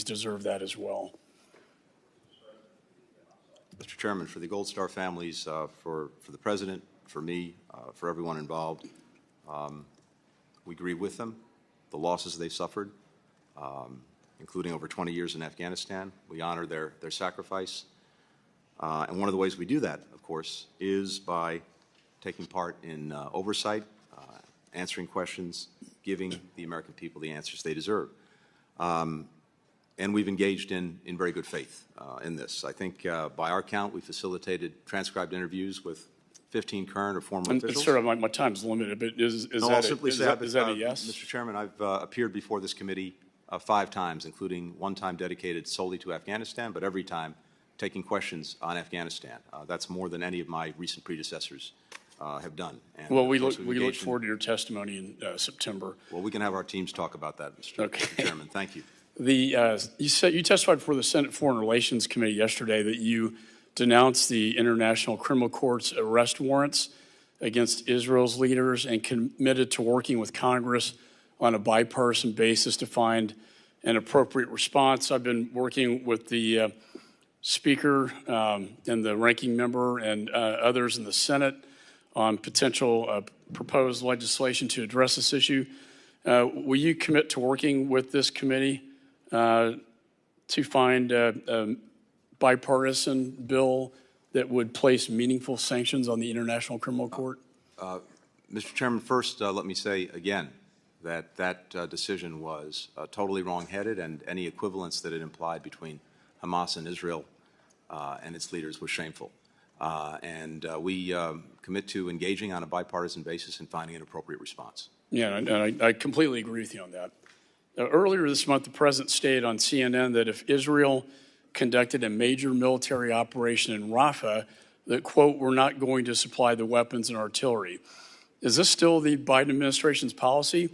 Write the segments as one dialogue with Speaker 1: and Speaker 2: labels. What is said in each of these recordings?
Speaker 1: deserve that as well.
Speaker 2: Mr. Chairman, for the Gold Star families, for the President, for me, for everyone involved, we grieve with them, the losses they've suffered, including over 20 years in Afghanistan. We honor their sacrifice. And one of the ways we do that, of course, is by taking part in oversight, answering questions, giving the American people the answers they deserve. And we've engaged in very good faith in this. I think by our count, we facilitated transcribed interviews with 15 current or former officials.
Speaker 1: Sir, my time's limited, but is that a yes?
Speaker 2: Mr. Chairman, I've appeared before this committee 5 times, including one time dedicated solely to Afghanistan, but every time taking questions on Afghanistan. That's more than any of my recent predecessors have done. And
Speaker 1: well, we look forward to your testimony in September.
Speaker 2: Well, we can have our teams talk about that, Mr. Chairman. Thank you.
Speaker 1: You testified before the Senate Foreign Relations Committee yesterday that you denounced the International Criminal Court's arrest warrants against Israel's leaders and committed to working with Congress on a bipartisan basis to find an appropriate response. I've been working with the Speaker and the ranking member and others in the Senate on potential proposed legislation to address this issue. Will you commit to working with this committee to find a bipartisan bill that would place meaningful sanctions on the International Criminal Court?
Speaker 2: Mr. Chairman, first, let me say again that decision was totally wrong-headed, and any equivalence that it implied between Hamas and Israel and its leaders was shameful. And we commit to engaging on a bipartisan basis and finding an appropriate response.
Speaker 1: Yeah, and I completely agree with you on that. Earlier this month, the President stated on CNN that if Israel conducted a major military operation in Rafah, that, quote, we're not going to supply the weapons and artillery. Is this still the Biden administration's policy?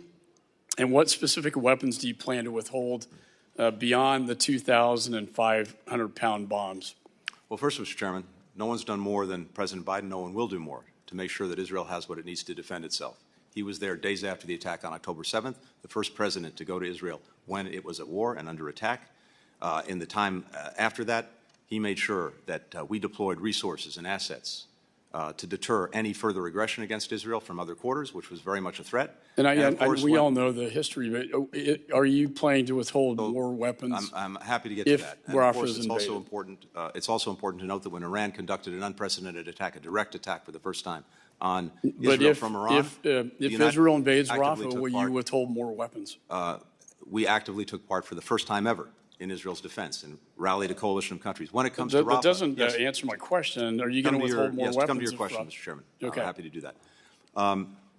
Speaker 1: And what specific weapons do you plan to withhold beyond the 2,500-pound bombs?
Speaker 2: Well, first, Mr. Chairman, no one's done more than President Biden. No one will do more to make sure that Israel has what it needs to defend itself. He was there days after the attack on October 7th, the first president to go to Israel when it was at war and under attack. In the time after that, he made sure that we deployed resources and assets to deter any further aggression against Israel from other quarters, which was very much a threat.
Speaker 1: And we all know the history, but are you planning to withhold more weapons?
Speaker 2: I'm happy to get to that. And of course,
Speaker 1: it's
Speaker 2: also important to note that when Iran conducted an unprecedented attack, a direct attack for the first time on Israel from Iran.
Speaker 1: If Israel invades Rafah, will you withhold more weapons?
Speaker 2: We actively took part for the first time ever in Israel's defense and rallied a coalition of countries. When it comes to Rafah,
Speaker 1: that doesn't answer my question. Are you going to withhold more weapons?
Speaker 2: Come to your question, Mr. Chairman.
Speaker 1: Okay.
Speaker 2: I'm happy to do that.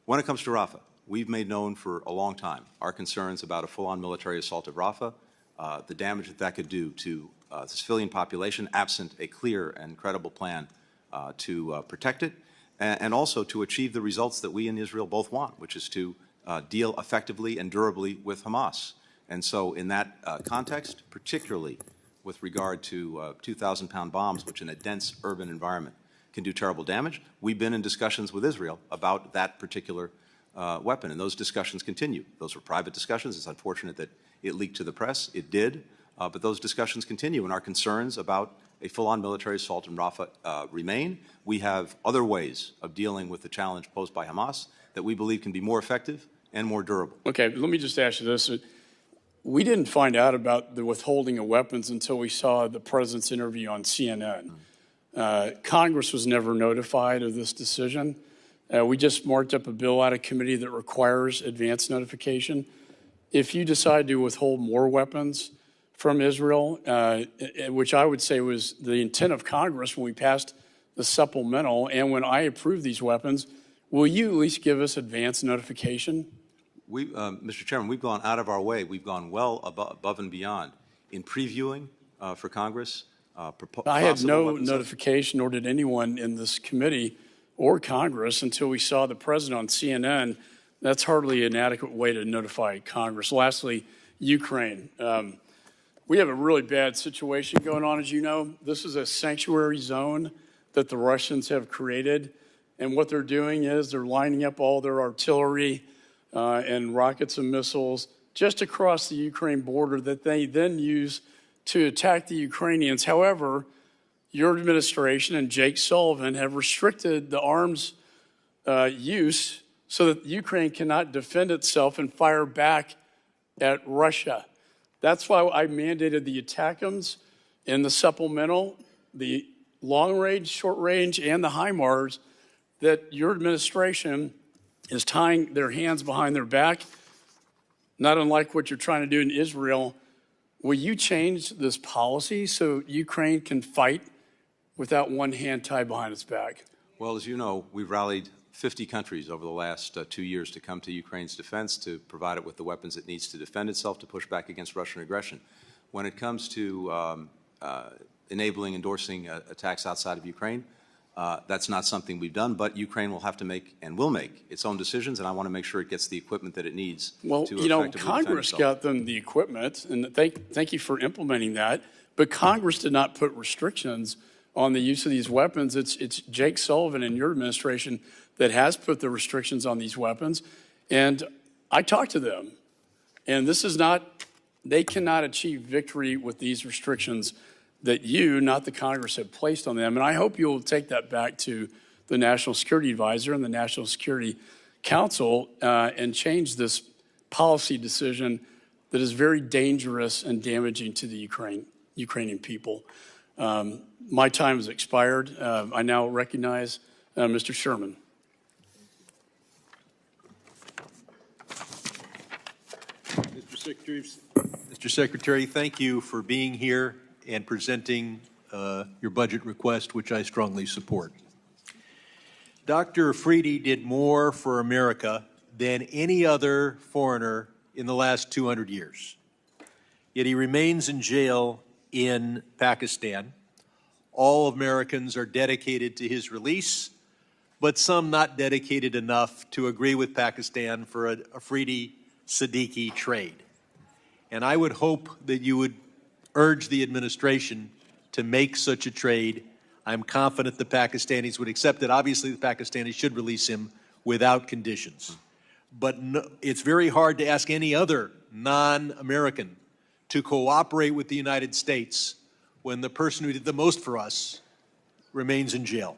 Speaker 2: When it comes to Rafah, we've made known for a long time our concerns about a full-on military assault of Rafah, the damage that could do to the civilian population, absent a clear and credible plan to protect it, and also to achieve the results that we in Israel both want, which is to deal effectively and durably with Hamas. And so in that context, particularly with regard to 2,000-pound bombs, which in a dense urban environment can do terrible damage, we've been in discussions with Israel about that particular weapon, and those discussions continue. Those were private discussions. It's unfortunate that it leaked to the press. It did, but those discussions continue, and our concerns about a full-on military assault in Rafah remain. We have other ways of dealing with the challenge posed by Hamas that we believe can be more effective and more durable.
Speaker 1: Okay, let me just ask you this. We didn't find out about the withholding of weapons until we saw the president's interview on CNN. Congress was never notified of this decision. We just marked up a bill out of committee that requires advance notification. If you decide to withhold more weapons from Israel, which I would say was the intent of Congress when we passed the supplemental and when I approved these weapons, will you at least give us advance notification?
Speaker 2: Mr. Chairman, we've gone out of our way. We've gone well above and beyond in previewing for Congress.
Speaker 1: I had no notification, nor did anyone in this committee or Congress until we saw the president on CNN. That's hardly an adequate way to notify Congress. Lastly, Ukraine. We have a really bad situation going on, as you know. This is a sanctuary zone that the Russians have created. And what they're doing is they're lining up all their artillery and rockets and missiles just across the Ukraine border that they then use to attack the Ukrainians. However, your administration and Jake Sullivan have restricted the arms use so that Ukraine cannot defend itself and fire back at Russia. That's why I mandated the ATACMS and the supplemental, the long range, short range, and the HIMARS, that your administration is tying their hands behind their back, not unlike what you're trying to do in Israel. Will you change this policy so Ukraine can fight without one hand tied behind its back?
Speaker 2: Well, as you know, we've rallied 50 countries over the last 2 years to come to Ukraine's defense, to provide it with the weapons it needs to defend itself, to push back against Russian aggression. When it comes to enabling, endorsing attacks outside of Ukraine, that's not something we've done, but Ukraine will have to make and will make its own decisions, and I want to make sure it gets the equipment that it needs to effectively defend
Speaker 1: Congress
Speaker 2: itself.
Speaker 1: got them the equipment, and thank you for implementing that, but Congress did not put restrictions on the use of these weapons. It's Jake Sullivan and your administration that has put the restrictions on these weapons, and I talked to them, and this is not, they cannot achieve victory with these restrictions that you, not the Congress, have placed on them. And I hope you'll take that back to the National Security Advisor and the National Security Council and change this policy decision that is very dangerous and damaging to the Ukrainian people. My time has expired. I now recognize Mr. Sherman.
Speaker 3: Mr. Secretary, thank you for being here and presenting your budget request, which I strongly support. Dr. Afridi did more for America than any other foreigner in the last 200 years. Yet he remains in jail in Pakistan. All Americans are dedicated to his release, but some not dedicated enough to agree with Pakistan for a Afridi-Siddiqui trade. And I would hope that you would urge the administration to make such a trade. I'm confident the Pakistanis would accept it. Obviously, the Pakistanis should release him without conditions. But no, it's very hard to ask any other non-American to cooperate with the United States when the person who did the most for us remains in jail.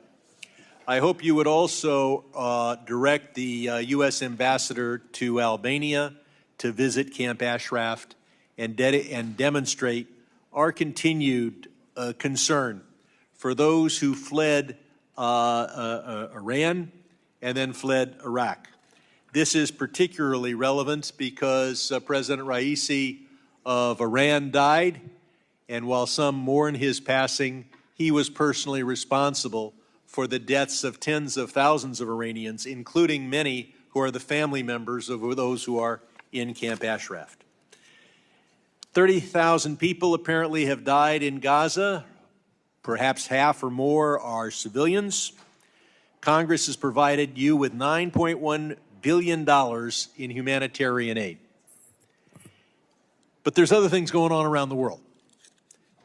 Speaker 3: I hope you would also direct the U.S. ambassador to Albania to visit Camp Ashraf and demonstrate our continued concern for those who fled Iran and then fled Iraq. This is particularly relevant because President Raisi of Iran died, and while some mourn his passing, he was personally responsible for the deaths of tens of thousands of Iranians, including many who are the family members of those who are in Camp Ashraf. 30,000 people apparently have died in Gaza. Perhaps half or more are civilians. Congress has provided you with $9.1 billion in humanitarian aid. But there's other things going on around the world.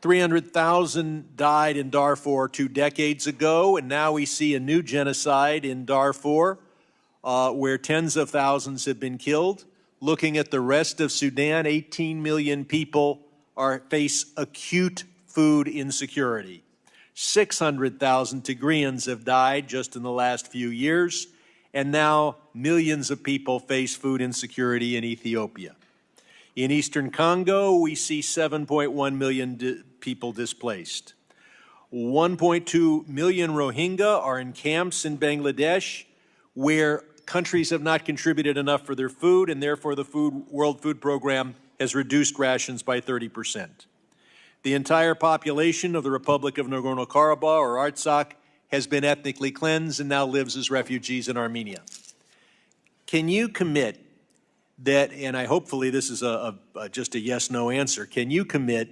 Speaker 3: 300,000 died in Darfur 2 decades ago, and now we see a new genocide in Darfur where tens of thousands have been killed. Looking at the rest of Sudan, 18 million people face acute food insecurity. 600,000 Tigrayans have died just in the last few years, and now millions of people face food insecurity in Ethiopia. In eastern Congo, we see 7.1 million people displaced. 1.2 million Rohingya are in camps in Bangladesh, where countries have not contributed enough for their food, and therefore the World Food Program has reduced rations by 30%. The entire population of the Republic of Nagorno-Karabakh, or Artsakh, has been ethnically cleansed and now lives as refugees in Armenia. Can you commit that, and hopefully this is just a yes-no answer, can you commit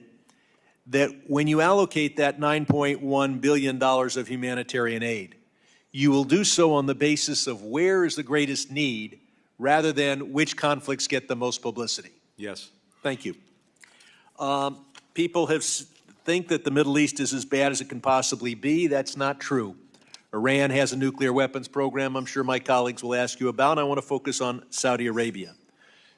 Speaker 3: that when you allocate that $9.1 billion of humanitarian aid, you will do so on the basis of where is the greatest need rather than which conflicts get the most publicity?
Speaker 2: Yes.
Speaker 3: Thank you. People think that the Middle East is as bad as it can possibly be. That's not true. Iran has a nuclear weapons program I'm sure my colleagues will ask you about. I want to focus on Saudi Arabia.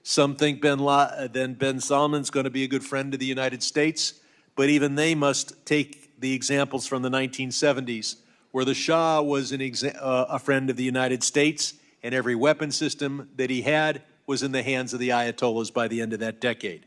Speaker 3: Some think Ben Salman's going to be a good friend to the United States, but even they must take the examples from the 1970s, where the Shah was a friend of the United States, and every weapon system that he had was in the hands of the Ayatollahs by the end of that decade.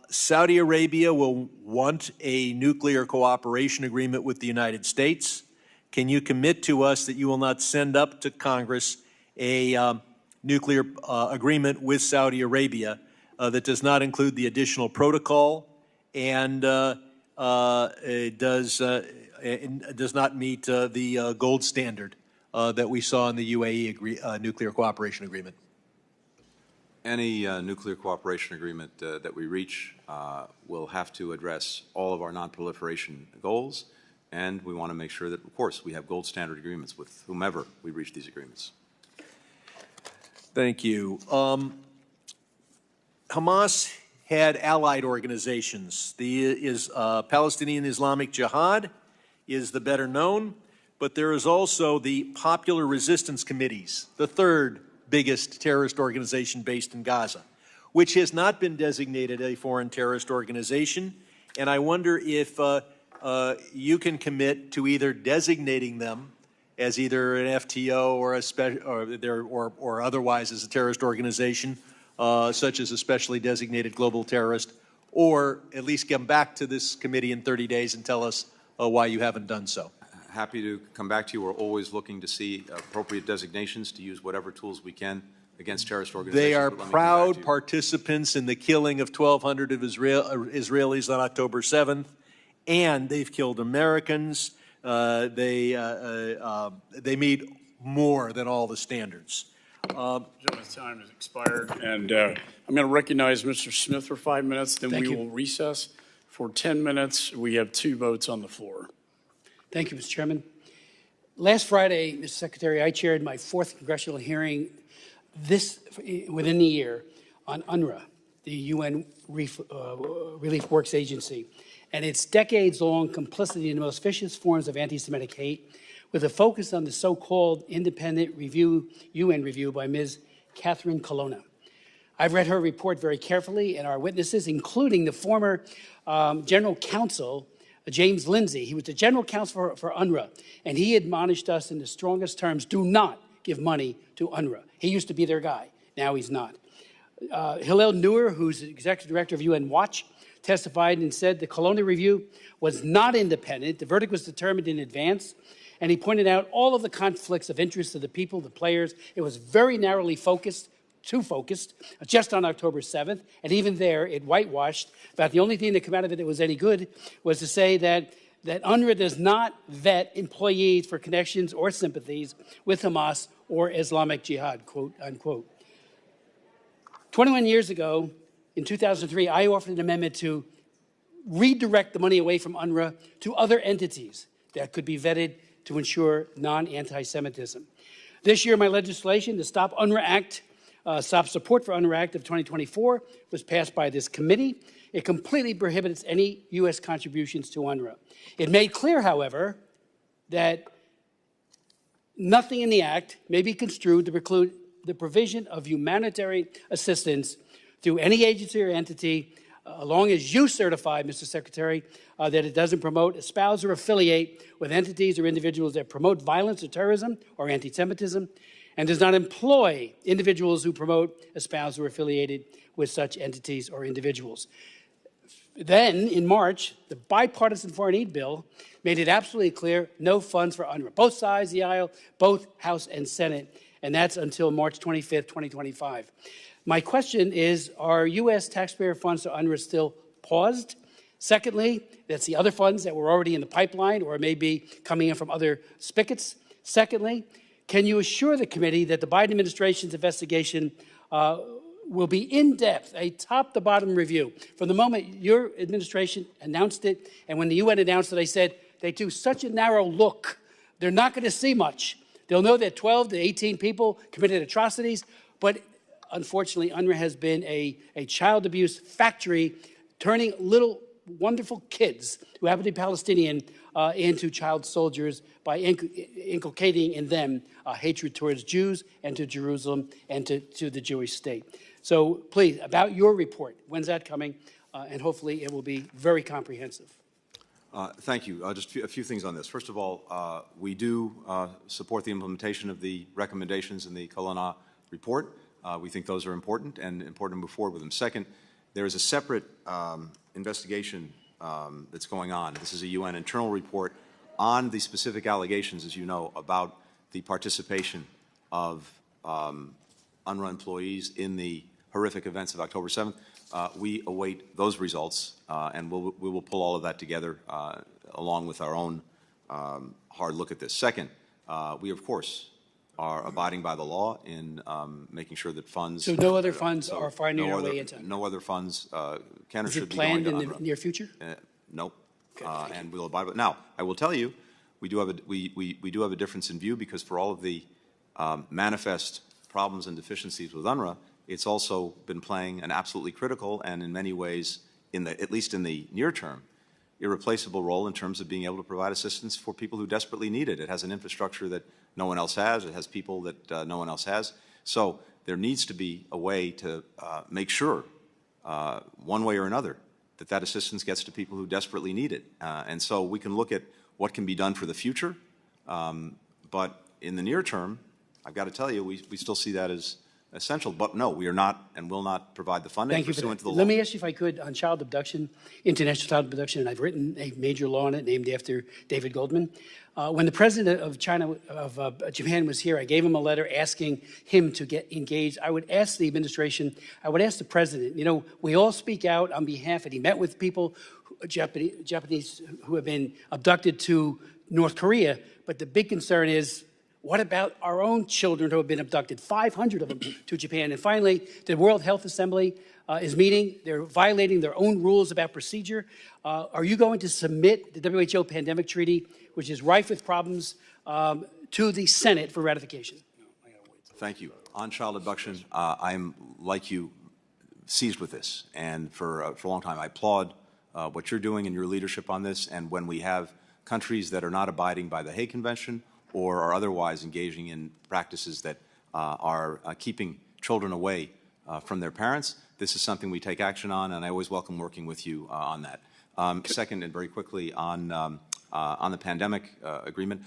Speaker 3: Saudi Arabia will want a nuclear cooperation agreement with the United States. Can you commit to us that you will not send up to Congress a nuclear agreement with Saudi Arabia that does not include the additional protocol and does not meet the gold standard that we saw in the UAE nuclear cooperation agreement?
Speaker 2: Any nuclear cooperation agreement that we reach will have to address all of our nonproliferation goals, and we want to make sure that, of course, we have gold standard agreements with whomever we reach these agreements.
Speaker 3: Thank you. Hamas had allied organizations. The Palestinian Islamic Jihad is the better known, but there is also the Popular Resistance Committees, the third biggest terrorist organization based in Gaza, which has not been designated a foreign terrorist organization. And I wonder if you can commit to either designating them as either an FTO or otherwise as a terrorist organization, such as a specially designated global terrorist, or at least come back to this committee in 30 days and tell us why you haven't done so.
Speaker 2: Happy to come back to you. We're always looking to see appropriate designations to use whatever tools we can against terrorist organizations.
Speaker 3: They are proud participants in the killing of 1,200 of Israelis on October 7th, and they've killed Americans. They meet more than all the standards.
Speaker 1: Gentleman's time has expired, and I'm going to recognize Mr. Smith for 5 minutes. Then we will recess for 10 minutes. We have 2 votes on the floor.
Speaker 4: Thank you, Mr. Chairman. Last Friday, Mr. Secretary, I chaired my 4th congressional hearing within the year on UNRWA, the UN Relief Works Agency, and its decades-long complicity in the most vicious forms of anti-Semitic hate, with a focus on the so-called independent UN review by Ms. Catherine Colonna. I've read her report very carefully, and our witnesses, including the former General Counsel, James Lindsay. He was the General Counsel for UNRWA, and he admonished us in the strongest terms, do not give money to UNRWA. He used to be their guy. Now he's not. Hillel Neuer, who's the Executive Director of UN Watch, testified and said the Colonna review was not independent. The verdict was determined in advance, and he pointed out all of the conflicts of interest of the people, the players. It was very narrowly focused, too focused, just on October 7th, and even there it whitewashed. In fact, the only thing that came out of it that was any good was to say that UNRWA does not vet employees for connections or sympathies with Hamas or Islamic Jihad, quote, unquote. 21 years ago, in 2003, I offered an amendment to redirect the money away from UNRWA to other entities that could be vetted to ensure non-anti-Semitism. This year, my legislation, the Stop UNRWA Act, Stop Support for UNRWA Act of 2024, was passed by this committee. It completely prohibits any U.S. contributions to UNRWA. It made clear, however, that nothing in the act may be construed to preclude the provision of humanitarian assistance through any agency or entity, as long as you certify, Mr. Secretary, that it doesn't promote, espouse, or affiliate with entities or individuals that promote violence or terrorism or anti-Semitism, and does not employ individuals who promote, espouse, or affiliated with such entities or individuals. Then, in March, the bipartisan foreign aid bill made it absolutely clear no funds for UNRWA. Both sides of the aisle, both House and Senate, and that's until March 25th, 2025. My question is, are U.S. taxpayer funds to UNRWA still paused? Secondly, that's the other funds that were already in the pipeline or may be coming in from other spigots. Secondly, can you assure the committee that the Biden administration's investigation will be in-depth, a top-to-bottom review? From the moment your administration announced it and when the UN announced it, they said they do such a narrow look, they're not going to see much. They'll know that 12 to 18 people committed atrocities, but unfortunately, UNRWA has been a child abuse factory, turning little wonderful kids who happen to be Palestinian into child soldiers by inculcating in them hatred towards Jews and to Jerusalem and to the Jewish state. So please, about your report, when's that coming? And hopefully it will be very comprehensive.
Speaker 2: Thank you. Just a few things on this. First of all, we do support the implementation of the recommendations in the Colonna report. We think those are important and important to move forward with them. Second, there is a separate investigation that's going on. This is a UN internal report on the specific allegations, as you know, about the participation of UNRWA employees in the horrific events of October 7th. We await those results, and we will pull all of that together along with our own hard look at this. Second, we, of course, are abiding by the law in making sure that funds...
Speaker 4: So no other funds are finding their way into...
Speaker 2: No other funds can or should be
Speaker 4: going to UNRWA. Is it planned in the near future?
Speaker 2: No.
Speaker 4: Okay,
Speaker 2: and we'll abide by it. Now, I will tell you, we do have a difference in view, because for all of the manifest problems and deficiencies with UNRWA, it's also been playing an absolutely critical and in many ways, at least in the near term, irreplaceable role in terms of being able to provide assistance for people who desperately need it. It has an infrastructure that no one else has. It has people that no one else has. So there needs to be a way to make sure, one way or another, that that assistance gets to people who desperately need it. And so we can look at what can be done for the future. But in the near term, I've got to tell you, we still see that as essential. But no, we are not and will not provide the funding pursuant to the law.
Speaker 4: Let me ask you if I could on child abduction, international child abduction, and I've written a major law on it named after David Goldman. When the president of Japan was here, I gave him a letter asking him to get engaged. I would ask the administration, I would ask the president, you know, we all speak out on behalf, and he met with people, Japanese who have been abducted to North Korea, but the big concern is, what about our own children who have been abducted, 500 of them to Japan? And finally, the World Health Assembly is meeting. They're violating their own rules about procedure. Are you going to submit the WHO pandemic treaty, which is rife with problems, to the Senate for ratification?
Speaker 2: Thank you. On child abduction, I'm, like you, seized with this. And for a long time, I applaud what you're doing and your leadership on this. And when we have countries that are not abiding by the Hague Convention or are otherwise engaging in practices that are keeping children away from their parents, this is something we take action on, and I always welcome working with you on that. Second, and very quickly, on the pandemic agreement,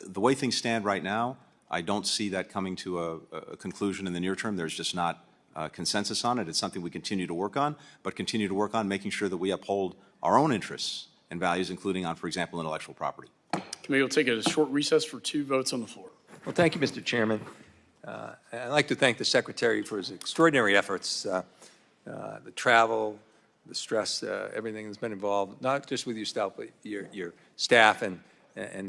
Speaker 2: the way things stand right now, I don't see that coming to a conclusion in the near term. There's just not consensus on it. It's something we continue to work on, but continue to work on making sure that we uphold our own interests and values, including on, for example, intellectual property.
Speaker 1: Committee will take a short recess for 2 votes on the floor.
Speaker 5: Well, thank you, Mr. Chairman. I'd like to thank the Secretary for his extraordinary efforts, the travel, the stress, everything that's been involved, not just with yourself, but your staff and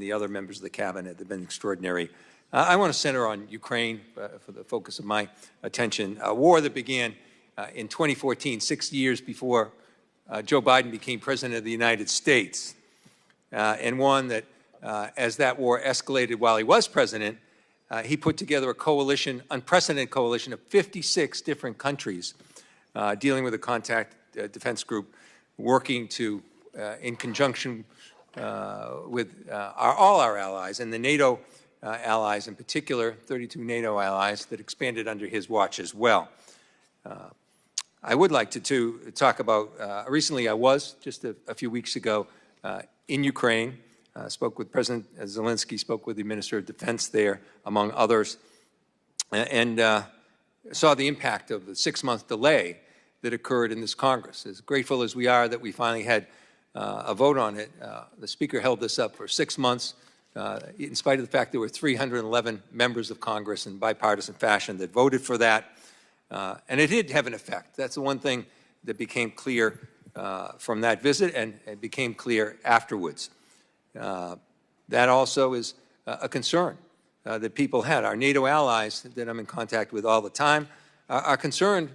Speaker 5: the other members of the Cabinet. They've been extraordinary. I want to center on Ukraine for the focus of my attention. A war that began in 2014, 6 years before Joe Biden became President of the United States, and one that, as that war escalated while he was President, he put together a coalition, unprecedented coalition of 56 different countries dealing with a contact defense group, working to, in conjunction with all our allies and the NATO allies in particular, 32 NATO allies that expanded under his watch as well. I would like to talk about, recently I was, just a few weeks ago, in Ukraine, spoke with President Zelensky, spoke with the Minister of Defense there, among others, and saw the impact of the 6-month delay that occurred in this Congress. As grateful as we are that we finally had a vote on it, the Speaker held this up for 6 months, in spite of the fact there were 311 members of Congress in bipartisan fashion that voted for that. And it did have an effect. That's the one thing that became clear from that visit, and it became clear afterwards. That also is a concern that people had. Our NATO allies that I'm in contact with all the time are concerned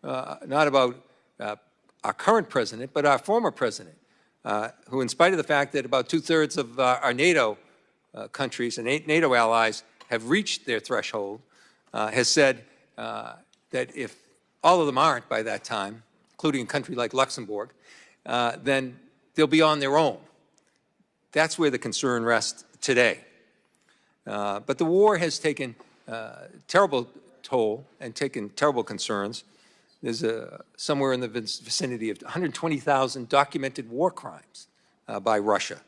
Speaker 5: not about our current president, but our former president, who, in spite of the fact that about 2/3 of our NATO countries and NATO allies have reached their threshold, has said that if all of them aren't by that time, including a country like Luxembourg, then they'll be on their own. That's where the concern rests today. But the war has taken terrible toll and taken terrible concerns. There's somewhere in the vicinity of 120,000 documented war crimes by Russia.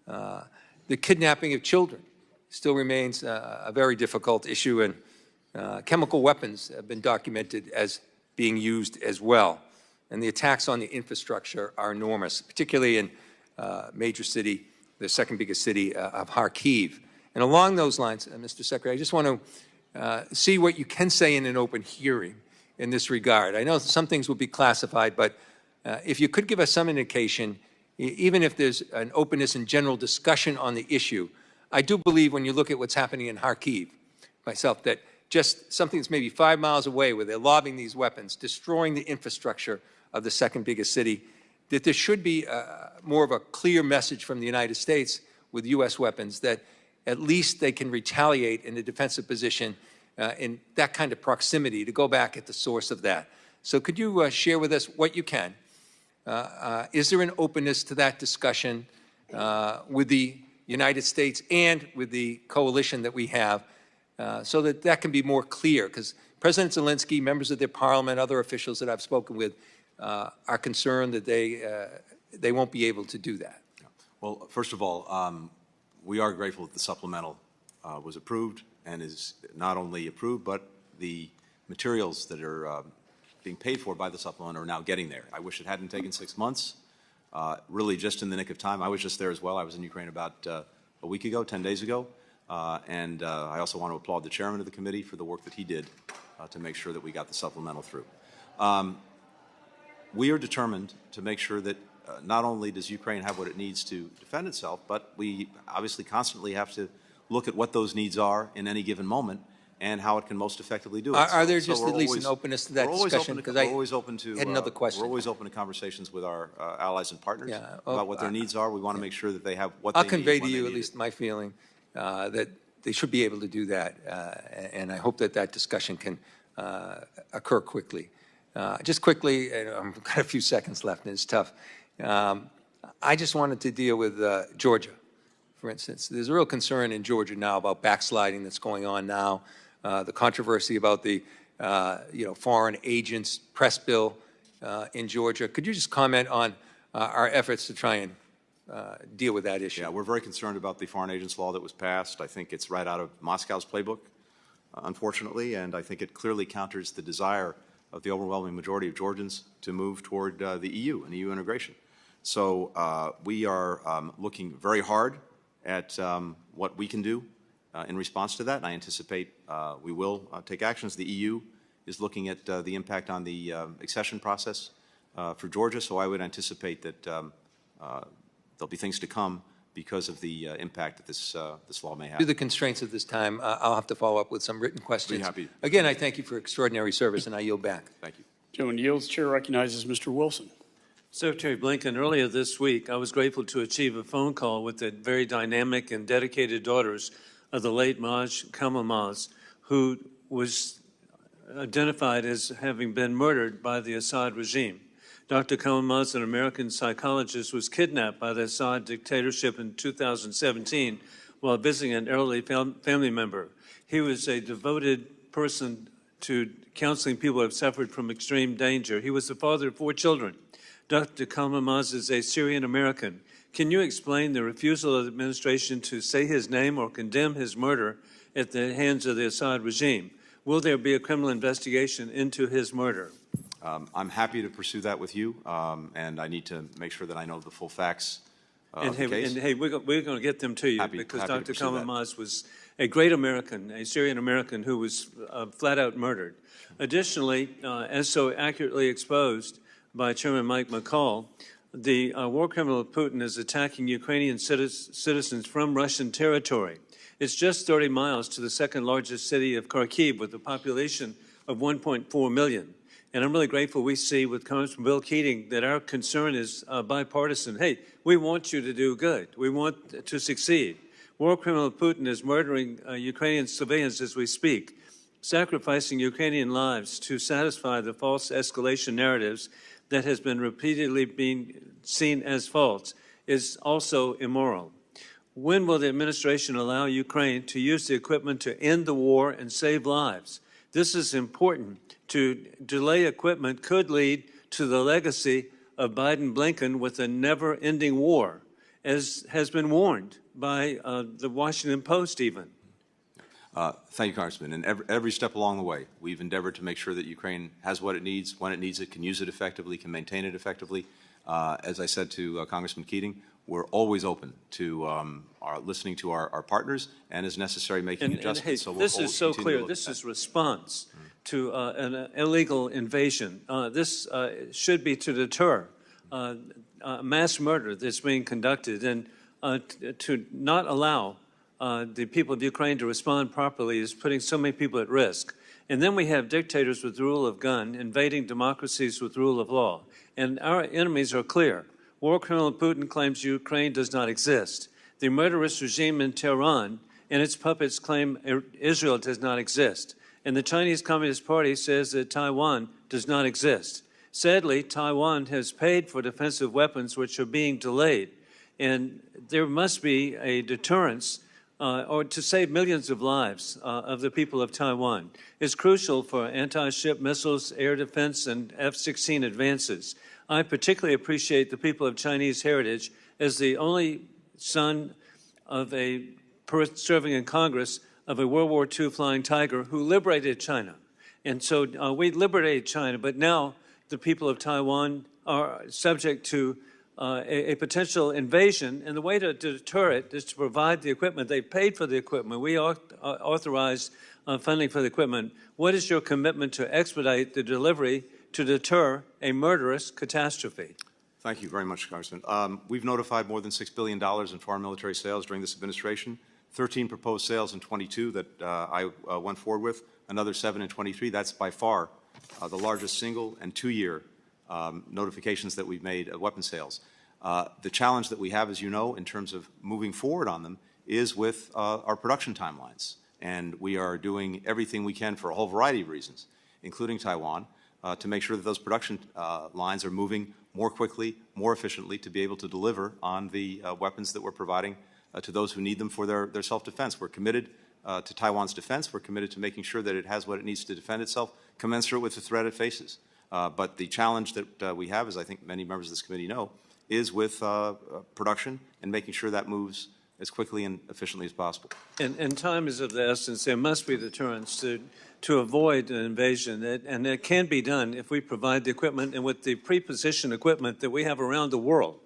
Speaker 5: The kidnapping of children still remains a very difficult issue, and chemical weapons have been documented as being used as well. And the attacks on the infrastructure are enormous, particularly in major city, the second biggest city of Kharkiv. And along those lines, Mr. Secretary, I just want to see what you can say in an open hearing in this regard. I know some things will be classified, but if you could give us some indication, even if there's an openness and general discussion on the issue, I do believe when you look at what's happening in Kharkiv, myself, that just something that's maybe 5 miles away where they're lobbing these weapons, destroying the infrastructure of the second biggest city, that there should be more of a clear message from the United States with U.S. weapons that at least they can retaliate in a defensive position in that kind of proximity to go back at the source of that. So could you share with us what you can? Is there an openness to that discussion with the United States and with the coalition that we have so that that can be more clear? Because President Zelensky, members of their parliament, other officials that I've spoken with are concerned that they won't be able to do that.
Speaker 2: Well, first of all, we are grateful that the supplemental was approved and is not only approved, but the materials that are being paid for by the supplemental are now getting there. I wish it hadn't taken 6 months, really just in the nick of time. I was just there as well. I was in Ukraine about a week ago, 10 days ago, and I also want to applaud the chairman of the committee for the work that he did to make sure that we got the supplemental through. We are determined to make sure that not only does Ukraine have what it needs to defend itself, but we obviously constantly have to look at what those needs are in any given moment and how it can most effectively do it.
Speaker 5: Are there just at least an openness to that discussion?
Speaker 2: Because we're always open to
Speaker 5: had another question.
Speaker 2: We're always open to conversations with our allies and partners about what their needs are. We want to make sure that they have what
Speaker 5: I'll
Speaker 2: they need.
Speaker 5: I'll convey to you at least my feeling that they should be able to do that, and I hope that that discussion can occur quickly. Just quickly, and I've got a few seconds left, and it's tough. I just wanted to deal with Georgia, for instance. There's a real concern in Georgia now about backsliding that's going on now, the controversy about the foreign agents press bill in Georgia. Could you just comment on our efforts to try and deal with that issue?
Speaker 2: Yeah, we're very concerned about the foreign agents law that was passed. I think it's right out of Moscow's playbook, unfortunately, and I think it clearly counters the desire of the overwhelming majority of Georgians to move toward the EU and EU integration. So we are looking very hard at what we can do in response to that, and I anticipate we will take actions. The EU is looking at the impact on the accession process for Georgia, so I would anticipate that there'll be things to come because of the impact that this law may have.
Speaker 5: Due to the constraints of this time, I'll have to follow up with some written questions.
Speaker 2: Be happy.
Speaker 5: Again, I thank you for extraordinary service, and I yield back.
Speaker 2: Thank you.
Speaker 1: Gentleman yields. Chair recognizes Mr. Wilson.
Speaker 6: Secretary Blinken, earlier this week, I was grateful to achieve a phone call with the very dynamic and dedicated daughters of the late Maj Kamalmaz, who was identified as having been murdered by the Assad regime. Dr. Kamalmaz, an American psychologist, was kidnapped by the Assad dictatorship in 2017 while visiting an elderly family member. He was a devoted person to counseling people who have suffered from extreme danger. He was the father of 4 children. Dr. Kamalmaz is a Syrian American. Can you explain the refusal of the administration to say his name or condemn his murder at the hands of the Assad regime? Will there be a criminal investigation into his murder?
Speaker 2: I'm happy to pursue that with you, and I need to make sure that I know the full facts of the case.
Speaker 6: And hey, we're going to get them to you because Dr. Kamalmaz was a great American, a Syrian American who was flat out murdered. Additionally, as so accurately exposed by Chairman Mike McCall, the war criminal Putin is attacking Ukrainian citizens from Russian territory. It's just 30 miles to the second largest city of Kharkiv with a population of 1.4 million. And I'm really grateful we see with Congressman Bill Keating that our concern is bipartisan. Hey, we want you to do good. We want to succeed. War criminal Putin is murdering Ukrainian civilians as we speak, sacrificing Ukrainian lives to satisfy the false escalation narratives that has been repeatedly being seen as false is also immoral. When will the administration allow Ukraine to use the equipment to end the war and save lives? This is important. To delay equipment could lead to the legacy of Biden-Blinken with a never-ending war, as has been warned by the Washington Post even.
Speaker 2: Thank you, Congressman. And every step along the way, we've endeavored to make sure that Ukraine has what it needs, when it needs it, can use it effectively, can maintain it effectively. As I said to Congressman Keating, we're always open to listening to our partners and, as necessary, making adjustments.
Speaker 6: Hey,
Speaker 2: so
Speaker 6: this is so clear. This is response to an illegal invasion. This should be to deter mass murder that's being conducted, and to not allow the people of Ukraine to respond properly is putting so many people at risk. And then we have dictators with rule of gun invading democracies with rule of law. And our enemies are clear. War criminal Putin claims Ukraine does not exist. The murderous regime in Tehran and its puppets claim Israel does not exist. And the Chinese Communist Party says that Taiwan does not exist. Sadly, Taiwan has paid for defensive weapons which are being delayed. And there must be a deterrence or to save millions of lives of the people of Taiwan. It's crucial for anti-ship missiles, air defense, and F-16 advances. I particularly appreciate the people of Chinese heritage as the only son of a serving in Congress of a World War II flying tiger who liberated China. And so we liberated China, but now the people of Taiwan are subject to a potential invasion, and the way to deter it is to provide the equipment. They paid for the equipment. We authorized funding for the equipment. What is your commitment to expedite the delivery to deter a murderous catastrophe?
Speaker 2: Thank you very much, Congressman. We've notified more than $6 billion in foreign military sales during this administration, 13 proposed sales in 22 that I went forward with, another 7 in 23. That's by far the largest single and two-year notifications that we've made of weapon sales. The challenge that we have, as you know, in terms of moving forward on them is with our production timelines. And we are doing everything we can for a whole variety of reasons, including Taiwan, to make sure that those production lines are moving more quickly, more efficiently, to be able to deliver on the weapons that we're providing to those who need them for their self-defense. We're committed to Taiwan's defense. We're committed to making sure that it has what it needs to defend itself, commensurate with the threat it faces. But the challenge that we have, as I think many members of this committee know, is with production and making sure that moves as quickly and efficiently as possible.
Speaker 6: And time is of the essence. There must be deterrence to avoid an invasion, and it can be done if we provide the equipment and with the pre-positioned equipment that we have around the world.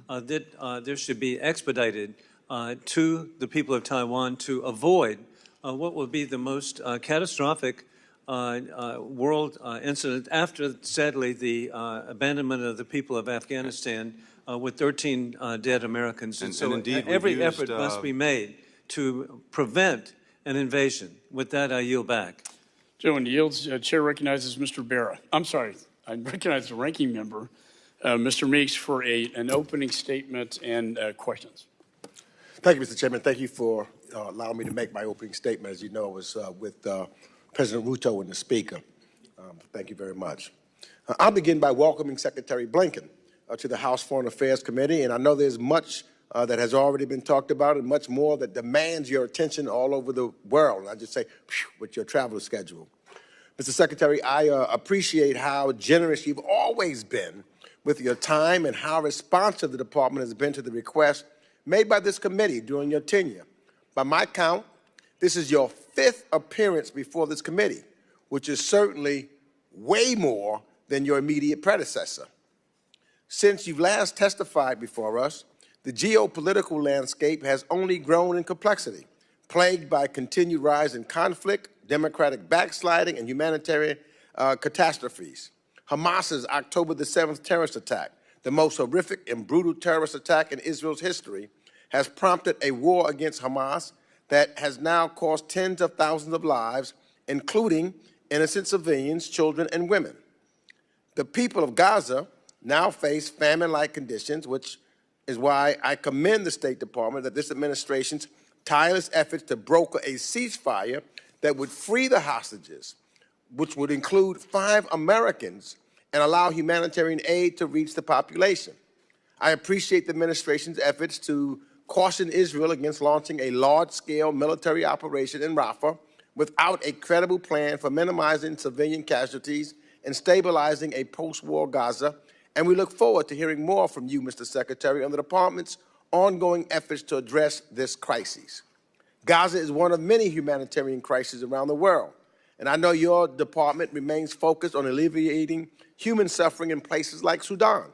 Speaker 6: That there should be expedited to the people of Taiwan to avoid what will be the most catastrophic world incident after, sadly, the abandonment of the people of Afghanistan with 13 dead Americans. And so
Speaker 2: indeed,
Speaker 6: every effort must be made to prevent an invasion. With that, I yield back.
Speaker 1: Gentleman yields. Chair recognizes Mr. Barra. I'm sorry. I recognize the ranking member, Mr. Meeks, for an opening statement and questions.
Speaker 7: Thank you, Mr. Chairman. Thank you for allowing me to make my opening statement. As you know, it was with President Ruto and the Speaker. Thank you very much. I'll begin by welcoming Secretary Blinken to the House Foreign Affairs Committee, and I know there's much that has already been talked about and much more that demands your attention all over the world. And I just say, with your travel schedule. Mr. Secretary, I appreciate how generous you've always been with your time and how responsive the department has been to the request made by this committee during your tenure. By my count, this is your 5th appearance before this committee, which is certainly way more than your immediate predecessor. Since you've last testified before us, the geopolitical landscape has only grown in complexity, plagued by continued rise in conflict, democratic backsliding, and humanitarian catastrophes. Hamas's October the 7th terrorist attack, the most horrific and brutal terrorist attack in Israel's history, has prompted a war against Hamas that has now cost tens of thousands of lives, including innocent civilians, children, and women. The people of Gaza now face famine-like conditions, which is why I commend the State Department that this administration's tireless efforts to broker a ceasefire that would free the hostages, which would include 5 Americans, and allow humanitarian aid to reach the population. I appreciate the administration's efforts to caution Israel against launching a large-scale military operation in Rafah without a credible plan for minimizing civilian casualties and stabilizing a post-war Gaza, and we look forward to hearing more from you, Mr. Secretary, on the Department's ongoing efforts to address this crisis. Gaza is one of many humanitarian crises around the world, and I know your department remains focused on alleviating human suffering in places like Sudan,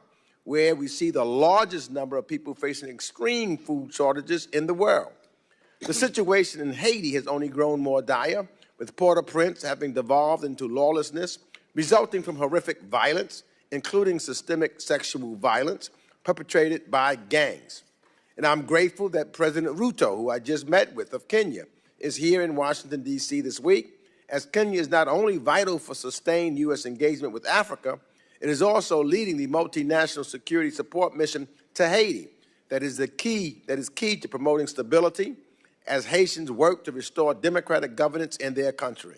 Speaker 7: where we see the largest number of people facing extreme food shortages in the world. The situation in Haiti has only grown more dire, with Port-au-Prince having devolved into lawlessness, resulting from horrific violence, including systemic sexual violence perpetrated by gangs. And I'm grateful that President Ruto, who I just met with of Kenya, is here in Washington, D.C. this week, as Kenya is not only vital for sustained U.S. engagement with Africa, it is also leading the multinational security support mission to Haiti that is key to promoting stability as Haitians work to restore democratic governance in their country.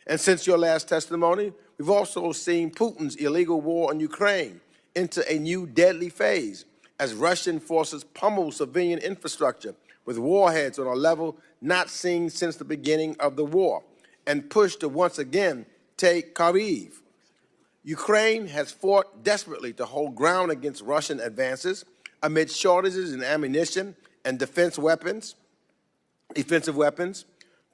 Speaker 7: And since your last testimony, we've also seen Putin's illegal war on Ukraine enter a new deadly phase as Russian forces pummel civilian infrastructure with warheads on a level not seen since the beginning of the war and push to once again take Kyiv. Ukraine has fought desperately to hold ground against Russian advances amid shortages in ammunition and defensive weapons,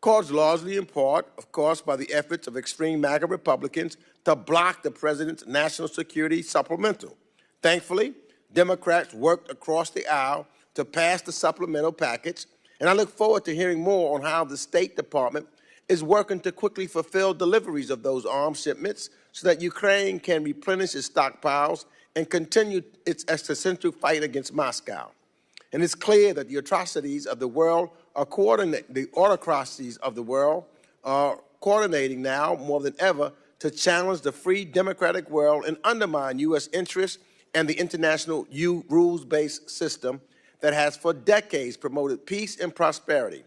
Speaker 7: caused largely in part, of course, by the efforts of extreme MAGA Republicans to block the president's national security supplemental. Thankfully, Democrats worked across the aisle to pass the supplemental package, and I look forward to hearing more on how the State Department is working to quickly fulfill deliveries of those arms shipments so that Ukraine can replenish its stockpiles and continue its existential fight against Moscow. And it's clear that the atrocities of the world are the autocracies of the world are coordinating now more than ever to challenge the free democratic world and undermine U.S. interests and the international rules-based system that has for decades promoted peace and prosperity.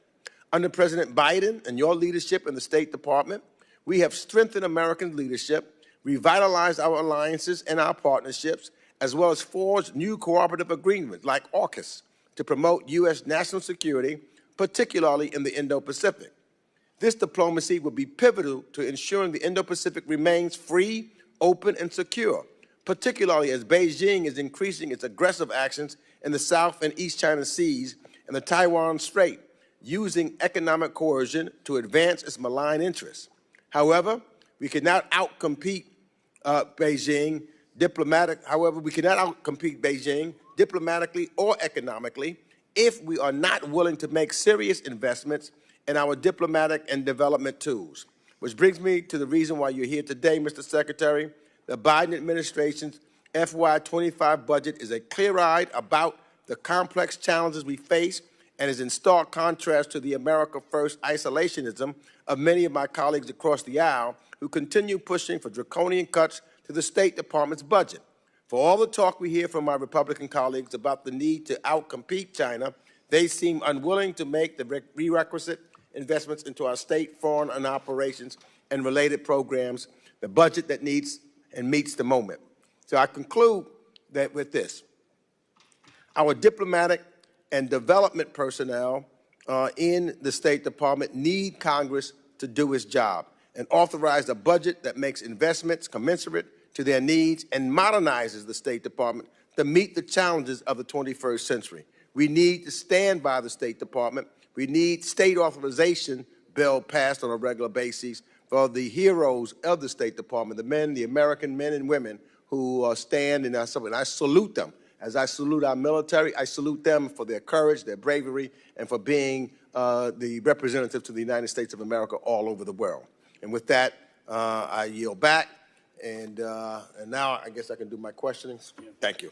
Speaker 7: Under President Biden and your leadership in the State Department, we have strengthened American leadership, revitalized our alliances and our partnerships, as well as forged new cooperative agreements like AUKUS to promote U.S. national security, particularly in the Indo-Pacific. This diplomacy will be pivotal to ensuring the Indo-Pacific remains free, open, and secure, particularly as Beijing is increasing its aggressive actions in the South and East China Seas and the Taiwan Strait, using economic coercion to advance its malign interests. However, we cannot outcompete Beijing diplomatically or economically if we are not willing to make serious investments in our diplomatic and development tools. Which brings me to the reason why you're here today, Mr. Secretary. The Biden administration's FY25 budget is a clear-eyed about the complex challenges we face and is in stark contrast to the America First isolationism of many of my colleagues across the aisle who continue pushing for draconian cuts to the State Department's budget. For all the talk we hear from my Republican colleagues about the need to outcompete China, they seem unwilling to make the prerequisite investments into our state, foreign, and operations and related programs, the budget that needs and meets the moment. So I conclude that with this. Our diplomatic and development personnel in the State Department need Congress to do its job and authorize a budget that makes investments commensurate to their needs and modernizes the State Department to meet the challenges of the 21st century. We need to stand by the State Department. We need state authorization bill passed on a regular basis for the heroes of the State Department, the American men and women who stand and I salute them. As I salute our military, I salute them for their courage, their bravery, and for being the representative to the United States of America all over the world. And with that, I yield back. And now I guess I can do my questionings. Thank you.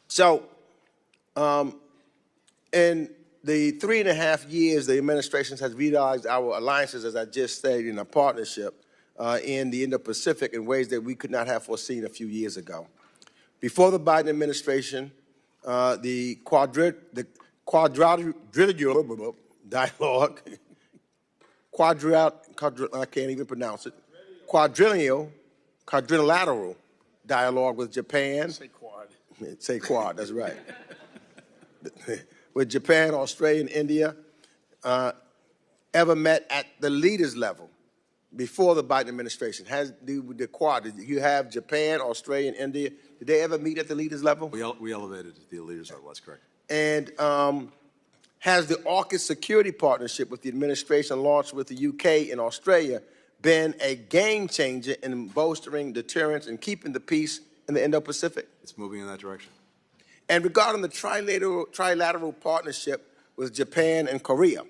Speaker 7: So, in the 3.5 years the administration has revitalized our alliances, as I just said, in a partnership in the Indo-Pacific in ways that we could not have foreseen a few years ago. Before the Biden administration, the quadrilateral dialogue, I can't even pronounce it, quadrennial quadrilateral dialogue with Japan.
Speaker 1: Say quad.
Speaker 7: Say quad, that's right. With Japan, Australia, and India, ever met at the leaders level before the Biden administration? Has the quad, did you have Japan, Australia, and India, did they ever meet at the leaders level?
Speaker 2: We elevated the leaders level, that's correct.
Speaker 7: And has the AUKUS security partnership with the administration launched with the UK and Australia been a game changer in bolstering deterrence and keeping the peace in the Indo-Pacific?
Speaker 2: It's moving in that direction.
Speaker 7: And regarding the trilateral partnership with Japan and Korea,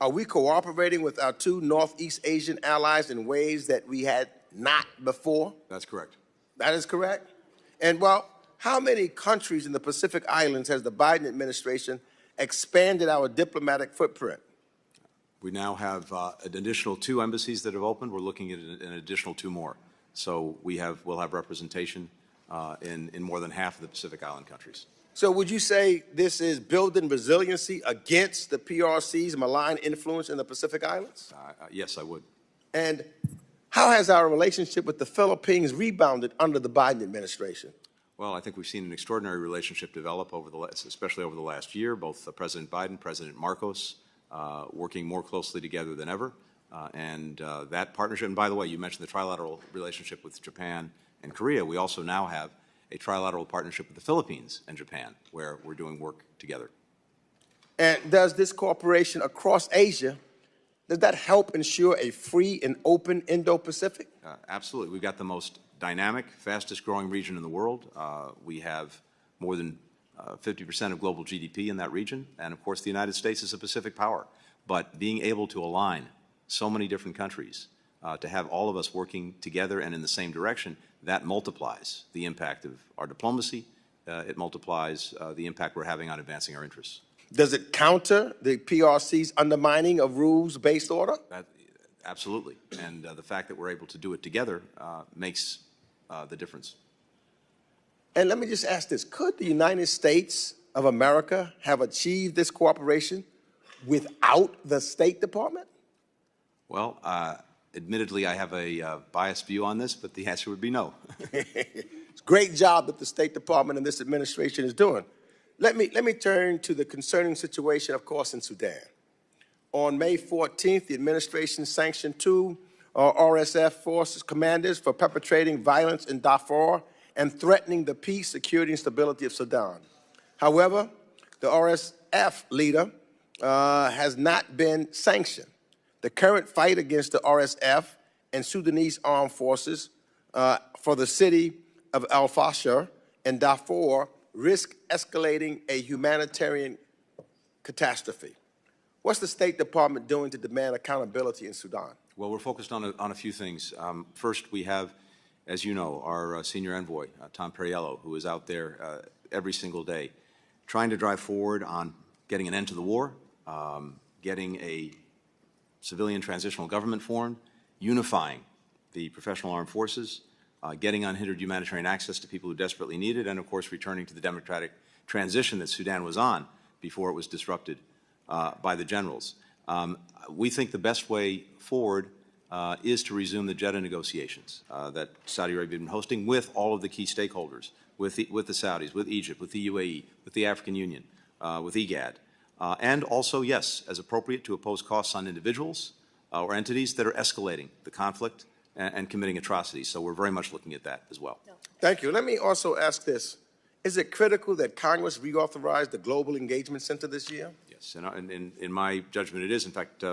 Speaker 7: are we cooperating with our two Northeast Asian allies in ways that we had not before?
Speaker 2: That's correct.
Speaker 7: That is correct. And, well, how many countries in the Pacific Islands has the Biden administration expanded our diplomatic footprint?
Speaker 2: We now have an additional 2 embassies that have opened. We're looking at an additional 2 more. So we'll have representation in more than half of the Pacific Island countries.
Speaker 7: So would you say this is building resiliency against the PRC's malign influence in the Pacific Islands?
Speaker 2: Yes, I would.
Speaker 7: And how has our relationship with the Philippines rebounded under the Biden administration?
Speaker 2: Well, I think we've seen an extraordinary relationship develop especially over the last year, both President Biden, President Marcos, working more closely together than ever. And that partnership, and by the way, you mentioned the trilateral relationship with Japan and Korea. We also now have a trilateral partnership with the Philippines and Japan, where we're doing work together.
Speaker 7: And does this cooperation across Asia, does that help ensure a free and open Indo-Pacific?
Speaker 2: Absolutely. We've got the most dynamic, fastest growing region in the world. We have more than 50% of global GDP in that region. And of course, the United States is a Pacific power. But being able to align so many different countries, to have all of us working together and in the same direction, that multiplies the impact of our diplomacy. It multiplies the impact we're having on advancing our interests.
Speaker 7: Does it counter the PRC's undermining of rules-based order?
Speaker 2: Absolutely. And the fact that we're able to do it together makes the difference.
Speaker 7: And let me just ask this. Could the United States of America have achieved this cooperation without the State Department?
Speaker 2: Well, admittedly, I have a biased view on this, but the answer would be no.
Speaker 7: It's a great job that the State Department and this administration is doing. Let me turn to the concerning situation, of course, in Sudan. On May 14th, the administration sanctioned 2 RSF forces commanders for perpetrating violence in Darfur and threatening the peace, security, and stability of Sudan. However, the RSF leader has not been sanctioned. The current fight against the RSF and Sudanese armed forces for the city of Al-Fashir and Darfur risk escalating a humanitarian catastrophe. What's the State Department doing to demand accountability in Sudan?
Speaker 2: Well, we're focused on a few things. First, we have, as you know, our senior envoy, Tom Perriello, who is out there every single day trying to drive forward on getting an end to the war, getting a civilian transitional government formed, unifying the professional armed forces, getting unhindered humanitarian access to people who desperately need it, and, of course, returning to the democratic transition that Sudan was on before it was disrupted by the generals. We think the best way forward is to resume the Jeddah negotiations that Saudi Arabia has been hosting with all of the key stakeholders, with the Saudis, with Egypt, with the UAE, with the African Union, with IGAD, and also, yes, as appropriate, to impose costs on individuals or entities that are escalating the conflict and committing atrocities. So we're very much looking at that as well.
Speaker 7: Thank you. Let me also ask this. Is it critical that Congress reauthorize the Global Engagement Center this year?
Speaker 2: Yes, and in my judgment it is. In fact,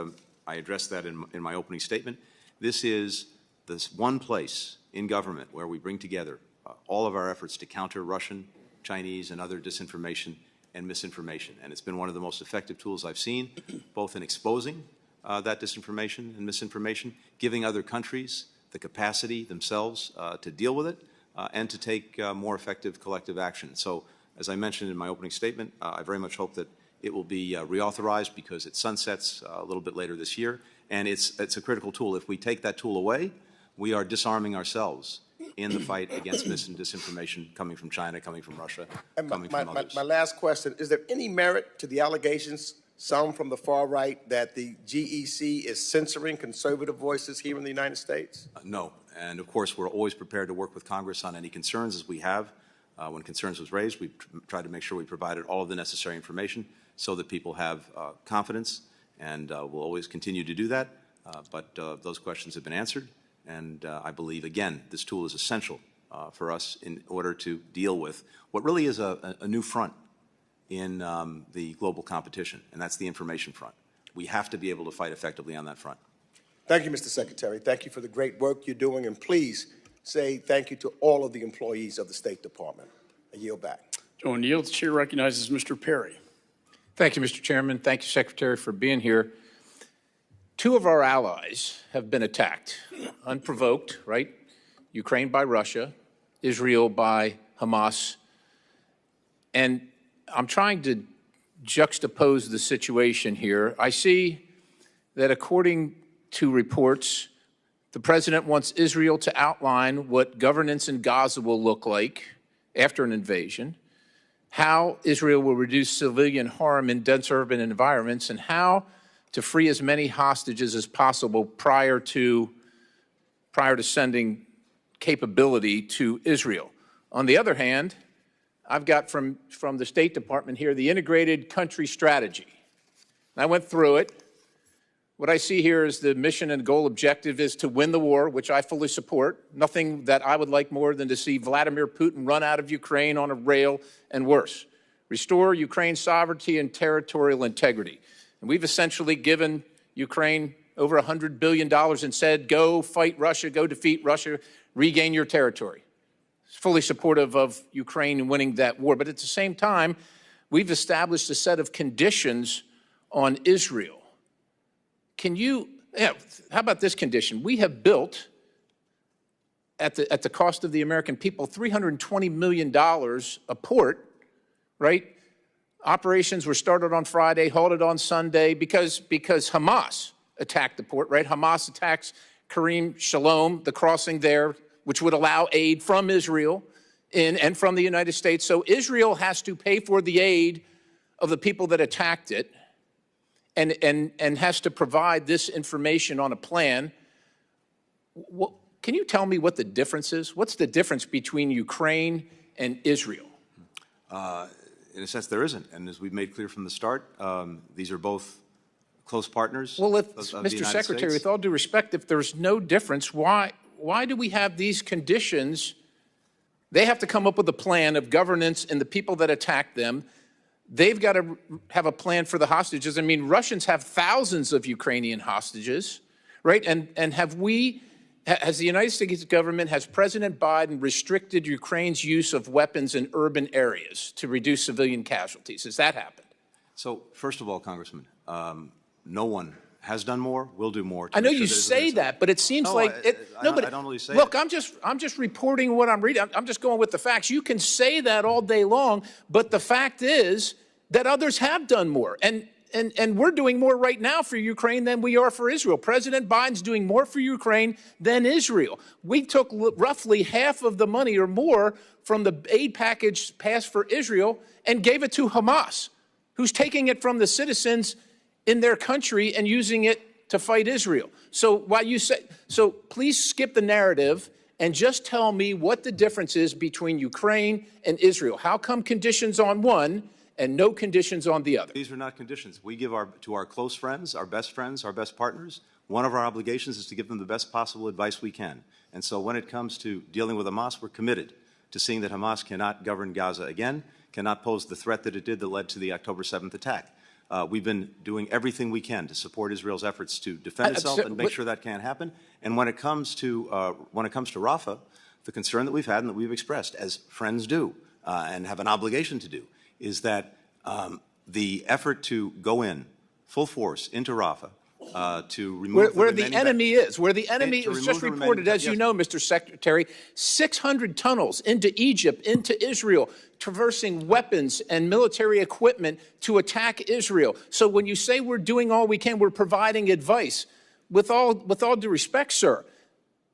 Speaker 2: I addressed that in my opening statement. This is this one place in government where we bring together all of our efforts to counter Russian, Chinese, and other disinformation and misinformation. And it's been one of the most effective tools I've seen, both in exposing that disinformation and misinformation, giving other countries the capacity themselves to deal with it, and to take more effective collective action. So, as I mentioned in my opening statement, I very much hope that it will be reauthorized because it sunsets a little bit later this year, and it's a critical tool. If we take that tool away, we are disarming ourselves in the fight against mis and disinformation coming from China, coming from Russia, coming from others.
Speaker 7: My last question, is there any merit to the allegations, some from the far right, that the GEC is censoring conservative voices here in the United States?
Speaker 2: No, And of course, we're always prepared to work with Congress on any concerns as we have. When concerns was raised, we tried to make sure we provided all of the necessary information so that people have confidence, and we'll always continue to do that. But those questions have been answered, and I believe, again, this tool is essential for us in order to deal with what really is a new front in the global competition, and that's the information front. We have to be able to fight effectively on that front.
Speaker 7: Thank you, Mr. Secretary. Thank you for the great work you're doing, and please say thank you to all of the employees of the State Department. I yield back.
Speaker 1: Joan yields. Chair recognizes Mr. Perry.
Speaker 8: Thank you, Mr. Chairman. Thank you, Secretary, for being here. Two of our allies have been attacked, unprovoked, right? Ukraine by Russia, Israel by Hamas. And I'm trying to juxtapose the situation here. I see that according to reports, the president wants Israel to outline what governance in Gaza will look like after an invasion, how Israel will reduce civilian harm in dense urban environments, and how to free as many hostages as possible prior to sending capability to Israel. On the other hand, I've got from the State Department here the integrated country strategy. And I went through it. What I see here is the mission and goal objective is to win the war, which I fully support. Nothing that I would like more than to see Vladimir Putin run out of Ukraine on a rail and worse. Restore Ukraine's sovereignty and territorial integrity. And we've essentially given Ukraine over $100 billion and said, go fight Russia, go defeat Russia, regain your territory. It's fully supportive of Ukraine winning that war. But at the same time, we've established a set of conditions on Israel. How about this condition? We have built, at the cost of the American people, $320 million a port, right? Operations were started on Friday, halted on Sunday because Hamas attacked the port, right? Hamas attacks Karim Shalom, the crossing there, which would allow aid from Israel and from the United States. So Israel has to pay for the aid of the people that attacked it, and has to provide this information on a plan. Can you tell me what the difference is? What's the difference between Ukraine and Israel?
Speaker 2: In a sense, there isn't. And as we've made clear from the start, these are both close partners.
Speaker 8: Well,
Speaker 2: of the
Speaker 8: Mr.
Speaker 2: United
Speaker 8: Secretary,
Speaker 2: States.
Speaker 8: with all due respect, if there's no difference, why do we have these conditions? They have to come up with a plan of governance and the people that attack them. They've got to have a plan for the hostages. I mean, Russians have thousands of Ukrainian hostages, right? And has the United States government, has President Biden restricted Ukraine's use of weapons in urban areas to reduce civilian casualties? Has that happened?
Speaker 2: So, first of all, Congressman, no one has done more, will do more.
Speaker 8: I know you say that, but it seems like
Speaker 2: I don't really say
Speaker 8: look,
Speaker 2: it.
Speaker 8: I'm just reporting what I'm reading. I'm just going with the facts. You can say that all day long, but the fact is that others have done more. And we're doing more right now for Ukraine than we are for Israel. President Biden's doing more for Ukraine than Israel. We took roughly half of the money or more from the aid package passed for Israel and gave it to Hamas, who's taking it from the citizens in their country and using it to fight Israel. So please skip the narrative and just tell me what the difference is between Ukraine and Israel. How come conditions on one and no conditions on the other?
Speaker 2: These are not conditions. We give to our close friends, our best partners, one of our obligations is to give them the best possible advice we can. And so when it comes to dealing with Hamas, we're committed to seeing that Hamas cannot govern Gaza again, cannot pose the threat that it did that led to the October 7th attack. We've been doing everything we can to support Israel's efforts to defend itself and make sure that can't happen. And when it comes to Rafah, the concern that we've had and that we've expressed, as friends do and have an obligation to do, is that the effort to go in full force into Rafah to remove
Speaker 8: where the enemy is, where the enemy, it was just reported, as you know, Mr. Secretary, 600 tunnels into Egypt, into Israel, traversing weapons and military equipment to attack Israel. So when you say we're doing all we can, we're providing advice. With all due respect, sir,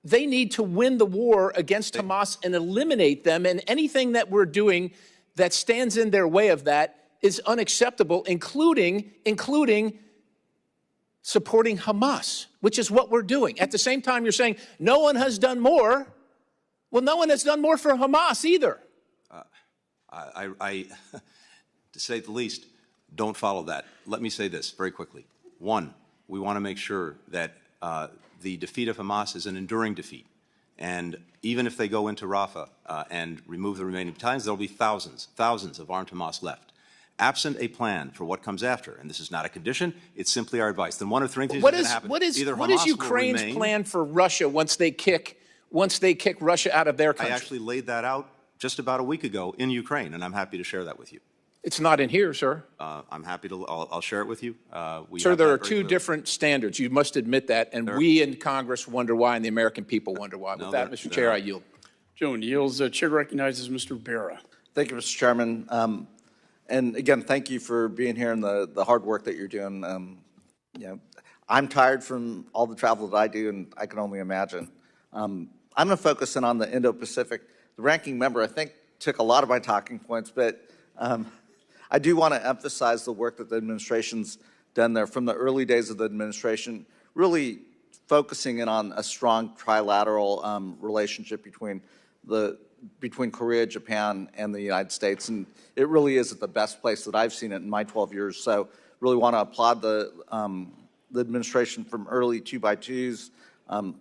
Speaker 8: they need to win the war against Hamas and eliminate them, and anything that we're doing that stands in their way of that is unacceptable, including supporting Hamas, which is what we're doing. At the same time, you're saying no one has done more. Well, no one has done more for Hamas either.
Speaker 2: I to say the least, don't follow that. Let me say this very quickly. One, we want to make sure that the defeat of Hamas is an enduring defeat. And even if they go into Rafah and remove the remaining battalions, there will be thousands of armed Hamas left. Absent a plan for what comes after, and this is not a condition, it's simply our advice. Then one of three things is going to happen.
Speaker 8: What is
Speaker 2: Hamas
Speaker 8: Ukraine's
Speaker 2: will remain,
Speaker 8: plan for Russia once they kick Russia out of their country?
Speaker 2: I actually laid that out just about a week ago in Ukraine, and I'm happy to share that with you.
Speaker 8: It's not in here, sir.
Speaker 2: I'm happy to. I'll share it with you.
Speaker 8: Sir, there are two different standards. You must admit that, and we in Congress wonder why, and the American people wonder why. With that, Mr. Chair, I yield.
Speaker 1: Gentleman yields. Chair recognizes Mr. Barra.
Speaker 9: Thank you, Mr. Chairman. And again, thank you for being here and the hard work that you're doing. I'm tired from all the travel that I do, and I can only imagine. I'm going to focus in on the Indo-Pacific. The ranking member, I think, took a lot of my talking points, but I do want to emphasize the work that the administration's done there from the early days of the administration, really focusing in on a strong trilateral relationship between Korea, Japan, and the United States. And it really is at the best place that I've seen it in my 12 years. So really want to applaud the administration from early 2x2s,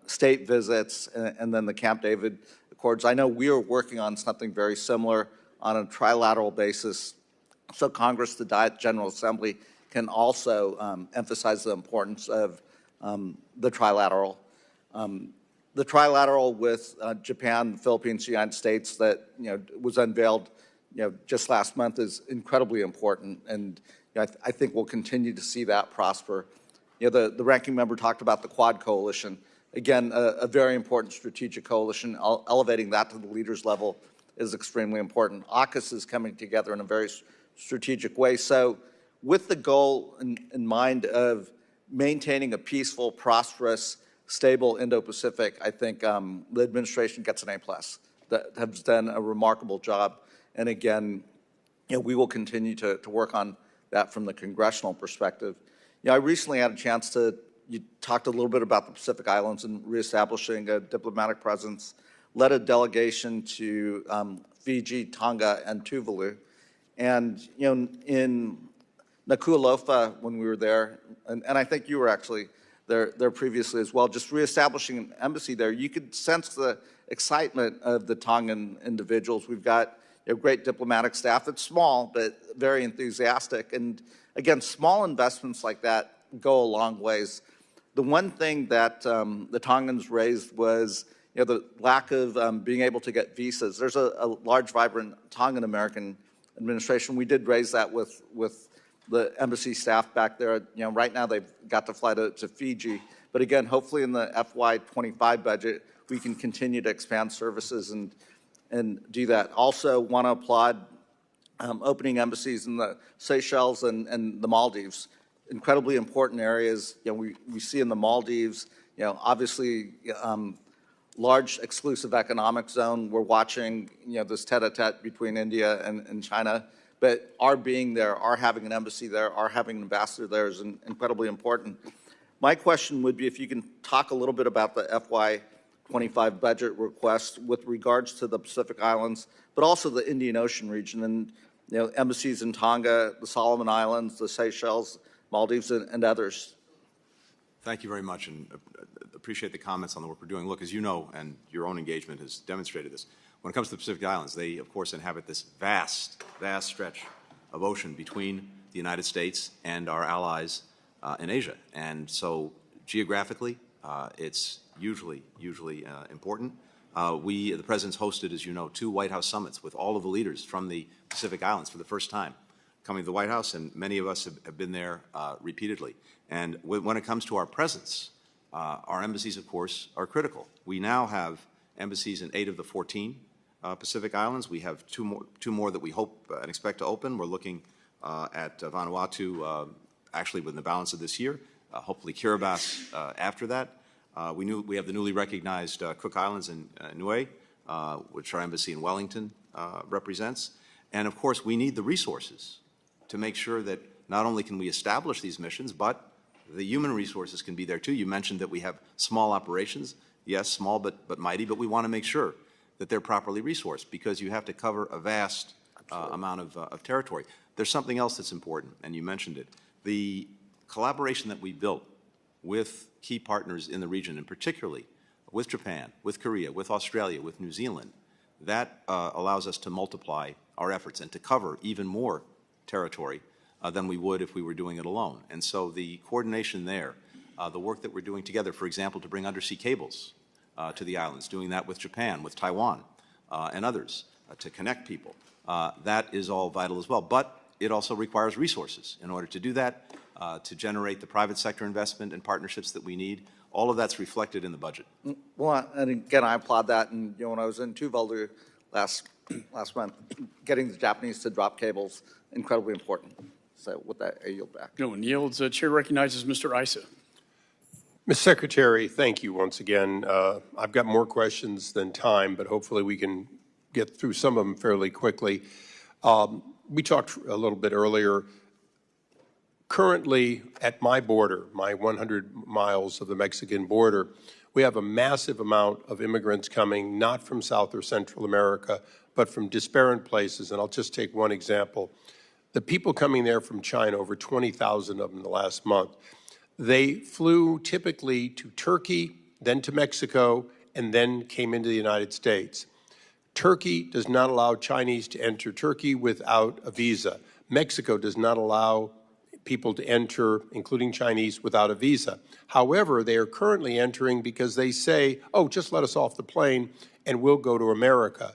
Speaker 9: state visits, and then the Camp David Accords. I know we are working on something very similar on a trilateral basis, so Congress, the Diet General Assembly, can also emphasize the importance of the trilateral. The trilateral with Japan, the Philippines, the United States that was unveiled just last month is incredibly important, and I think we'll continue to see that prosper. The ranking member talked about the Quad Coalition. Again, a very important strategic coalition. Elevating that to the leaders level is extremely important. AUKUS is coming together in a very strategic way. So with the goal in mind of maintaining a peaceful, prosperous, stable Indo-Pacific, I think the administration gets an A+. That has done a remarkable job. And again, we will continue to work on that from the congressional perspective. I recently had a chance you talked a little bit about the Pacific Islands and reestablishing a diplomatic presence, led a delegation to Fiji, Tonga, and Tuvalu. And, in Nuku'alofa, when we were there, and I think you were actually there previously as well, just reestablishing an embassy there, you could sense the excitement of the Tongan individuals. We've got a great diplomatic staff that's small, but very enthusiastic. And again, small investments like that go a long ways. The one thing that the Tongans raised was the lack of being able to get visas. There's a large, vibrant Tongan-American administration. We did raise that with the embassy staff back there. Right now they've got to fly to Fiji. But again, hopefully in the FY25 budget, we can continue to expand services and do that. Also want to applaud opening embassies in the Seychelles and the Maldives. Incredibly important areas. We see in the Maldives, obviously large exclusive economic zone. We're watching, this tete-a-tete between India and China. But our being there, our having an embassy there, our having an ambassador there is incredibly important. My question would be if you can talk a little bit about the FY25 budget request with regards to the Pacific Islands, but also the Indian Ocean region and embassies in Tonga, the Solomon Islands, the Seychelles, Maldives, and others.
Speaker 2: Thank you very much, and appreciate the comments on the work we're doing. Look, as you know, and your own engagement has demonstrated this, when it comes to the Pacific Islands, they, of course, inhabit this vast stretch of ocean between the United States and our allies in Asia. And so geographically, it's usually important. The President's hosted, as you know, 2 White House summits with all of the leaders from the Pacific Islands for the first time coming to the White House, and many of us have been there repeatedly. And when it comes to our presence, our embassies, of course, are critical. We now have embassies in 8 of the 14 Pacific Islands. We have two more that we hope and expect to open. We're looking at Vanuatu actually within the balance of this year, hopefully Kiribati after that. We have the newly recognized Cook Islands in Niue, which our embassy in Wellington represents. And of course, we need the resources to make sure that not only can we establish these missions, but The human resources can be there too. You mentioned that we have small operations. Yes, small but mighty, but we want to make sure that they're properly resourced because you have to cover a vast amount of territory. There's something else that's important, and you mentioned it. The collaboration that we built with key partners in the region, and particularly with Japan, with Korea, with Australia, with New Zealand, that allows us to multiply our efforts and to cover even more territory than we would if we were doing it alone. And so the coordination there, the work that we're doing together, for example, to bring undersea cables to the islands, doing that with Japan, with Taiwan, and others, to connect people, that is all vital as well. But it also requires resources in order to do that, to generate the private sector investment and partnerships that we need. All of that's reflected in the budget.
Speaker 9: Well, and again, I applaud that. And when I was in Tuvalu last month, getting the Japanese to drop cables, incredibly important. So with that, I yield back.
Speaker 1: No one yields. Chair recognizes Mr. Issa.
Speaker 10: Mr. Secretary, thank you once again. I've got more questions than time, but hopefully we can get through some of them fairly quickly. We talked a little bit earlier. Currently, at my border, my 100 miles of the Mexican border, we have a massive amount of immigrants coming, not from South or Central America, but from disparate places. And I'll just take one example. The people coming there from China, over 20,000 of them in the last month, they flew typically to Turkey, then to Mexico, and then came into the United States. Turkey does not allow Chinese to enter Turkey without a visa. Mexico does not allow people to enter, including Chinese, without a visa. However, they are currently entering because they say, oh, just let us off the plane and we'll go to America.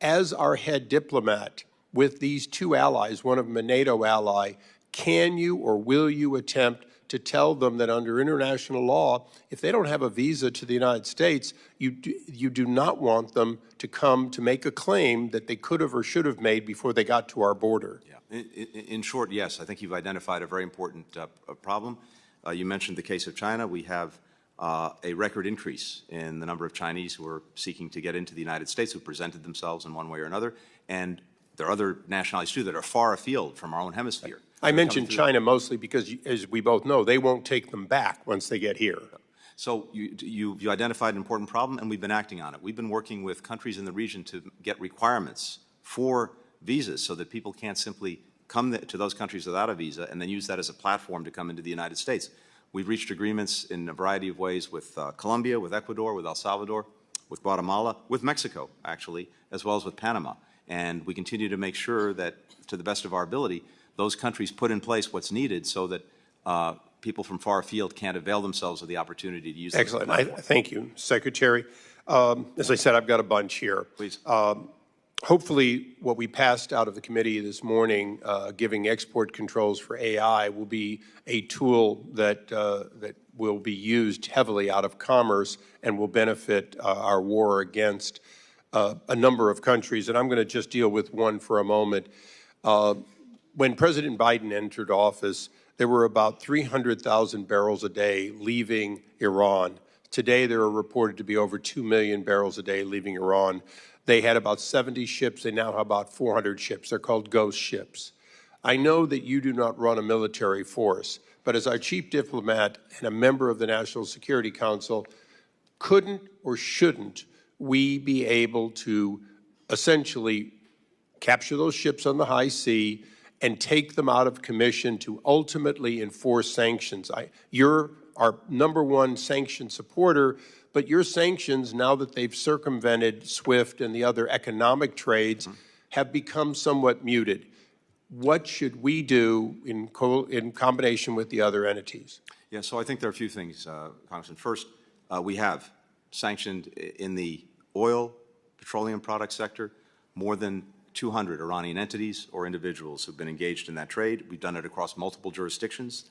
Speaker 10: As our head diplomat with these two allies, one of them a NATO ally, can you or will you attempt to tell them that under international law, if they don't have a visa to the United States, you do not want them to come to make a claim that they could have or should have made before they got to our border?
Speaker 2: Yeah. In short, yes, I think you've identified a very important problem. You mentioned the case of China. We have a record increase in the number of Chinese who are seeking to get into the United States, who presented themselves in one way or another. And there are other nationalities, too, that are far afield from our own hemisphere.
Speaker 10: I mentioned China mostly because, as we both know, they won't take them back once they get here.
Speaker 2: So you identified an important problem, and we've been acting on it. We've been working with countries in the region to get requirements for visas so that people can't simply come to those countries without a visa and then use that as a platform to come into the United States. We've reached agreements in a variety of ways with Colombia, with Ecuador, with El Salvador, with Guatemala, with Mexico, actually, as well as with Panama. And we continue to make sure that, to the best of our ability, those countries put in place what's needed so that people from far afield can't avail themselves of the opportunity to use it.
Speaker 10: Excellent. Thank you, Secretary. As I said, I've got a bunch here.
Speaker 2: Please.
Speaker 10: Hopefully, what we passed out of the committee this morning, giving export controls for AI, will be a tool that will be used heavily out of commerce and will benefit our war against a number of countries. And I'm going to just deal with one for a moment. When President Biden entered office, there were about 300,000 barrels a day leaving Iran. Today, there are reported to be over 2 million barrels a day leaving Iran. They had about 70 ships. They now have about 400 ships. They're called ghost ships. I know that you do not run a military force, but as our chief diplomat and a member of the National Security Council, couldn't or shouldn't we be able to essentially capture those ships on the high sea and take them out of commission to ultimately enforce sanctions? You're our #1 sanction supporter, but your sanctions, now that they've circumvented SWIFT and the other economic trades, have become somewhat muted. What should we do in combination with the other entities?
Speaker 2: Yeah, so I think there are a few things, Congressman. First, we have sanctioned in the oil, petroleum product sector, more than 200 Iranian entities or individuals who've been engaged in that trade. We've done it across multiple jurisdictions.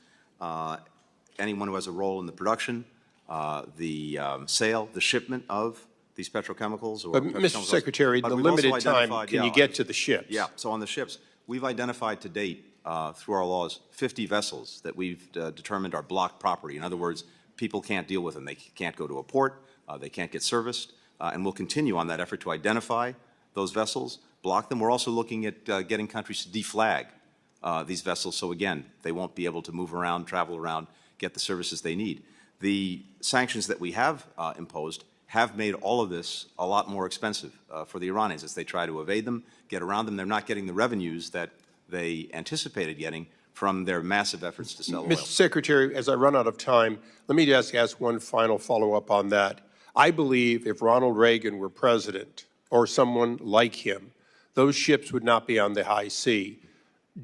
Speaker 2: Anyone who has a role in the production, the sale, the shipment of these petrochemicals. Or
Speaker 10: but, Mr. Secretary, the limited time, can you get to the ships?
Speaker 2: Yeah, so on the ships, we've identified to date, through our laws, 50 vessels that we've determined are blocked property. In other words, people can't deal with them. They can't go to a port. They can't get serviced. And we'll continue on that effort to identify those vessels, block them. We're also looking at getting countries to deflag these vessels so, again, they won't be able to move around, travel around get the services they need. The sanctions that we have imposed have made all of this a lot more expensive for the Iranians as they try to evade them, get around them. They're not getting the revenues that they anticipated getting from their massive efforts to sell oil.
Speaker 10: Mr. Secretary, as I run out of time, let me just ask one final follow-up on that. I believe if Ronald Reagan were president, or someone like him, those ships would not be on the high sea.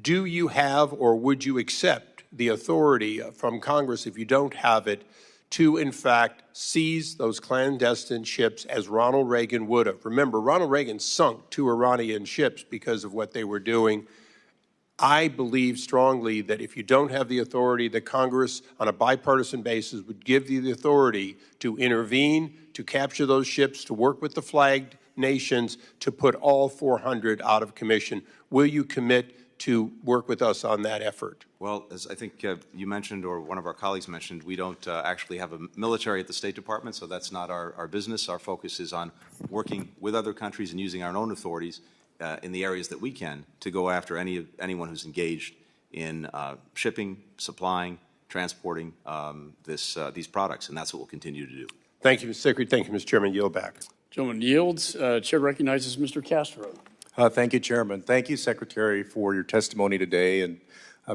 Speaker 10: Do you have, or would you accept the authority from Congress, if you don't have it, to, in fact, seize those clandestine ships as Ronald Reagan would have? Remember, Ronald Reagan sunk 2 Iranian ships because of what they were doing. I believe strongly that if you don't have the authority, that Congress, on a bipartisan basis, would give you the authority to intervene, to capture those ships, to work with the flagged nations, to put all 400 out of commission. Will you commit to work with us on that effort?
Speaker 2: Well, as I think you mentioned, or one of our colleagues mentioned, we don't actually have a military at the State Department, so that's not our business. Our focus is on working with other countries and using our own authorities in the areas that we can to go after anyone who's engaged in shipping, supplying, transporting these products, and that's what we'll continue to do.
Speaker 10: Thank you, Mr. Secretary. Thank you, Mr. Chairman. Yield back.
Speaker 1: Gentleman yields. Chair recognizes Mr. Castro.
Speaker 11: Thank you, Chairman. Thank you, Secretary, for your testimony today. And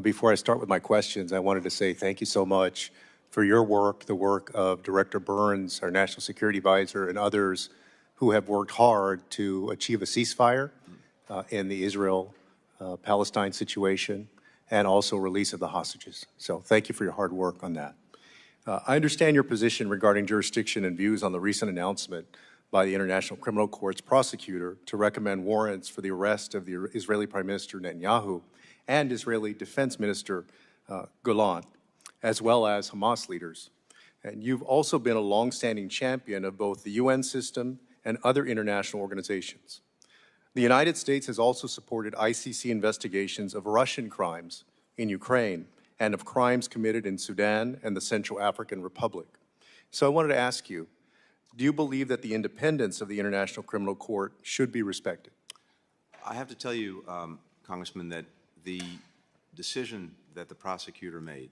Speaker 11: before I start with my questions, I wanted to say thank you so much for your work, the work of Director Burns, our National Security Advisor, and others who have worked hard to achieve a ceasefire in the Israel-Palestine situation and also release of the hostages. So thank you for your hard work on that. I understand your position regarding jurisdiction and views on the recent announcement by the International Criminal Court's prosecutor to recommend warrants for the arrest of the Israeli Prime Minister Netanyahu and Israeli Defense Minister Golan, as well as Hamas leaders. And you've also been a longstanding champion of both the UN system and other international organizations. The United States has also supported ICC investigations of Russian crimes in Ukraine and of crimes committed in Sudan and the Central African Republic. So I wanted to ask you, do you believe that the independence of the International Criminal Court should be respected?
Speaker 2: I have to tell you, Congressman, that the decision that the prosecutor made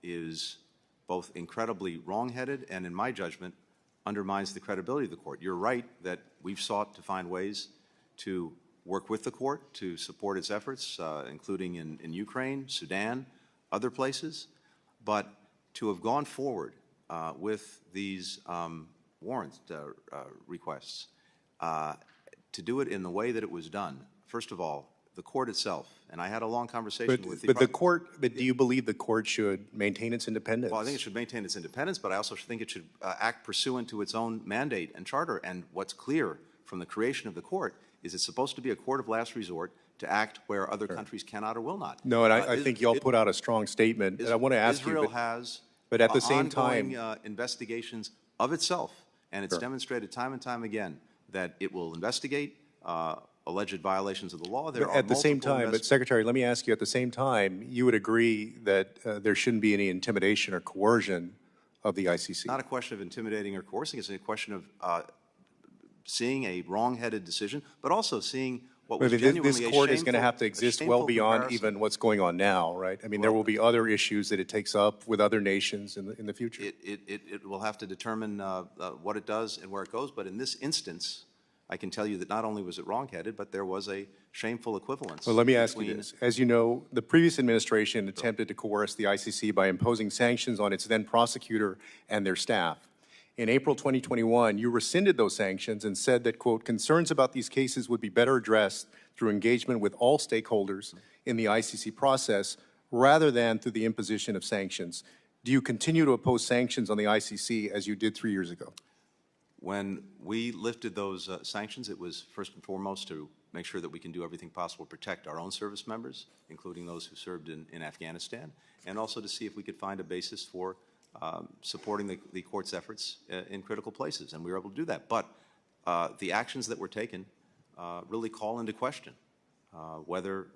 Speaker 2: is both incredibly wrong-headed and, in my judgment, undermines the credibility of the court. You're right that we've sought to find ways to work with the court to support its efforts, including in Ukraine, Sudan, other places, but to have gone forward with these warrant requests, to do it in the way that it was done. First of all, the court itself, and I had a long conversation with the
Speaker 11: court. But do you believe the court should maintain its independence?
Speaker 2: Well, I think it should maintain its independence, but I also think it should act pursuant to its own mandate and charter. And what's clear from the creation of the court is it's supposed to be a court of last resort to act where other countries cannot or will not.
Speaker 11: No, and I think you all put out a strong statement. And I want to ask
Speaker 2: Israel
Speaker 11: you,
Speaker 2: has
Speaker 11: but at the same
Speaker 2: ongoing
Speaker 11: time,
Speaker 2: investigations of itself, and it's demonstrated time and time again that it will investigate alleged violations of the law. There are
Speaker 11: at the same time, but Secretary, let me ask you, at the same time, you would agree that there shouldn't be any intimidation or coercion of the ICC?
Speaker 2: It's not a question of intimidating or coercing. It's a question of seeing a wrong-headed decision, but also seeing what was genuinely
Speaker 11: this court is going to have to exist well beyond even what's going on now, right? I mean, there will be other issues that it takes up with other nations in the future.
Speaker 2: It will have to determine what it does and where it goes, but in this instance, I can tell you that not only was it wrong-headed, but there was a shameful equivalence.
Speaker 11: Well, let me ask you this. As you know, the previous administration attempted to coerce the ICC by imposing sanctions on its then prosecutor and their staff. In April 2021, you rescinded those sanctions and said that, quote, concerns about these cases would be better addressed through engagement with all stakeholders in the ICC process rather than through the imposition of sanctions. Do you continue to oppose sanctions on the ICC as you did 3 years ago?
Speaker 2: When we lifted those sanctions, it was first and foremost to make sure that we can do everything possible to protect our own service members, including those who served in Afghanistan, and also to see if we could find a basis for supporting the court's efforts in critical places, and we were able to do that. But the actions that were taken really call into question whether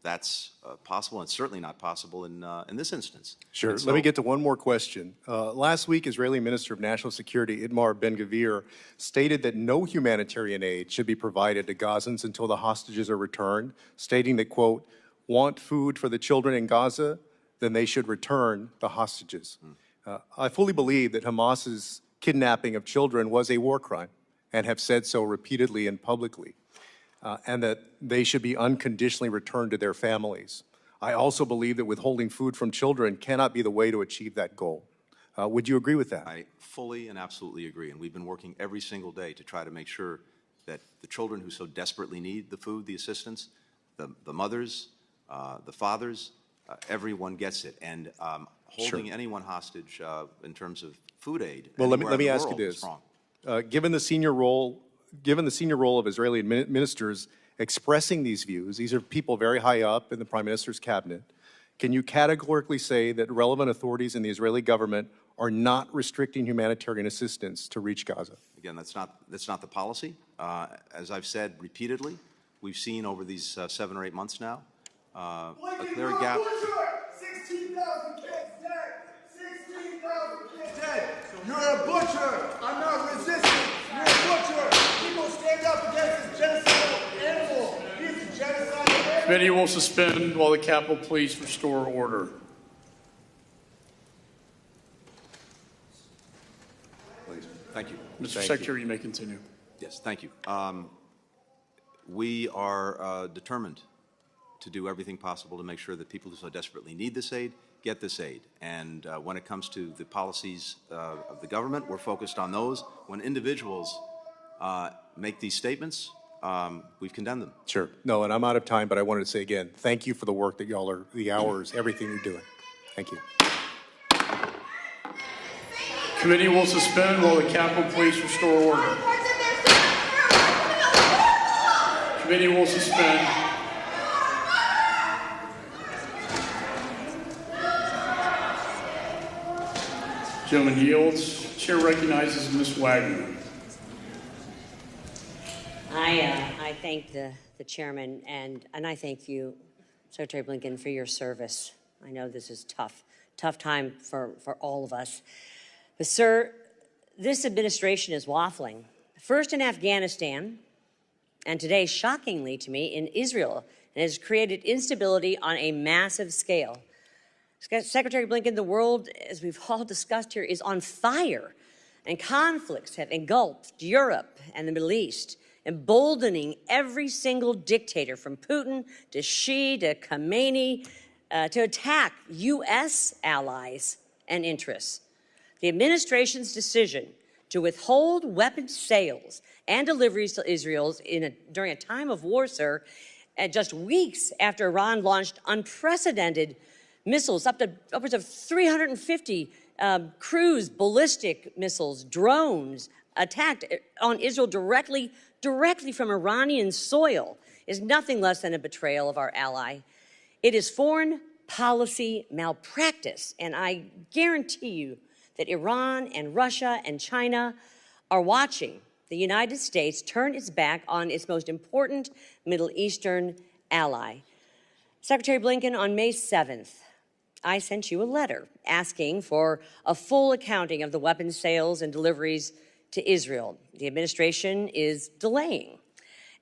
Speaker 2: that's possible, and it's certainly not possible in this instance.
Speaker 11: Sure. Let me get to one more question. Last week, Israeli Minister of National Security Itamar Ben-Gvir stated that no humanitarian aid should be provided to Gazans until the hostages are returned, stating that, quote, want food for the children in Gaza, then they should return the hostages. I fully believe that Hamas's kidnapping of children was a war crime and have said so repeatedly and publicly, and that they should be unconditionally returned to their families. I also believe that withholding food from children cannot be the way to achieve that goal. Would you agree with that?
Speaker 2: I fully and absolutely agree, and we've been working every single day to try to make sure that the children who so desperately need the food, the assistance, the mothers, the fathers, everyone gets it. And holding anyone hostage in terms of food aid.
Speaker 11: Well, let me
Speaker 2: in the
Speaker 11: ask you
Speaker 2: world is
Speaker 11: this:
Speaker 2: wrong.
Speaker 11: given the senior role of Israeli ministers expressing these views, these are people very high up in the Prime Minister's cabinet. Can you categorically say that relevant authorities in the Israeli government are not restricting humanitarian assistance to reach Gaza?
Speaker 2: Again, that's not the policy. As I've said repeatedly, we've seen over these 7 or 8 months now a clear gap.
Speaker 12: 16,000 kids dead. 16,000 kids dead. You're a butcher. I'm not resisting. You're a butcher. People stand up against this genocidal animal. He's a genocidal animal.
Speaker 1: Committee will suspend while the Capitol Police restore order.
Speaker 2: Please. Thank you.
Speaker 1: Mr. Secretary, you may continue.
Speaker 2: Yes, thank you. We are determined to do everything possible to make sure that people who so desperately need this aid get this aid. And when it comes to the policies of the government, we're focused on those. When individuals make these statements, we've condemned them.
Speaker 11: Sure. No, and I'm out of time, but I wanted to say again, thank you for the work that y'all are, the hours, everything you're doing. Thank you.
Speaker 1: Committee will suspend while the Capitol Police restore order. Committee will suspend. Gentleman yields. Chair recognizes Ms. Wagner.
Speaker 13: I thank the chairman, and I thank you, Secretary Blinken, for your service. I know this is tough time for all of us. But, sir, this administration is waffling. First in Afghanistan, and today, shockingly to me, in Israel, and has created instability on a massive scale. Secretary Blinken, the world, as we've all discussed here, is on fire, and conflicts have engulfed Europe and the Middle East, emboldening every single dictator from Putin to Xi to Khamenei to attack U.S. allies and interests. The administration's decision to withhold weapons sales and deliveries to Israel during a time of war, sir, just weeks after Iran launched unprecedented missiles, upwards of 350 cruise ballistic missiles, drones, attacked on Israel directly from Iranian soil, is nothing less than a betrayal of our ally. It is foreign policy malpractice, and I guarantee you that Iran and Russia and China are watching the United States turn its back on its most important Middle Eastern ally. Secretary Blinken, on May 7th, I sent you a letter asking for a full accounting of the weapons sales and deliveries to Israel. The administration is delaying.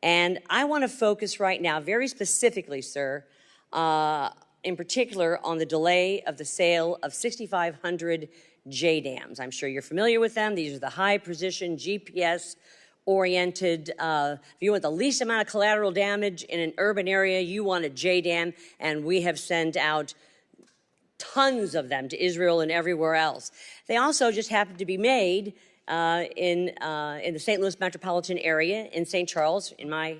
Speaker 13: And I want to focus right now very specifically, sir, in particular on the delay of the sale of 6,500 JDAMs. I'm sure you're familiar with them. These are the high-precision, GPS-oriented, if you want the least amount of collateral damage in an urban area, you want a JDAM, and we have sent out tons of them to Israel and everywhere else. They also just happen to be made in the St. Louis metropolitan area, in St. Charles, in my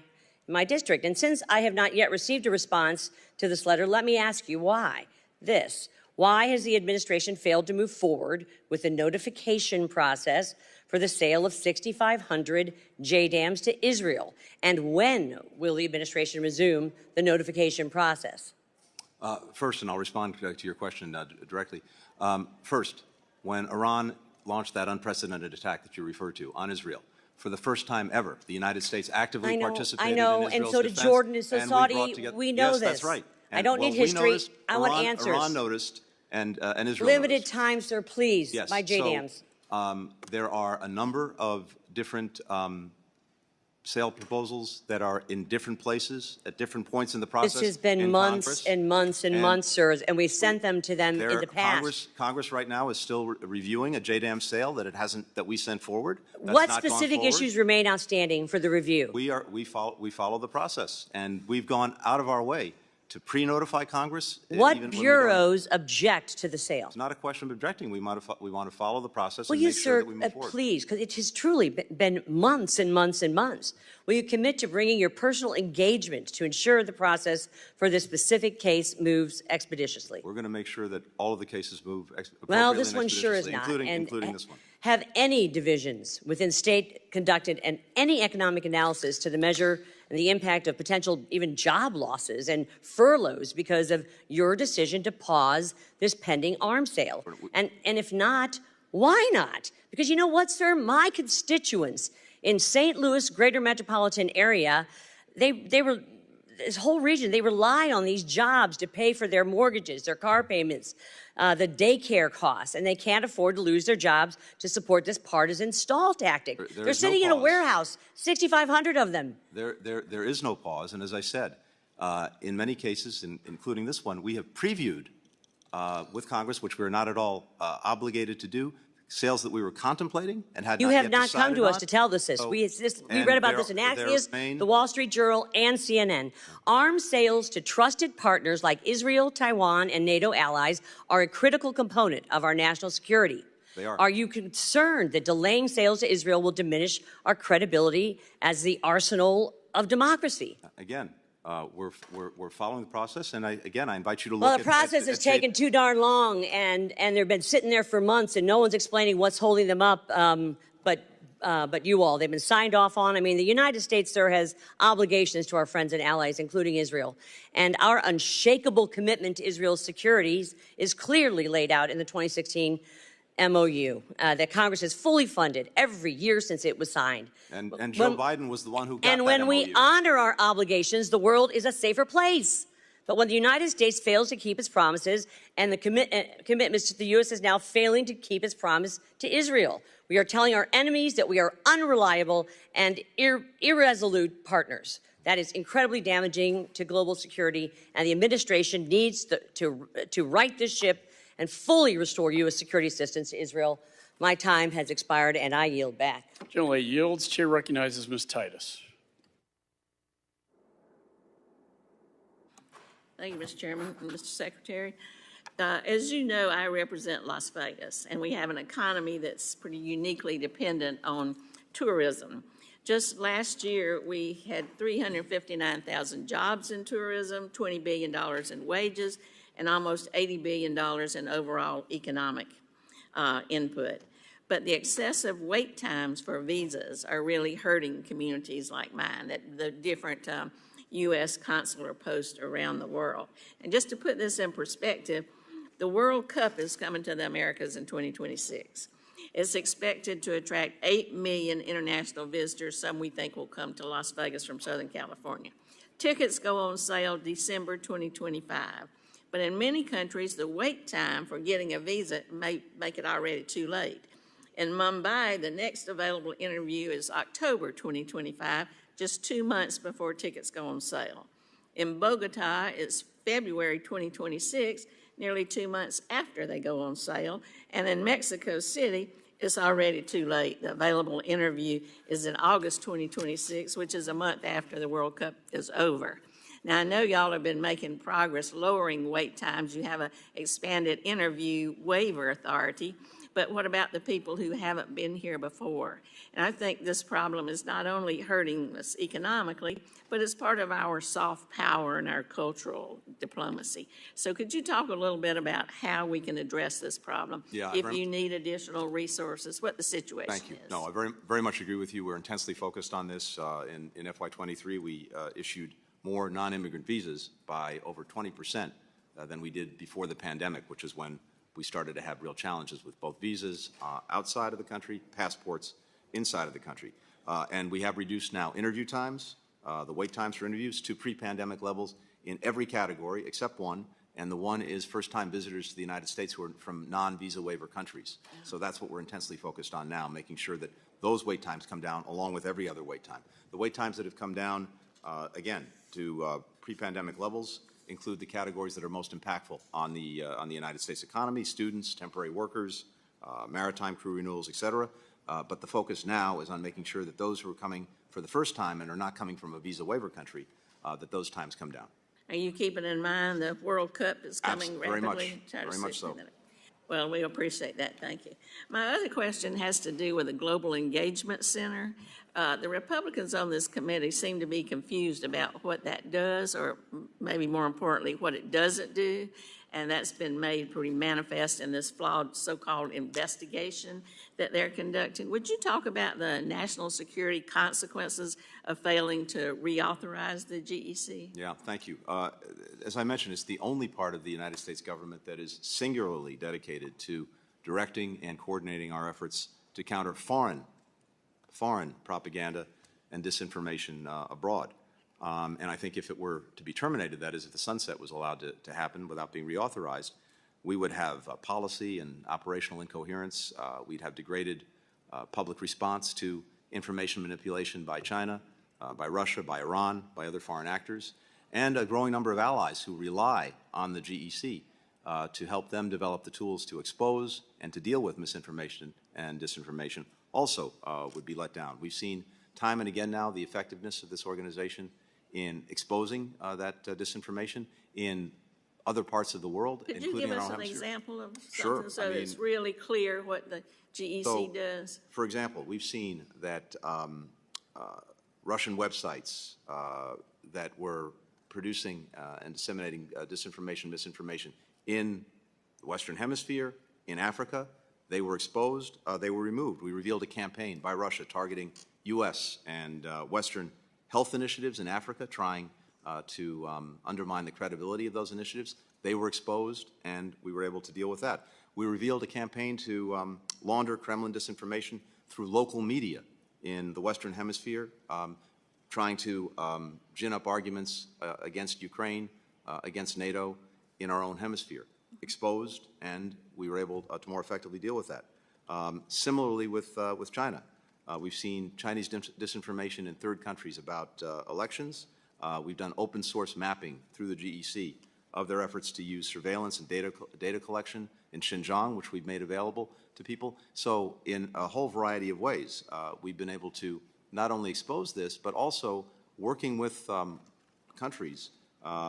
Speaker 13: district. And since I have not yet received a response to this letter, let me ask you why. Why has the administration failed to move forward with the notification process for the sale of 6,500 JDAMs to Israel? And when will the administration resume the notification process?
Speaker 2: First, and I'll respond to your question directly. First, when Iran launched that unprecedented attack that you referred to on Israel, for the first time ever, the United States actively participated in Israel's
Speaker 13: and so did
Speaker 2: defense,
Speaker 13: Jordan and so Saudi. We know
Speaker 2: yes,
Speaker 13: this.
Speaker 2: that's right.
Speaker 13: I don't need history. I want answers.
Speaker 2: Iran noticed, and Israel
Speaker 13: Limited
Speaker 2: noticed.
Speaker 13: time, sir, please.
Speaker 2: Yes.
Speaker 13: My JDAMs.
Speaker 2: So, there are a number of different sale proposals that are in different places at different points in the process.
Speaker 13: This has been months
Speaker 2: Congress.
Speaker 13: and months and months, sirs, and we sent them to them in the past.
Speaker 2: Congress right now is still reviewing a JDAM sale that we sent forward. That's
Speaker 13: What
Speaker 2: not gone
Speaker 13: specific
Speaker 2: forward.
Speaker 13: issues remain outstanding for the review?
Speaker 2: We follow the process, and we've gone out of our way to pre-notify Congress.
Speaker 13: What
Speaker 2: even when we don't.
Speaker 13: bureaus object to the sale?
Speaker 2: It's not a question of objecting. We want to follow the process
Speaker 13: Will
Speaker 2: and
Speaker 13: you,
Speaker 2: make sure
Speaker 13: sir,
Speaker 2: that we move forward.
Speaker 13: please, because it has truly been months and months and months. Will you commit to bringing your personal engagement to ensure the process for this specific case moves expeditiously?
Speaker 2: We're going to make sure that all of the cases move appropriately.
Speaker 13: Well, this
Speaker 2: and
Speaker 13: one sure is
Speaker 2: expeditiously,
Speaker 13: not.
Speaker 2: including this one.
Speaker 13: Have any divisions within state conducted and any economic analysis to the measure and the impact of potential even job losses and furloughs because of your decision to pause this pending arms sale? And if not, why not? Because you know what, sir? My constituents in St. Louis greater metropolitan area, they were, this whole region, they rely on these jobs to pay for their mortgages, their car payments, the daycare costs, and they can't afford to lose their jobs to support this partisan stall tactic. They're sitting in a warehouse, 6,500 of them.
Speaker 2: There is no pause, and as I said, in many cases, including this one, we have previewed with Congress, which we're not at all obligated to do, sales that we were contemplating and had
Speaker 13: You
Speaker 2: not
Speaker 13: have
Speaker 2: yet
Speaker 13: not come to
Speaker 2: decided
Speaker 13: us
Speaker 2: on.
Speaker 13: to tell us this.
Speaker 2: So-
Speaker 13: We
Speaker 2: and
Speaker 13: read about
Speaker 2: there-
Speaker 13: this in
Speaker 2: there
Speaker 13: Axios,
Speaker 2: remain-
Speaker 13: the Wall Street Journal, and CNN. Arms sales to trusted partners like Israel, Taiwan, and NATO allies are a critical component of our national security.
Speaker 2: They are.
Speaker 13: Are you concerned that delaying sales to Israel will diminish our credibility as the arsenal of democracy?
Speaker 2: Again, we're following the process, and I invite you to look
Speaker 13: Well,
Speaker 2: at
Speaker 13: the process has taken too darn long, and they've been sitting there for months, and no one's explaining what's holding them up. But you all, they've been signed off on. I mean, the United States, sir, has obligations to our friends and allies, including Israel. And our unshakable commitment to Israel's securities is clearly laid out in the 2016 MOU that Congress has fully funded every year since it was signed.
Speaker 2: And Joe Biden was the one who got
Speaker 13: And
Speaker 2: that
Speaker 13: when we
Speaker 2: MOU.
Speaker 13: honor our obligations, the world is a safer place. But when the United States fails to keep its promises, and the commitments to the U.S. is now failing to keep its promise to Israel, we are telling our enemies that we are unreliable and irresolute partners. That is incredibly damaging to global security, and the administration needs to right this ship and fully restore U.S. security assistance to Israel. My time has expired, and I yield back.
Speaker 1: Generally yields. Chair recognizes Ms. Titus.
Speaker 14: Thank you, Mr. Chairman and Mr. Secretary. As you know, I represent Las Vegas, and we have an economy that's pretty uniquely dependent on tourism. Just last year, we had 359,000 jobs in tourism, $20 billion in wages, and almost $80 billion in overall economic input. But the excessive wait times for visas are really hurting communities like mine, the different U.S. consular posts around the world. And just to put this in perspective, the World Cup is coming to the Americas in 2026. It's expected to attract 8 million international visitors, some we think will come to Las Vegas from Southern California. Tickets go on sale December 2025. But in many countries, the wait time for getting a visa may make it already too late. In Mumbai, the next available interview is October 2025, just 2 months before tickets go on sale. In Bogota, it's February 2026, nearly 2 months after they go on sale. And in Mexico City, it's already too late. The available interview is in August 2026, which is a month after the World Cup is over. Now, I know y'all have been making progress lowering wait times. You have an expanded interview waiver authority. But what about the people who haven't been here before? And I think this problem is not only hurting us economically, but it's part of our soft power and our cultural diplomacy. So could you talk a little bit about how we can address this problem?
Speaker 2: Yeah,
Speaker 14: if you need additional resources, what the situation is?
Speaker 2: Thank you. No, I very much agree with you. We're intensely focused on this. In FY23, we issued more non-immigrant visas by over 20% than we did before the pandemic, which is when we started to have real challenges with both visas outside of the country, passports inside of the country. And we have reduced now interview times, the wait times for interviews to pre-pandemic levels in every category except one, and the one is first-time visitors to the United States who are from non-visa waiver countries. So that's what we're intensely focused on now, making sure that those wait times come down along with every other wait time. The wait times that have come down, again, to pre-pandemic levels include the categories that are most impactful on the United States economy: students, temporary workers, maritime crew renewals, et cetera. But the focus now is on making sure that those who are coming for the first time and are not coming from a visa waiver country, that those times come down.
Speaker 14: Are you keeping in mind the World Cup is coming rapidly?
Speaker 2: Very much so.
Speaker 14: Well, we appreciate that. Thank you. My other question has to do with the Global Engagement Center. The Republicans on this committee seem to be confused about what that does, or maybe more importantly, what it doesn't do. And that's been made pretty manifest in this flawed so-called investigation that they're conducting. Would you talk about the national security consequences of failing to reauthorize the GEC?
Speaker 2: Yeah, thank you. As I mentioned, it's the only part of the United States government that is singularly dedicated to directing and coordinating our efforts to counter foreign propaganda and disinformation abroad. And I think if it were to be terminated, that is, if the sunset was allowed to happen without being reauthorized, we would have policy and operational incoherence. We'd have degraded public response to information manipulation by China, by Russia, by Iran, by other foreign actors, and a growing number of allies who rely on the GEC to help them develop the tools to expose and to deal with misinformation and disinformation also would be let down. We've seen time and again now the effectiveness of this organization in exposing that disinformation in other parts of the world,
Speaker 14: Could
Speaker 2: including
Speaker 14: you give
Speaker 2: in our
Speaker 14: us
Speaker 2: home
Speaker 14: an
Speaker 2: sphere.
Speaker 14: example of something
Speaker 2: Sure.
Speaker 14: so that it's really clear what the GEC does?
Speaker 2: For example, we've seen that Russian websites that were producing and disseminating disinformation, misinformation in the Western Hemisphere, in Africa, they were exposed, they were removed. We revealed a campaign by Russia targeting U.S. and Western health initiatives in Africa, trying to undermine the credibility of those initiatives. They were exposed, and we were able to deal with that. We revealed a campaign to launder Kremlin disinformation through local media in the Western Hemisphere, trying to gin up arguments against Ukraine, against NATO in our own hemisphere. Exposed, and we were able to more effectively deal with that. Similarly with China. We've seen Chinese disinformation in third countries about elections. We've done open source mapping through the GEC of their efforts to use surveillance and data collection in Xinjiang, which we've made available to people. So in a whole variety of ways, we've been able to not only expose this, but also working with countries.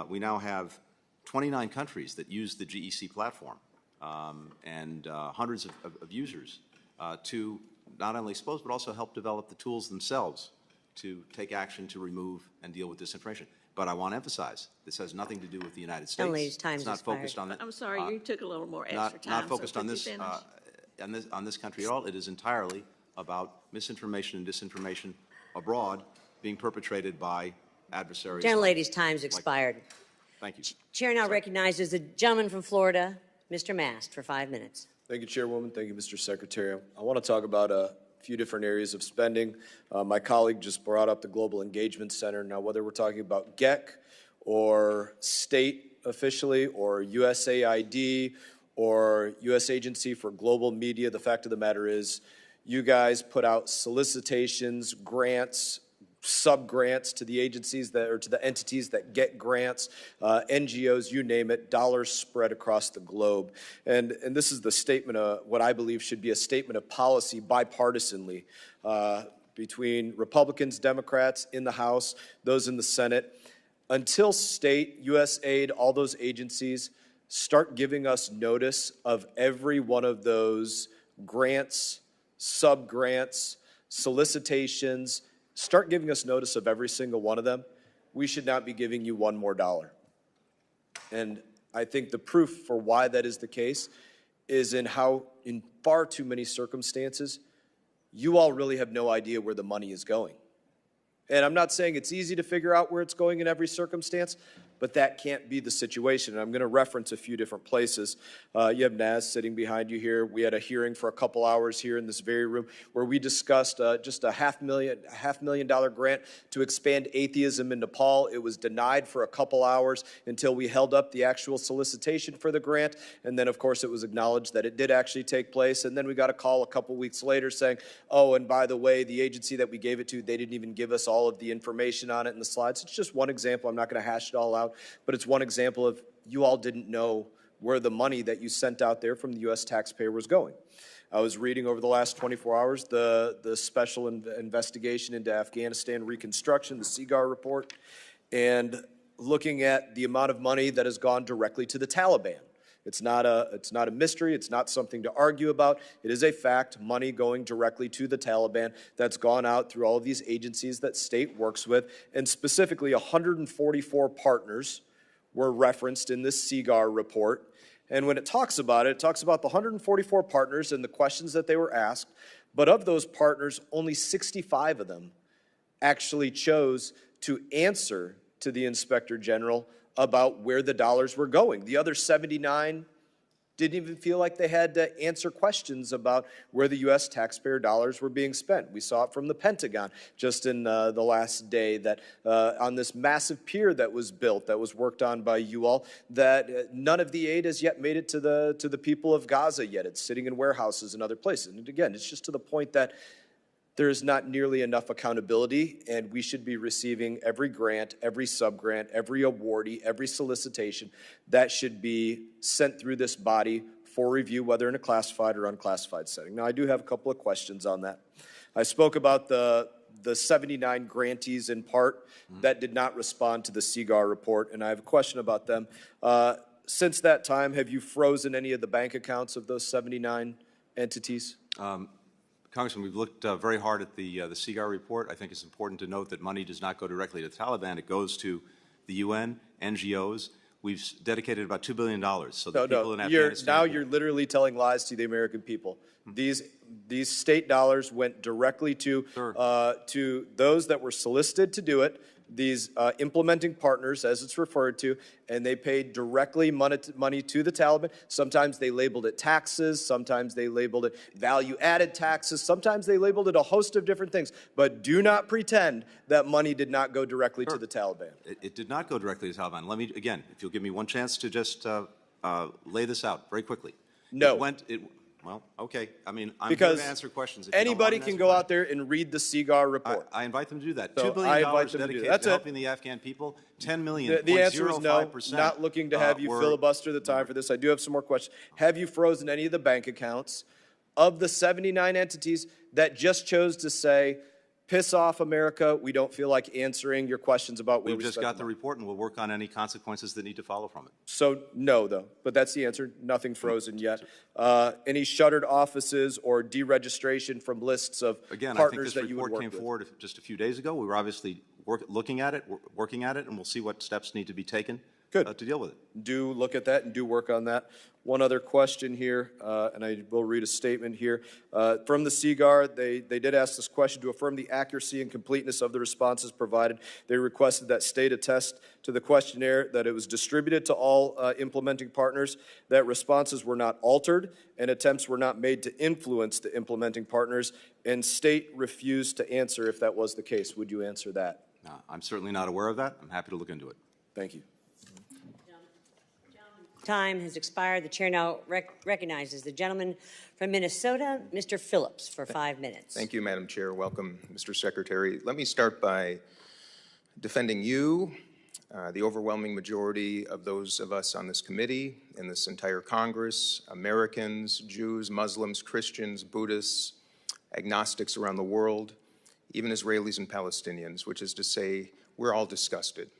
Speaker 2: We now have 29 countries that use the GEC platform and hundreds of users to not only expose, but also help develop the tools themselves to take action to remove and deal with disinformation. But I want to emphasize, this has nothing to do with the United States.
Speaker 13: Ladies, time's
Speaker 2: it's not
Speaker 13: expired.
Speaker 2: focused on it.
Speaker 14: I'm sorry, you took a little more extra time.
Speaker 2: Not focused
Speaker 14: so
Speaker 2: on
Speaker 14: could
Speaker 2: this,
Speaker 14: you finish?
Speaker 2: on this country at all. It is entirely about misinformation and disinformation abroad being perpetrated by adversaries.
Speaker 13: Gentlelady's time's expired.
Speaker 2: Thank you.
Speaker 13: Chair now recognizes the gentleman from Florida, Mr. Mast, for 5 minutes.
Speaker 15: Thank you, Chairwoman. Thank you, Mr. Secretary. I want to talk about a few different areas of spending. My colleague just brought up the Global Engagement Center. Now, whether we're talking about GEC or state officially or USAID or U.S. Agency for Global Media, the fact of the matter is you guys put out solicitations, grants, sub-grants to the agencies that, or to the entities that get grants, NGOs, you name it, dollars spread across the globe. And this is the statement of what I believe should be a statement of policy bipartisanly between Republicans, Democrats in the House, those in the Senate. Until state, USAID, all those agencies start giving us notice of every one of those grants, sub-grants, solicitations, start giving us notice of every single one of them, we should not be giving you one more dollar. And I think the proof for why that is the case is in how, in far too many circumstances, you all really have no idea where the money is going. And I'm not saying it's easy to figure out where it's going in every circumstance, but that can't be the situation. And I'm going to reference a few different places. You have Naz sitting behind you here. We had a hearing for a couple hours here in this very room where we discussed just a $500,000 grant to expand atheism in Nepal. It was denied for a couple hours until we held up the actual solicitation for the grant. And then, of course, it was acknowledged that it did actually take place. And then we got a call a couple weeks later saying, oh, and by the way, the agency that we gave it to, they didn't even give us all of the information on it in the slides. It's just one example. I'm not going to hash it all out, but it's one example of you all didn't know where the money that you sent out there from the U.S. taxpayer was going. I was reading over the last 24 hours the special investigation into Afghanistan reconstruction, the CIGAR report, and looking at the amount of money that has gone directly to the Taliban. It's not a mystery. It's not something to argue about. It is a fact, money going directly to the Taliban that's gone out through all of these agencies that state works with, and specifically 144 partners were referenced in this CIGAR report. And when it talks about the 144 partners and the questions that they were asked, but of those partners, only 65 of them actually chose to answer to the Inspector General about where the dollars were going. The other 79 didn't even feel like they had to answer questions about where the U.S. taxpayer dollars were being spent. We saw it from the Pentagon just in the last day that on this massive pier that was built, that was worked on by you all, that none of the aid has yet made it to the people of Gaza yet. It's sitting in warehouses and other places. And again, it's just to the point that there is not nearly enough accountability, and we should be receiving every grant, every sub-grant, every awardee, every solicitation that should be sent through this body for review, whether in a classified or unclassified setting. Now, I do have a couple of questions on that. I spoke about the 79 grantees in part that did not respond to the CIGAR report, and I have a question about them. Since that time, have you frozen any of the bank accounts of those 79 entities?
Speaker 2: Congressman, we've looked very hard at the CIGAR report. I think it's important to note that money does not go directly to the Taliban. It goes to the UN, NGOs. We've dedicated about $2 billion so that people in Afghanistan...
Speaker 15: Now you're literally telling lies to the American people. These state dollars went directly to those that were solicited to do it, these implementing partners, as it's referred to, and they paid directly money to the Taliban. Sometimes they labeled it taxes, sometimes they labeled it value-added taxes, sometimes they labeled it a host of different things. But do not pretend that money did not go directly to the Taliban.
Speaker 2: It did not go directly to the Taliban. Let me, again, if you'll give me one chance to just lay this out very quickly.
Speaker 15: No.
Speaker 2: Well, okay. I mean, I'm
Speaker 15: because
Speaker 2: here to answer questions.
Speaker 15: Anybody can go out there and read the CIGAR report.
Speaker 2: I invite them to do that.
Speaker 15: So
Speaker 2: $2 billion dedicated to
Speaker 15: it.
Speaker 2: helping the Afghan people. $10 million.
Speaker 15: The answer is no. Not looking to have you filibuster the time for this. I do have some more questions. Have you frozen any of the bank accounts of the 79 entities that just chose to say, piss off, America, we don't feel like answering your questions about where we
Speaker 2: just got the report, and we'll work on any consequences that need to follow from it.
Speaker 15: So no, though, but that's the answer. Nothing frozen yet. Any shuttered offices or deregistration from lists of partners that you would work with? Again, I think this report came forward just a few days ago. We were obviously looking at it, working at it, and we'll see what steps need to be taken to deal with it. Do look at that and do work on that. One other question here, and I will read a statement here. From the CIGAR, they did ask this question: to affirm the accuracy and completeness of the responses provided, they requested that state attest to the questionnaire that it was distributed to all implementing partners, that responses were not altered, and attempts were not made to influence the implementing partners, and state refused to answer if that was the case. Would you answer that?
Speaker 2: I'm certainly not aware of that. I'm happy to look into it.
Speaker 15: Thank you.
Speaker 13: Time has expired. The chair now recognizes the gentleman from Minnesota, Mr. Phillips, for 5 minutes.
Speaker 16: Thank you, Madam Chair. Welcome, Mr. Secretary. Let me start by defending you, the overwhelming majority of those of us on this committee, in this entire Congress, Americans, Jews, Muslims, Christians, Buddhists, agnostics around the world, even Israelis and Palestinians, which is to say, we're all disgusted.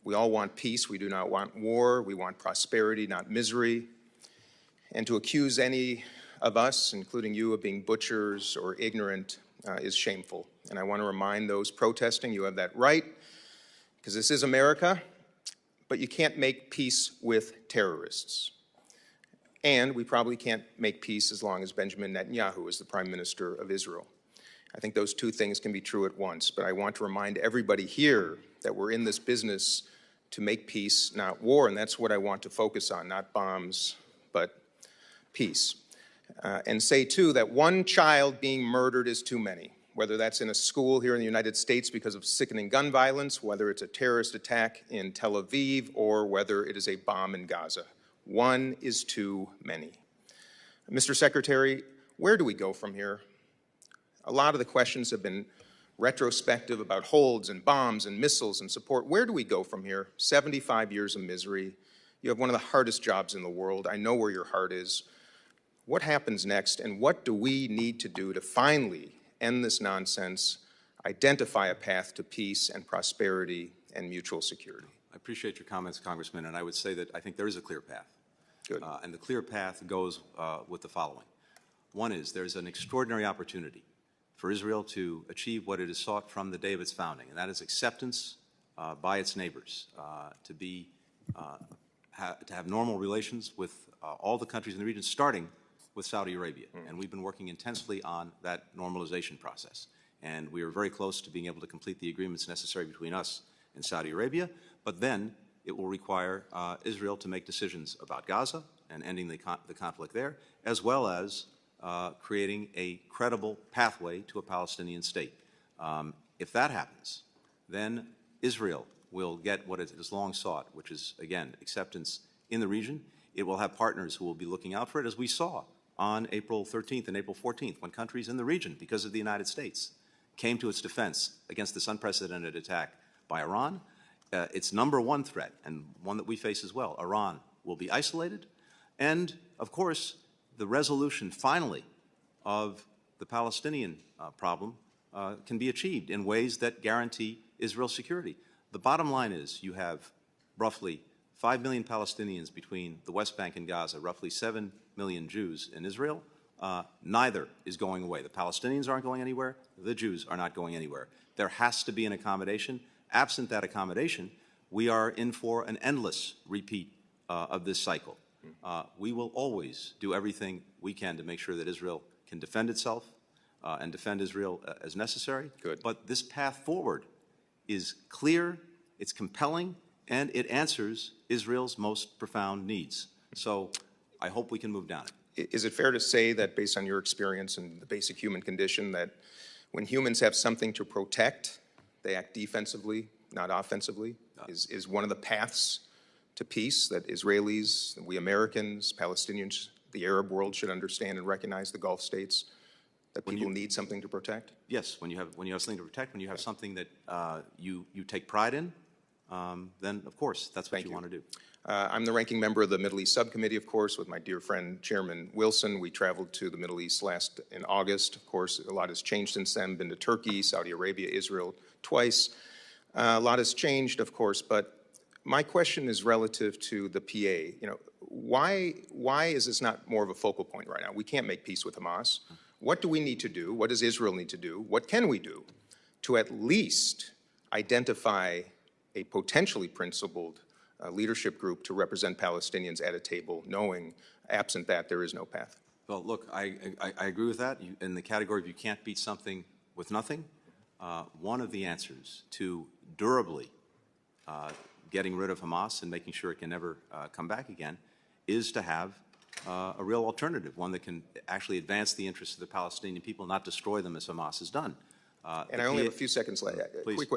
Speaker 16: We all want peace. We do not want war. We want prosperity, not misery. And to accuse any of us, including you, of being butchers or ignorant is shameful. And I want to remind those protesting, you have that right, because this is America, but you can't make peace with terrorists. And we probably can't make peace as long as Benjamin Netanyahu is the Prime Minister of Israel. I think those two things can be true at once, but I want to remind everybody here that we're in this business to make peace, not war. And that's what I want to focus on, not bombs, but peace. And say, too, that one child being murdered is too many, whether that's in a school here in the United States because of sickening gun violence, whether it's a terrorist attack in Tel Aviv, or whether it is a bomb in Gaza. One is too many. Mr. Secretary, where do we go from here? A lot of the questions have been retrospective about holds and bombs and missiles and support. Where do we go from here? 75 years of misery. You have one of the hardest jobs in the world. I know where your heart is. What happens next, and what do we need to do to finally end this nonsense, identify a path to peace and prosperity and mutual security?
Speaker 2: I appreciate your comments, Congressman, and I would say that I think there is a clear path.
Speaker 16: Good.
Speaker 2: And the clear path goes with the following. One is there's an extraordinary opportunity for Israel to achieve what it has sought from the day of its founding, and that is acceptance by its neighbors, to have normal relations with all the countries in the region, starting with Saudi Arabia. And we've been working intensely on that normalization process. And we are very close to being able to complete the agreements necessary between us and Saudi Arabia. But then it will require Israel to make decisions about Gaza and ending the conflict there, as well as creating a credible pathway to a Palestinian state. If that happens, then Israel will get what it has long sought, which is, again, acceptance in the region. It will have partners who will be looking out for it, as we saw on April 13th and April 14th, when countries in the region, because of the United States, came to its defense against this unprecedented attack by Iran. Its number one threat, and one that we face as well, Iran will be isolated. And, of course, the resolution, finally, of the Palestinian problem can be achieved in ways that guarantee Israel's security. The bottom line is you have roughly 5 million Palestinians between the West Bank and Gaza, roughly 7 million Jews in Israel. Neither is going away. The Palestinians aren't going anywhere. The Jews are not going anywhere. There has to be an accommodation. Absent that accommodation, we are in for an endless repeat of this cycle. We will always do everything we can to make sure that Israel can defend itself and defend Israel as necessary.
Speaker 16: Good.
Speaker 2: But this path forward is clear, it's compelling, and it answers Israel's most profound needs. So I hope we can move down it.
Speaker 16: Is it fair to say that, based on your experience and the basic human condition, that when humans have something to protect, they act defensively, not offensively? Is one of the paths to peace that Israelis, we Americans, Palestinians, the Arab world should understand and recognize, the Gulf states, that people need something to protect?
Speaker 2: Yes, when you have something to protect, when you have something that you take pride in, then of course that's what you want to do.
Speaker 16: I'm the ranking member of the Middle East Subcommittee, of course, with my dear friend Chairman Wilson. We traveled to the Middle East in August. Of course, a lot has changed since then. Been to Turkey, Saudi Arabia, Israel twice. A lot has changed, of course, but my question is relative to the PA. You know, why is this not more of a focal point right now? We can't make peace with Hamas. What do we need to do? What does Israel need to do? What can we do to at least identify a potentially principled leadership group to represent Palestinians at a table, knowing, absent that, there is no path?
Speaker 2: Well, look, I agree with that. In the category of you can't beat something with nothing, one of the answers to durably getting rid of Hamas and making sure it can never come back again is to have a real alternative, one that can actually advance the interests of the Palestinian people, not destroy them as Hamas has done.
Speaker 16: And I only have a few seconds left.
Speaker 2: Please.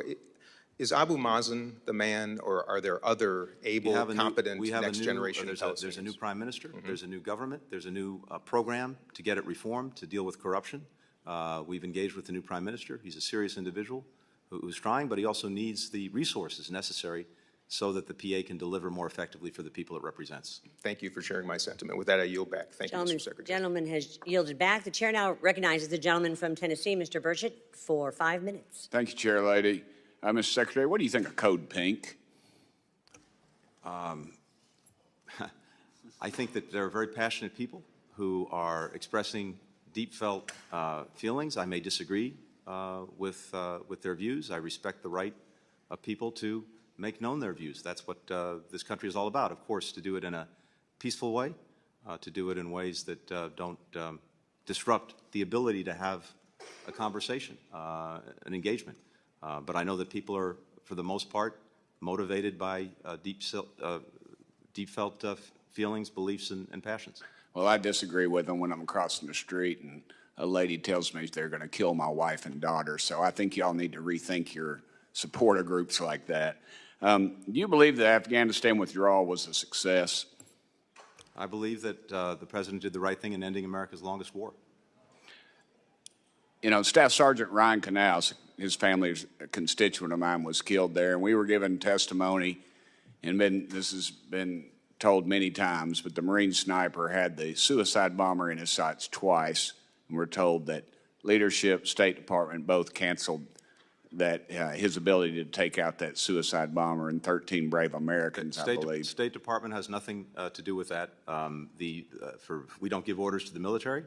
Speaker 16: Is Abu Mazen the man, or are there other able, competent, next-generation Palestinians?
Speaker 2: There's a new prime minister. There's a new government. There's a new program to get it reformed, to deal with corruption. We've engaged with the new prime minister. He's a serious individual who's trying, but he also needs the resources necessary so that the PA can deliver more effectively for the people it represents.
Speaker 16: Thank you for sharing my sentiment. With that, I yield back. Thank you, Mr. Secretary.
Speaker 13: The gentleman has yielded back. The chair now recognizes the gentleman from Tennessee, Mr. Burchett, for 5 minutes.
Speaker 17: Thank you, Chair Lady. Mr. Secretary, what do you think of Code Pink?
Speaker 2: I think that there are very passionate people who are expressing deep-felt feelings. I may disagree with their views. I respect the right of people to make known their views. That's what this country is all about, of course, to do it in a peaceful way, to do it in ways that don't disrupt the ability to have a conversation, an engagement. But I know that people are, for the most part, motivated by deep felt feelings, beliefs, and passions.
Speaker 17: Well, I disagree with them when I'm crossing the street and a lady tells me they're going to kill my wife and daughter. So I think y'all need to rethink your support of groups like that. Do you believe the Afghanistan withdrawal was a success?
Speaker 2: I believe that the President did the right thing in ending America's longest war.
Speaker 17: You know, Staff Sergeant Ryan Canals, his family's a constituent of mine, was killed there, and we were given testimony, and this has been told many times, but the Marine sniper had the suicide bomber in his sights twice, and we're told that leadership, State Department both canceled that his ability to take out that suicide bomber and 13 brave Americans, I believe.
Speaker 2: State Department has nothing to do with that. We don't give orders to the military.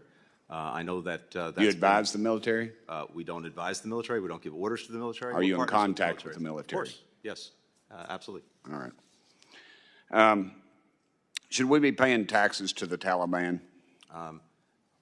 Speaker 2: I know that
Speaker 17: you advise the military?
Speaker 2: We don't advise the military. We don't give orders to the military.
Speaker 17: Are you in contact with the military?
Speaker 2: Of course, yes, absolutely.
Speaker 17: All right. Should we be paying taxes to the Taliban?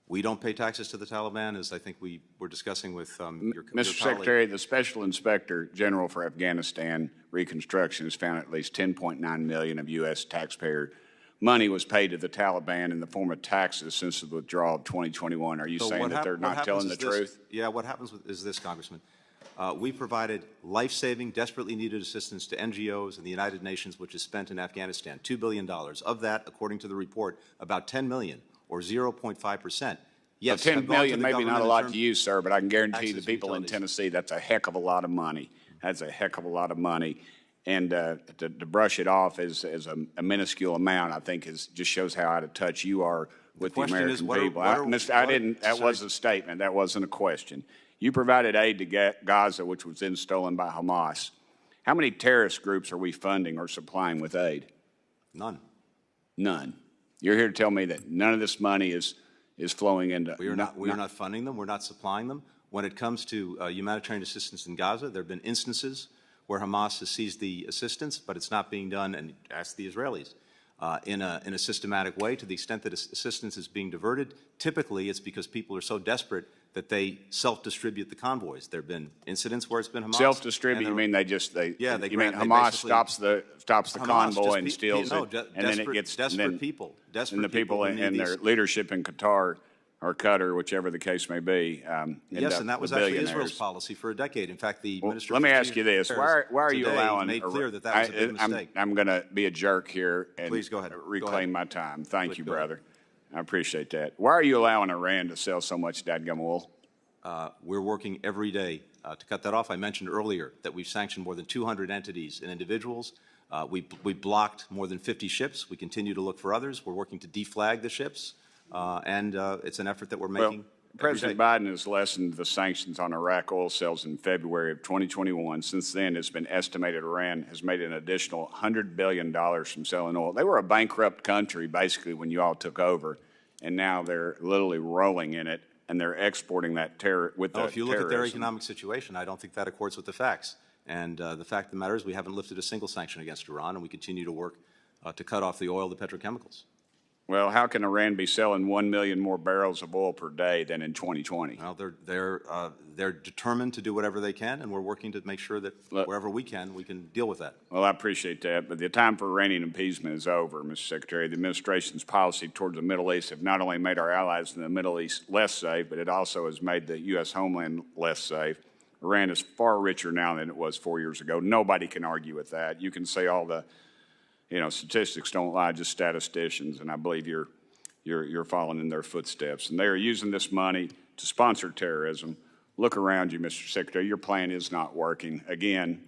Speaker 2: We don't pay taxes to the Taliban, as I think we were discussing with your
Speaker 17: Mr. Secretary, the Special Inspector General for Afghanistan Reconstruction has found at least $10.9 million of U.S. taxpayer money was paid to the Taliban in the form of taxes since the withdrawal of 2021. Are you saying that they're not telling the truth?
Speaker 2: Yeah, what happens is this, Congressman. We provided life-saving, desperately needed assistance to NGOs and the United Nations, which is spent in Afghanistan, $2 billion. Of that, according to the report, about $10 million, or 0.5%.
Speaker 17: Yes, so $10 million maybe not a lot to you, sir, but I can guarantee the people in Tennessee that's a heck of a lot of money. That's a heck of a lot of money. And to brush it off as a minuscule amount, I think just shows how out of touch you are with the American people. That was a statement. That wasn't a question. You provided aid to Gaza, which was then stolen by Hamas. How many terrorist groups are we funding or supplying with aid?
Speaker 2: None.
Speaker 17: None. You're here to tell me that none of this money is flowing into...
Speaker 2: We are not funding them. We're not supplying them. When it comes to humanitarian assistance in Gaza, there have been instances where Hamas has seized the assistance, but it's not being done, and ask the Israelis, in a systematic way. To the extent that assistance is being diverted, typically it's because people are so desperate that they self-distribute the convoys. There have been incidents where it's been Hamas.
Speaker 17: Self-distribute? You mean you mean Hamas stops the convoy and steals it, and then it gets desperate people, and the people in their leadership in Qatar or Qatar, whichever the case may be.
Speaker 2: Yes, and that was actually Israel's policy for a decade. In fact, the Minister.
Speaker 17: Let me ask you this: Why are you allowing?
Speaker 2: Made clear that was a big mistake.
Speaker 17: I'm going to be a jerk here and
Speaker 2: please go ahead.
Speaker 17: Reclaim my time. Thank you, brother. I appreciate that. Why are you allowing Iran to sell so much dadgum oil?
Speaker 2: We're working every day to cut that off. I mentioned earlier that we've sanctioned more than 200 entities and individuals. We blocked more than 50 ships. We continue to look for others. We're working to deflag the ships, and it's an effort that we're making.
Speaker 17: President Biden has lessened the sanctions on Iraq oil sales in February of 2021. Since then, it's been estimated Iran has made an additional $100 billion from selling oil. They were a bankrupt country, basically, when you all took over, and now they're literally rolling in it, and they're exporting that terror with the
Speaker 2: if you look at their economic situation, I don't think that accords with the facts. And the fact of the matter is we haven't lifted a single sanction against Iran, and we continue to work to cut off the oil, the petrochemicals.
Speaker 17: Well, how can Iran be selling 1 million more barrels of oil per day than in 2020?
Speaker 2: Well, they're determined to do whatever they can, and we're working to make sure that wherever we can deal with that.
Speaker 17: Well, I appreciate that, but the time for Iranian appeasement is over, Mr. Secretary. The administration's policy towards the Middle East have not only made our allies in the Middle East less safe, but it also has made the U.S. homeland less safe. Iran is far richer now than it was 4 years ago. Nobody can argue with that. You can say all the statistics don't lie, just statisticians, and I believe you're following in their footsteps. And they are using this money to sponsor terrorism. Look around you, Mr. Secretary. Your plan is not working. Again,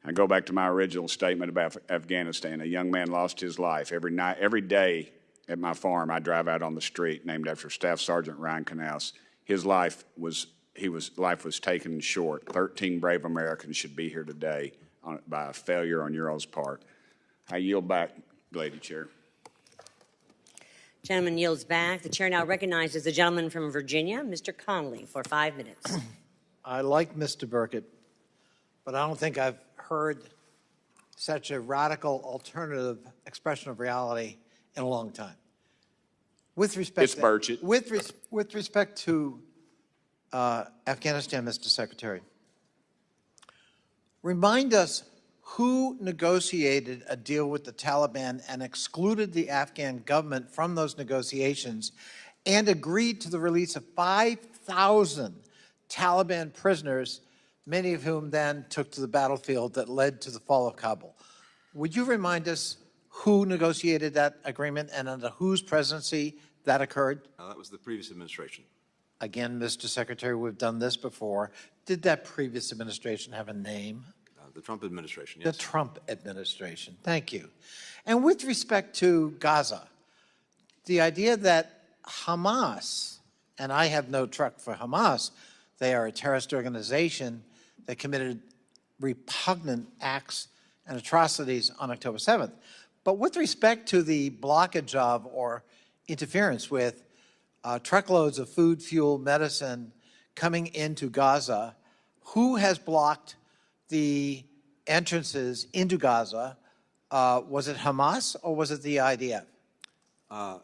Speaker 17: I go back to my original statement about Afghanistan. A young man lost his life. Every day at my farm, I drive out on the street named after Staff Sergeant Ryan Canals. His life was taken short. 13 brave Americans should be here today by a failure on your all's part. I yield back, Lady Chair.
Speaker 13: Gentleman yields back. The chair now recognizes the gentleman from Virginia, Mr. Connolly, for 5 minutes.
Speaker 18: I like Mr. Burkett, but I don't think I've heard such a radical alternative expression of reality in a long time. With respect,
Speaker 17: it's Burchett.
Speaker 18: With respect to Afghanistan, Mr. Secretary, remind us who negotiated a deal with the Taliban and excluded the Afghan government from those negotiations and agreed to the release of 5,000 Taliban prisoners, many of whom then took to the battlefield that led to the fall of Kabul. Would you remind us who negotiated that agreement and under whose presidency that occurred?
Speaker 2: That was the previous administration.
Speaker 18: Again, Mr. Secretary, we've done this before. Did that previous administration have a name?
Speaker 2: The Trump administration, yes.
Speaker 18: The Trump administration. Thank you. And with respect to Gaza, the idea that Hamas, and I have no truck for Hamas, they are a terrorist organization that committed repugnant acts and atrocities on October 7th. But with respect to the blockage of or interference with truckloads of food, fuel, medicine coming into Gaza, who has blocked the entrances into Gaza? Was it Hamas or was it the IDF?
Speaker 2: I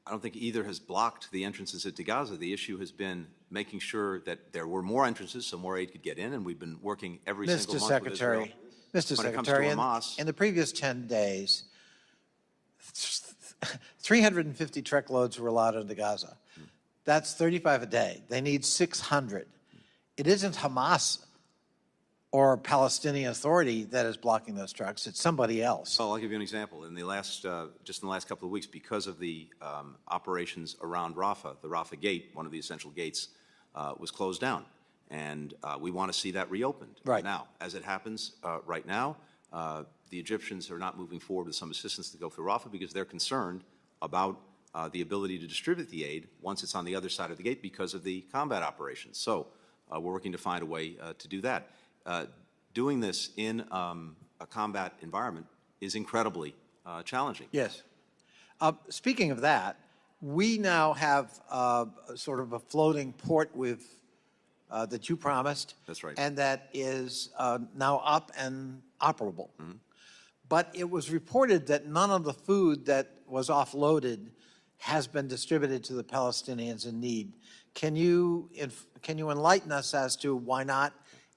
Speaker 2: don't think either has blocked the entrances into Gaza. The issue has been making sure that there were more entrances so more aid could get in, and we've been working every single month with Israel.
Speaker 18: Mr.
Speaker 2: When it comes to
Speaker 18: Secretary,
Speaker 2: Hamas,
Speaker 18: in the previous 10 days, 350 truckloads were allowed into Gaza. That's 35 a day. They need 600. It isn't Hamas or Palestinian Authority that is blocking those trucks. It's somebody else.
Speaker 2: Well, I'll give you an example. In the last, just in the last couple of weeks, because of the operations around Rafah, the Rafah Gate, one of the essential gates, was closed down. And we want to see that reopened.
Speaker 18: Right.
Speaker 2: Now, as it happens right now, the Egyptians are not moving forward with some assistance to go through Rafah because they're concerned about the ability to distribute the aid once it's on the other side of the gate because of the combat operations. So we're working to find a way to do that. Doing this in a combat environment is incredibly challenging.
Speaker 18: Yes. Speaking of that, we now have sort of a floating port with that you promised.
Speaker 2: That's right.
Speaker 18: And that is now up and operable. Mm-hmm. But it was reported that none of the food that was offloaded has been distributed to the Palestinians in need. Can you enlighten us as to why not,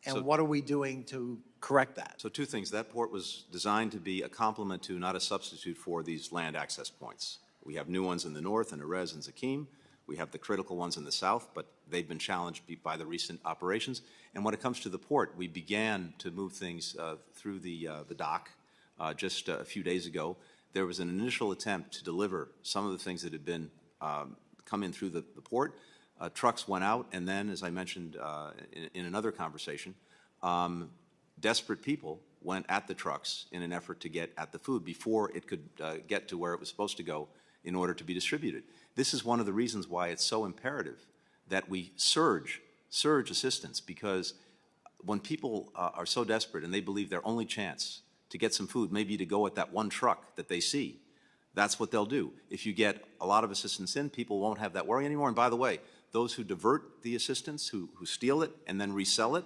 Speaker 18: and what are we doing to correct that?
Speaker 2: So two things. That port was designed to be a complement to, not a substitute for, these land access points. We have new ones in the north, in Erez and Zakim. We have the critical ones in the south, but they've been challenged by the recent operations. And when it comes to the port, we began to move things through the dock just a few days ago. There was an initial attempt to deliver some of the things that had been come in through the port. Trucks went out, and then, as I mentioned in another conversation, desperate people went at the trucks in an effort to get at the food before it could get to where it was supposed to go in order to be distributed. This is one of the reasons why it's so imperative that we surge assistance, because when people are so desperate and they believe their only chance to get some food may be to go at that one truck that they see, that's what they'll do. If you get a lot of assistance in, people won't have that worry anymore. And by the way, those who divert the assistance, who steal it and then resell it,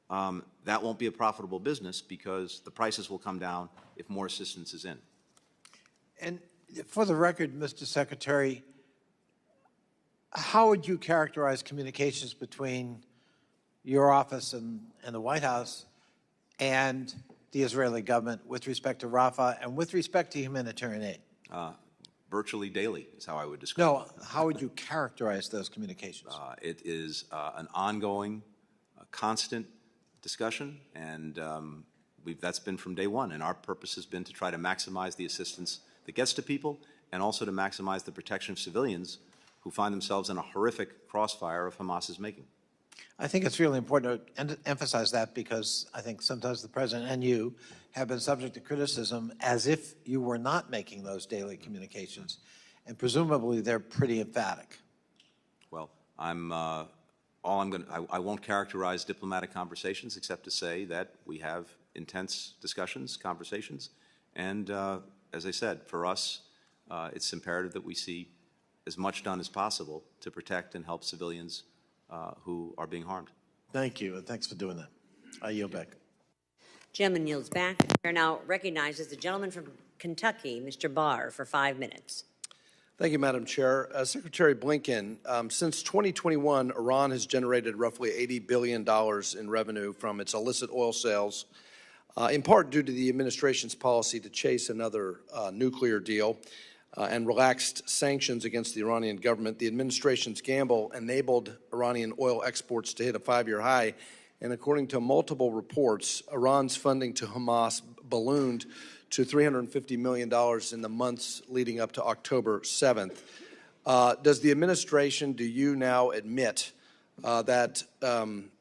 Speaker 2: that won't be a profitable business because the prices will come down if more assistance is in.
Speaker 18: And for the record, Mr. Secretary, how would you characterize communications between your office and the White House and the Israeli government with respect to Rafah and with respect to humanitarian aid?
Speaker 2: Virtually daily is how I would describe it.
Speaker 18: No, how would you characterize those communications?
Speaker 2: It is an ongoing, constant discussion, and that's been from day one. And our purpose has been to try to maximize the assistance that gets to people and also to maximize the protection of civilians who find themselves in a horrific crossfire of Hamas's making.
Speaker 18: I think it's really important to emphasize that, because I think sometimes the President and you have been subject to criticism as if you were not making those daily communications, and presumably they're pretty emphatic.
Speaker 2: Well, I won't characterize diplomatic conversations except to say that we have intense discussions, conversations, and as I said, for us, it's imperative that we see as much done as possible to protect and help civilians who are being harmed.
Speaker 18: Thank you, and thanks for doing that. I yield back.
Speaker 13: Gentleman yields back. Chair now recognizes the gentleman from Kentucky, Mr. Barr, for 5 minutes.
Speaker 19: Thank you, Madam Chair. Secretary Blinken, since 2021, Iran has generated roughly $80 billion in revenue from its illicit oil sales. in part due to the administration's policy to chase another nuclear deal and relaxed sanctions against the Iranian government. The administration's gamble enabled Iranian oil exports to hit a 5-year high. And according to multiple reports, Iran's funding to Hamas ballooned to $350 million in the months leading up to October 7th. Does the administration, do you now admit that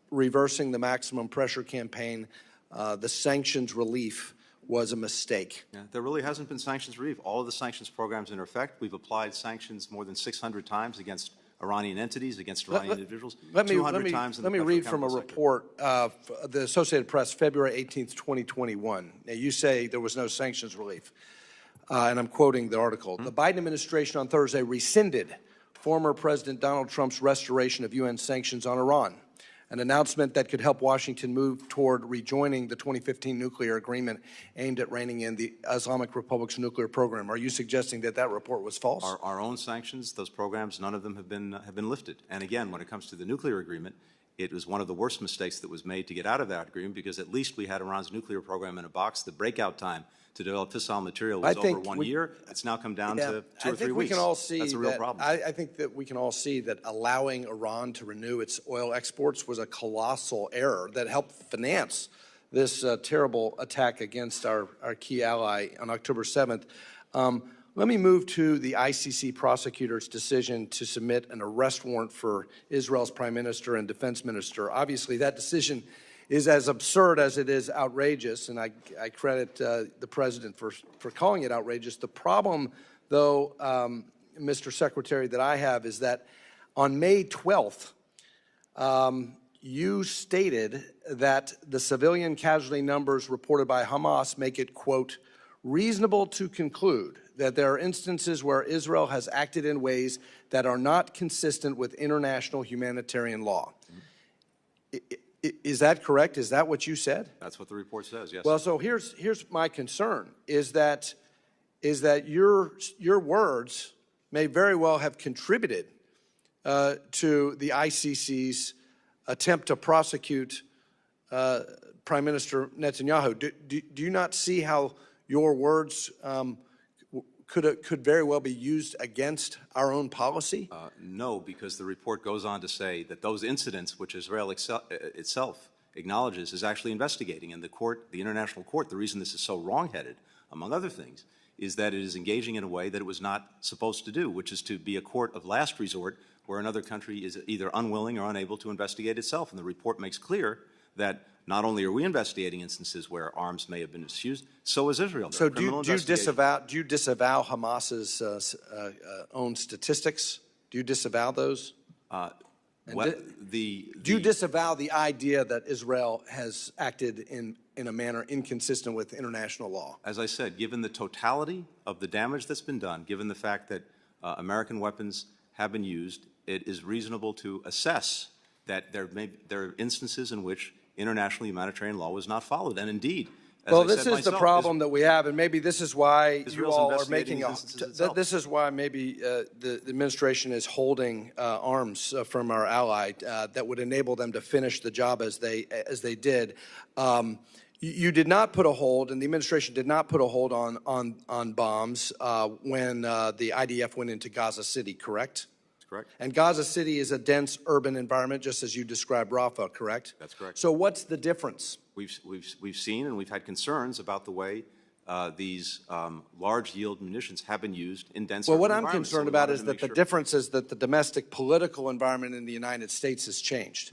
Speaker 19: reversing the maximum pressure campaign, the sanctions relief, was a mistake?
Speaker 2: Yeah, there really hasn't been sanctions relief. All of the sanctions programs are in effect. We've applied sanctions more than 600 times against Iranian entities, against Iranian individuals.
Speaker 19: Let me read from a report of the Associated Press, February 18th, 2021. Now, you say there was no sanctions relief, and I'm quoting the article. The Biden administration on Thursday rescinded former President Donald Trump's restoration of UN sanctions on Iran, an announcement that could help Washington move toward rejoining the 2015 nuclear agreement aimed at reining in the Islamic Republic's nuclear program. Are you suggesting that that report was false?
Speaker 2: Our own sanctions, those programs, none of them have been lifted. And again, when it comes to the nuclear agreement, it was one of the worst mistakes that was made to get out of that agreement, because at least we had Iran's nuclear program in a box. The breakout time to develop fissile material was over 1 year. It's now come down to 2 or 3 weeks.
Speaker 19: We can all see
Speaker 2: that's a real problem.
Speaker 19: I think that we can all see that allowing Iran to renew its oil exports was a colossal error that helped finance this terrible attack against our key ally on October 7th. Let me move to the ICC prosecutor's decision to submit an arrest warrant for Israel's prime minister and defense minister. Obviously, that decision is as absurd as it is outrageous, and I credit the president for calling it outrageous. The problem, though, Mr. Secretary, that I have is that on May 12th, you stated that the civilian casualty numbers reported by Hamas make it, quote, reasonable to conclude that there are instances where Israel has acted in ways that are not consistent with international humanitarian law. Is that correct? Is that what you said?
Speaker 2: That's what the report says, yes.
Speaker 19: Well, so here's my concern, is that your words may very well have contributed to the ICC's attempt to prosecute Prime Minister Netanyahu. Do you not see how your words could very well be used against our own policy?
Speaker 2: No, because the report goes on to say that those incidents, which Israel itself acknowledges, is actually investigating. And the court, the international court, the reason this is so wrongheaded, among other things, is that it is engaging in a way that it was not supposed to do, which is to be a court of last resort where another country is either unwilling or unable to investigate itself. And the report makes clear that not only are we investigating instances where arms may have been misused, so is Israel.
Speaker 19: So do you disavow Hamas's own statistics? Do you disavow those? Do you disavow the idea that Israel has acted in a manner inconsistent with international law?
Speaker 2: As I said, given the totality of the damage that's been done, given the fact that American weapons have been used, it is reasonable to assess that there are instances in which international humanitarian law was not followed. And indeed,
Speaker 19: well, this is the problem that we have, and maybe this is why you all are making this is why maybe the administration is holding arms from our ally that would enable them to finish the job as they did. You did not put a hold, and the administration did not put a hold on bombs when the IDF went into Gaza City, correct?
Speaker 2: Correct.
Speaker 19: And Gaza City is a dense urban environment, just as you described Rafah, correct?
Speaker 2: That's correct.
Speaker 19: So what's the difference?
Speaker 2: We've seen and we've had concerns about the way these large yield munitions have been used in dense urban environments.
Speaker 19: Well, what I'm concerned about is that the difference is that the domestic political environment in the United States has changed.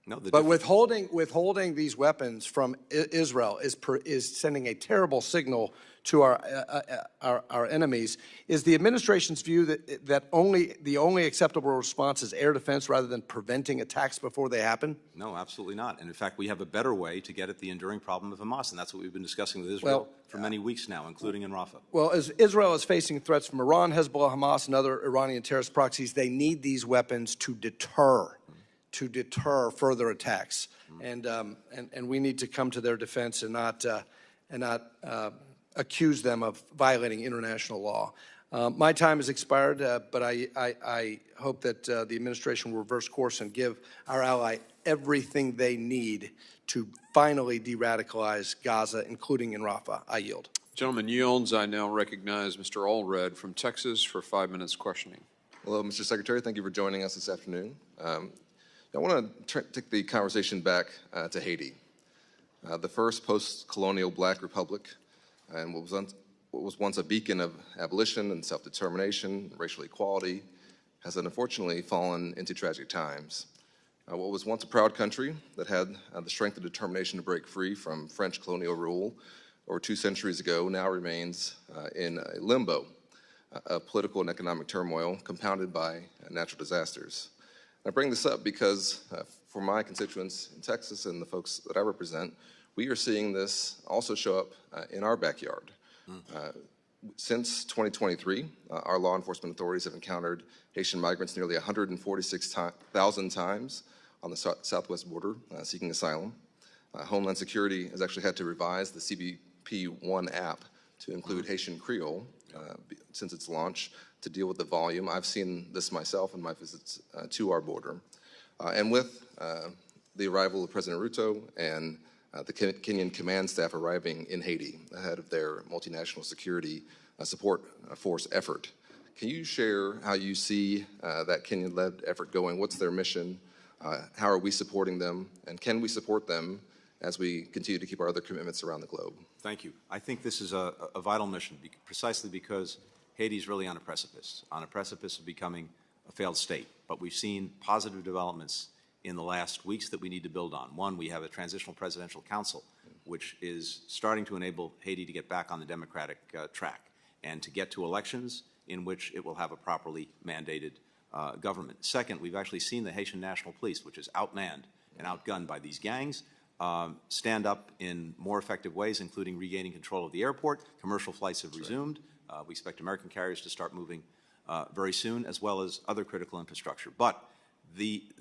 Speaker 2: No,
Speaker 19: but withholding these weapons from Israel is sending a terrible signal to our enemies. Is the administration's view that the only acceptable response is air defense rather than preventing attacks before they happen?
Speaker 2: No, absolutely not. And in fact, we have a better way to get at the enduring problem of Hamas, and that's what we've been discussing with Israel for many weeks now, including in Rafah.
Speaker 19: Well, as Israel is facing threats from Iran, Hezbollah, Hamas, and other Iranian terrorist proxies, they need these weapons to deter further attacks, and we need to come to their defense and not accuse them of violating international law. My time has expired, but I hope that the administration will reverse course and give our ally everything they need to finally de-radicalize Gaza, including in Rafah. I yield.
Speaker 20: Gentleman yields. I now recognize Mr. Allred from Texas for 5 minutes questioning.
Speaker 21: Hello, Mr. Secretary. Thank you for joining us this afternoon. I want to take the conversation back to Haiti, the first post-colonial black republic, and what was once a beacon of abolition and self-determination, racial equality, has unfortunately fallen into tragic times. What was once a proud country that had the strength and determination to break free from French colonial rule over 2 centuries ago now remains in a limbo of political and economic turmoil compounded by natural disasters. I bring this up because for my constituents in Texas and the folks that I represent, we are seeing this also show up in our backyard. Since 2023, our law enforcement authorities have encountered Haitian migrants nearly 146,000 times on the southwest border seeking asylum. Homeland Security has actually had to revise the CBP One app to include Haitian Creole since its launch to deal with the volume. I've seen this myself in my visits to our border. And with the arrival of President Ruto and the Kenyan command staff arriving in Haiti ahead of their multinational security support force effort, can you share how you see that Kenyan-led effort going? What's their mission? How are we supporting them? And can we support them as we continue to keep our other commitments around the globe?
Speaker 2: Thank you. I think this is a vital mission precisely because Haiti is really on a precipice of becoming a failed state. But we've seen positive developments in the last weeks that we need to build on. One, we have a transitional presidential council, which is starting to enable Haiti to get back on the democratic track and to get to elections in which it will have a properly mandated government. Second, we've actually seen the Haitian National Police, which is outmanned and outgunned by these gangs, stand up in more effective ways, including regaining control of the airport. Commercial flights have resumed. We expect American carriers to start moving very soon, as well as other critical infrastructure. But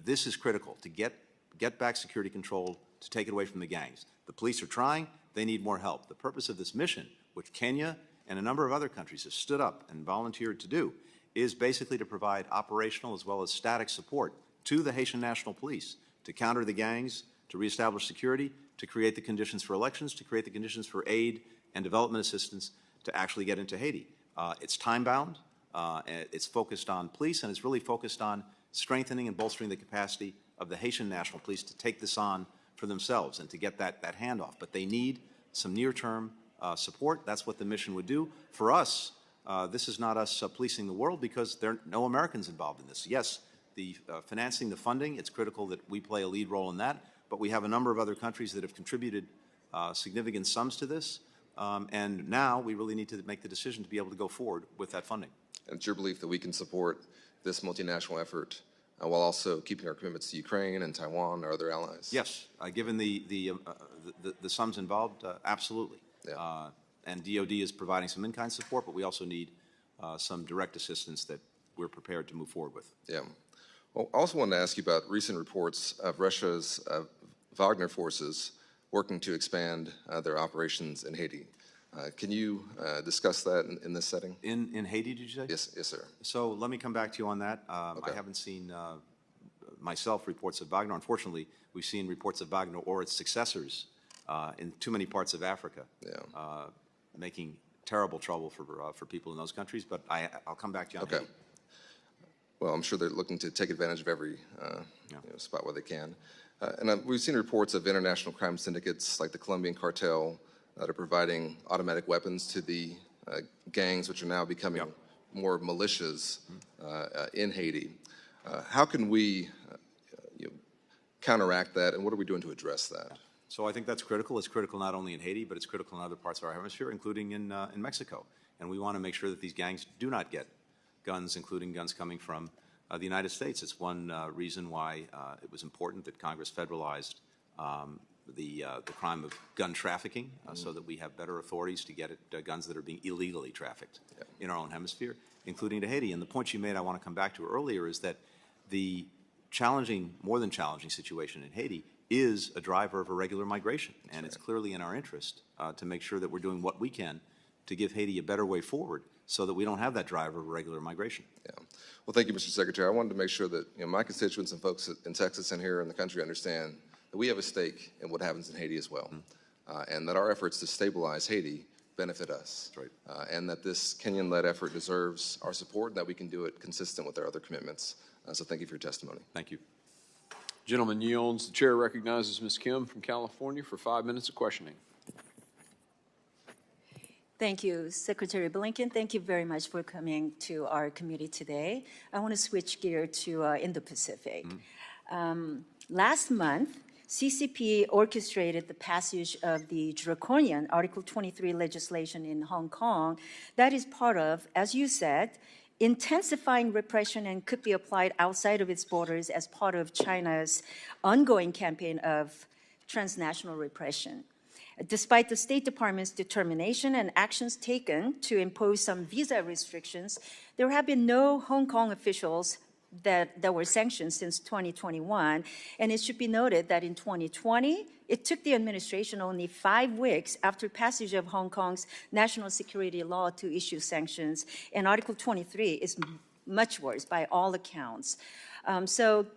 Speaker 2: this is critical to get back security control, to take it away from the gangs. The police are trying. They need more help. The purpose of this mission, which Kenya and a number of other countries have stood up and volunteered to do, is basically to provide operational as well as static support to the Haitian National Police to counter the gangs, to reestablish security, to create the conditions for elections, to create the conditions for aid and development assistance to actually get into Haiti. It's time-bound, it's focused on police, and it's really focused on strengthening and bolstering the capacity of the Haitian National Police to take this on for themselves and to get that handoff. But they need some near-term support. That's what the mission would do. For us, this is not us policing the world because there are no Americans involved in this. Yes, the financing, the funding, it's critical that we play a lead role in that, but we have a number of other countries that have contributed significant sums to this, and now we really need to make the decision to be able to go forward with that funding.
Speaker 21: And it's your belief that we can support this multinational effort while also keeping our commitments to Ukraine and Taiwan or other allies?
Speaker 2: Yes, given the sums involved, absolutely.
Speaker 21: Yeah.
Speaker 2: And DOD is providing some in-kind support, but we also need some direct assistance that we're prepared to move forward with.
Speaker 21: Yeah. Well, I also wanted to ask you about recent reports of Russia's Wagner forces working to expand their operations in Haiti. Can you discuss that in this setting?
Speaker 2: In Haiti, did you say?
Speaker 21: Yes, sir.
Speaker 2: So let me come back to you on that.
Speaker 21: Okay.
Speaker 2: I haven't seen myself reports of Wagner. Unfortunately, we've seen reports of Wagner or its successors in too many parts of Africa, making terrible trouble for people in those countries. But I'll come back to you on Haiti.
Speaker 21: Well, I'm sure they're looking to take advantage of every spot where they can. And we've seen reports of international crime syndicates like the Colombian cartel that are providing automatic weapons to the gangs, which are now becoming more militias in Haiti. How can we counteract that, and what are we doing to address that?
Speaker 2: So I think that's critical. It's critical not only in Haiti, but it's critical in other parts of our hemisphere, including in Mexico. And we want to make sure that these gangs do not get guns, including guns coming from the United States. It's one reason why it was important that Congress federalized the crime of gun trafficking so that we have better authorities to get at guns that are being illegally trafficked in our own hemisphere, including to Haiti. And the point you made I want to come back to earlier is that the challenging, more than challenging situation in Haiti is a driver of irregular migration. And it's clearly in our interest to make sure that we're doing what we can to give Haiti a better way forward so that we don't have that driver of irregular migration.
Speaker 21: Yeah. Well, thank you, Mr. Secretary. I wanted to make sure that my constituents and folks in Texas and here in the country understand that we have a stake in what happens in Haiti as well, and that our efforts to stabilize Haiti benefit us.
Speaker 2: That's right.
Speaker 21: And that this Kenyan-led effort deserves our support, and that we can do it consistent with our other commitments. So thank you for your testimony.
Speaker 2: Thank you.
Speaker 20: Gentleman yields. The chair recognizes Ms. Kim from California for 5 minutes of questioning.
Speaker 3: Thank you, Secretary Blinken. Thank you very much for coming to our committee today. I want to switch gear to Indo-Pacific. Last month, CCP orchestrated the passage of the draconian Article 23 legislation in Hong Kong that is part of, as you said, intensifying repression and could be applied outside of its borders as part of China's ongoing campaign of transnational repression. Despite the State Department's determination and actions taken to impose some visa restrictions, there have been no Hong Kong officials that were sanctioned since 2021. And it should be noted that in 2020, it took the administration only 5 weeks after passage of Hong Kong's national security law to issue sanctions. And Article 23 is much worse by all accounts. So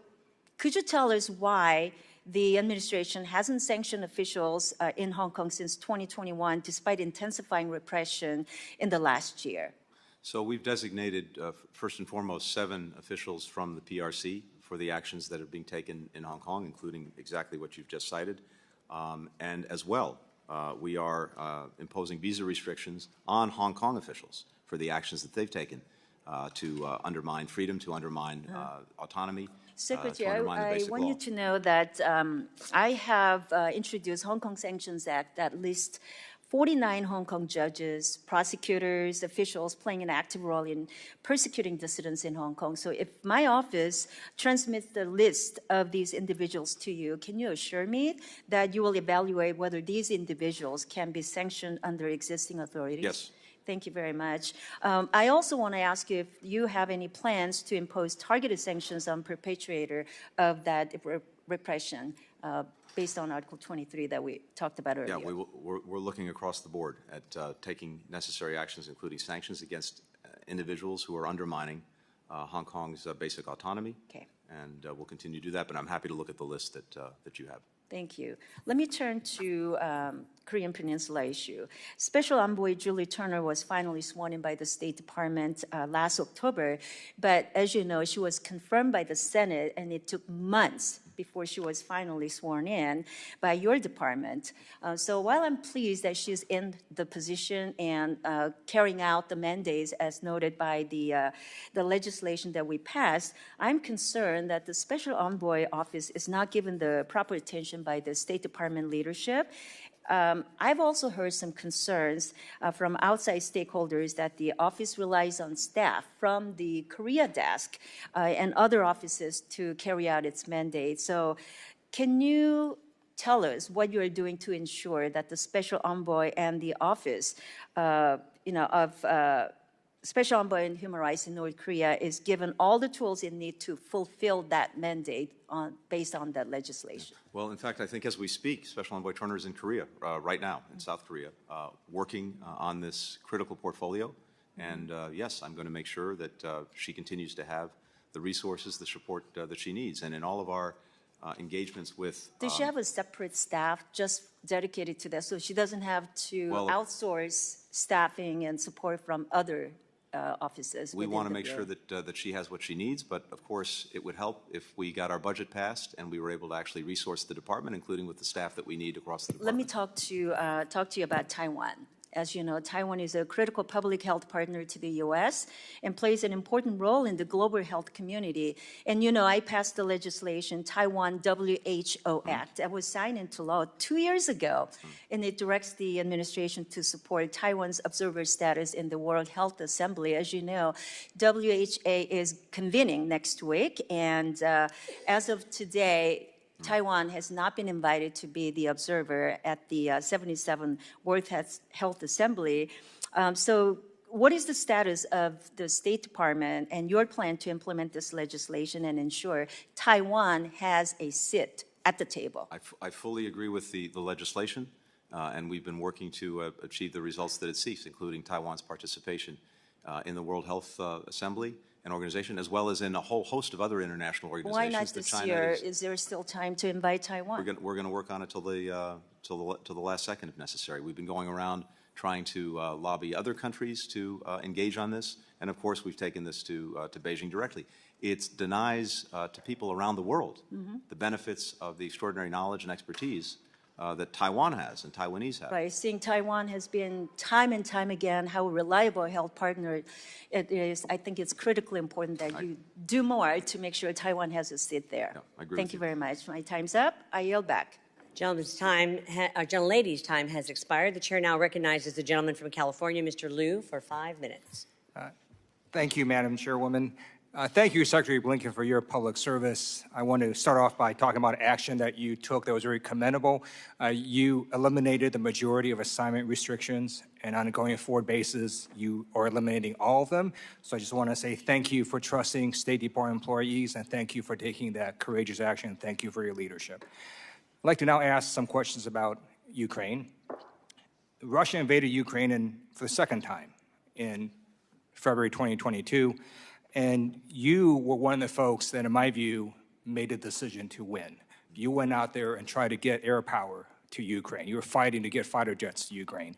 Speaker 3: could you tell us why the administration hasn't sanctioned officials in Hong Kong since 2021, despite intensifying repression in the last year?
Speaker 2: So we've designated, first and foremost, 7 officials from the PRC for the actions that are being taken in Hong Kong, including exactly what you've just cited. And as well, we are imposing visa restrictions on Hong Kong officials for the actions that they've taken to undermine freedom, to undermine autonomy.
Speaker 3: Secretary, I want you to know that I have introduced Hong Kong Sanctions Act that lists 49 Hong Kong judges, prosecutors, officials playing an active role in persecuting dissidents in Hong Kong. So if my office transmits the list of these individuals to you, can you assure me that you will evaluate whether these individuals can be sanctioned under existing authorities?
Speaker 2: Yes.
Speaker 3: Thank you very much. I also want to ask you if you have any plans to impose targeted sanctions on perpetrator of that repression based on Article 23 that we talked about earlier.
Speaker 2: Yeah, we're looking across the board at taking necessary actions, including sanctions against individuals who are undermining Hong Kong's basic autonomy.
Speaker 3: Okay.
Speaker 2: And we'll continue to do that, but I'm happy to look at the list that you have.
Speaker 3: Thank you. Let me turn to Korean Peninsula issue. Special Envoy Julie Turner was finally sworn in by the State Department last October, but as you know, she was confirmed by the Senate, and it took months before she was finally sworn in by your department. So while I'm pleased that she's in the position and carrying out the mandates as noted by the legislation that we passed, I'm concerned that the Special Envoy Office is not given the proper attention by the State Department leadership. I've also heard some concerns from outside stakeholders that the office relies on staff from the Korea desk and other offices to carry out its mandate. So can you tell us what you're doing to ensure that the Special Envoy and the office of Special Envoy in Human Rights in North Korea is given all the tools it needs to fulfill that mandate based on that legislation?
Speaker 2: Well, in fact, I think as we speak, Special Envoy Turner is in Korea right now, in South Korea, working on this critical portfolio. And yes, I'm going to make sure that she continues to have the resources, the support that she needs. And in all of our engagements with...
Speaker 3: Does she have a separate staff just dedicated to that, so she doesn't have to outsource staffing and support from other offices?
Speaker 2: We want to make sure that she has what she needs, but of course it would help if we got our budget passed and we were able to actually resource the department, including with the staff that we need across the department.
Speaker 3: Let me talk to you about Taiwan. As you know, Taiwan is a critical public health partner to the U.S. and plays an important role in the global health community. And you know, I passed the legislation, Taiwan WHO Act, that was signed into law 2 years ago. And it directs the administration to support Taiwan's observer status in the World Health Assembly. As you know, WHO is convening next week. And as of today, Taiwan has not been invited to be the observer at the 77th World Health Assembly. So what is the status of the State Department and your plan to implement this legislation and ensure Taiwan has a seat at the table?
Speaker 2: I fully agree with the legislation, and we've been working to achieve the results that it seeks, including Taiwan's participation in the World Health Assembly and Organization, as well as in a whole host of other international
Speaker 3: Why
Speaker 2: organizations.
Speaker 3: not this year? Is there still time to invite Taiwan?
Speaker 2: We're going to work on it till the last second if necessary. We've been going around trying to lobby other countries to engage on this, and of course we've taken this to Beijing directly. It denies to people around the world the benefits of the extraordinary knowledge and expertise that Taiwan has and Taiwanese have.
Speaker 3: Right, seeing Taiwan has been time and time again how reliable a health partner it is. I think it's critically important that you do more to make sure Taiwan has a seat there.
Speaker 2: Yeah, I agree
Speaker 3: Thank
Speaker 2: with
Speaker 3: you very much. My time's up. I yield back.
Speaker 13: Gentlelady's time has expired. The chair now recognizes the gentleman from California, Mr. Liu, for 5 minutes.
Speaker 4: Thank you, Madam Chairwoman. Thank you, Secretary Blinken, for your public service. I want to start off by talking about action that you took that was very commendable. You eliminated the majority of assignment restrictions, and on a going forward basis, you are eliminating all of them. So I just want to say thank you for trusting State Department employees, and thank you for taking that courageous action. Thank you for your leadership. I'd like to now ask some questions about Ukraine. Russia invaded Ukraine for the second time in February 2022. And you were one of the folks that, in my view, made a decision to win. You went out there and tried to get air power to Ukraine. You were fighting to get fighter jets to Ukraine.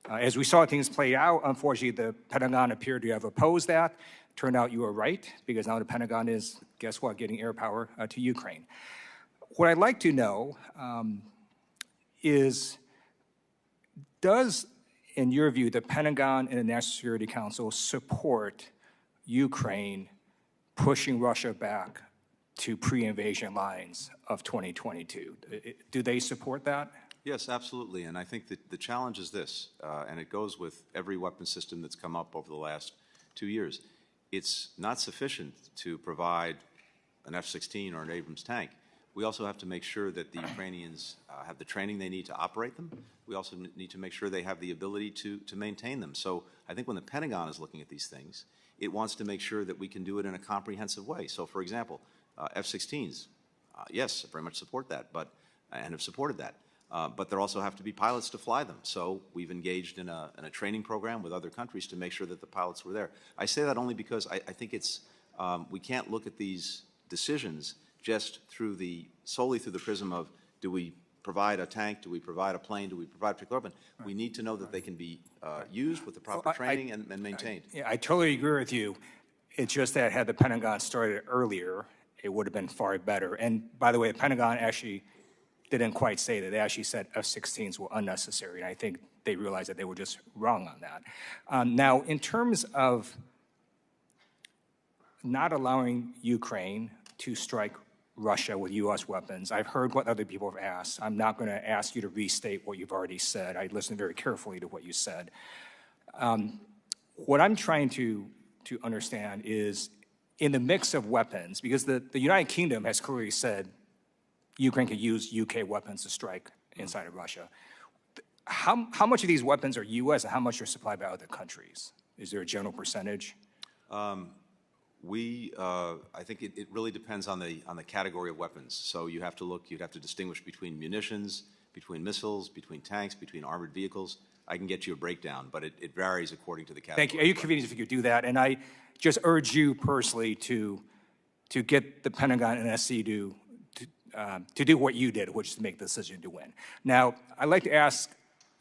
Speaker 4: As we saw things play out, unfortunately, the Pentagon appeared to have opposed that. Turned out you were right, because now the Pentagon is, guess what, getting air power to Ukraine. What I'd like to know is, does, in your view, the Pentagon and the National Security Council support Ukraine pushing Russia back to pre-invasion lines of 2022? Do they support that?
Speaker 2: Yes, absolutely. And I think that the challenge is this, and it goes with every weapon system that's come up over the last 2 years. It's not sufficient to provide an F-16 or an Abrams tank. We also have to make sure that the Ukrainians have the training they need to operate them. We also need to make sure they have the ability to maintain them. So I think when the Pentagon is looking at these things, it wants to make sure that we can do it in a comprehensive way. So, for example, F-16s, yes, I very much support that, and have supported that. But there also have to be pilots to fly them. So we've engaged in a training program with other countries to make sure that the pilots were there. I say that only because I think it's we can't look at these decisions just solely through the prism of, do we provide a tank, do we provide a plane, do we provide particular weapon? We need to know that they can be used with the proper training and maintained.
Speaker 4: I totally agree with you. It's just that had the Pentagon started earlier, it would have been far better. And by the way, the Pentagon actually didn't quite say that. They actually said F-16s were unnecessary. And I think they realized that they were just wrong on that. Now, in terms of not allowing Ukraine to strike Russia with U.S. weapons, I've heard what other people have asked. I'm not going to ask you to restate what you've already said. I listened very carefully to what you said. What I'm trying to understand is, in the mix of weapons, because the United Kingdom has clearly said Ukraine could use UK weapons to strike inside of Russia. How much of these weapons are U.S. and how much are supplied by other countries? Is there a general percentage?
Speaker 2: I think it really depends on the category of weapons. So you'd have to distinguish between munitions, between missiles, between tanks, between armored vehicles. I can get you a breakdown, but it varies according to the category.
Speaker 4: Thank you. Are you convenient if you could do that? And I just urge you personally to get the Pentagon and SC to do what you did, which is to make the decision to win. Now, I'd like to ask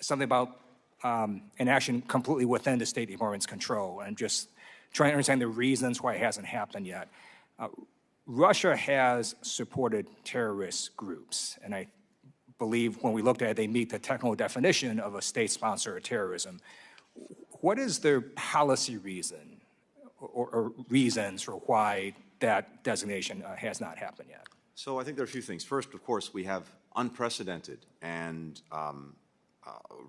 Speaker 4: something about an action completely within the State Department's control, and just trying to understand the reasons why it hasn't happened yet. Russia has supported terrorist groups, and I believe when we looked at it, they meet the technical definition of a state sponsor of terrorism. What is their policy reason or reasons for why that designation has not happened yet?
Speaker 2: So I think there are a few things. First, of course, we have unprecedented and a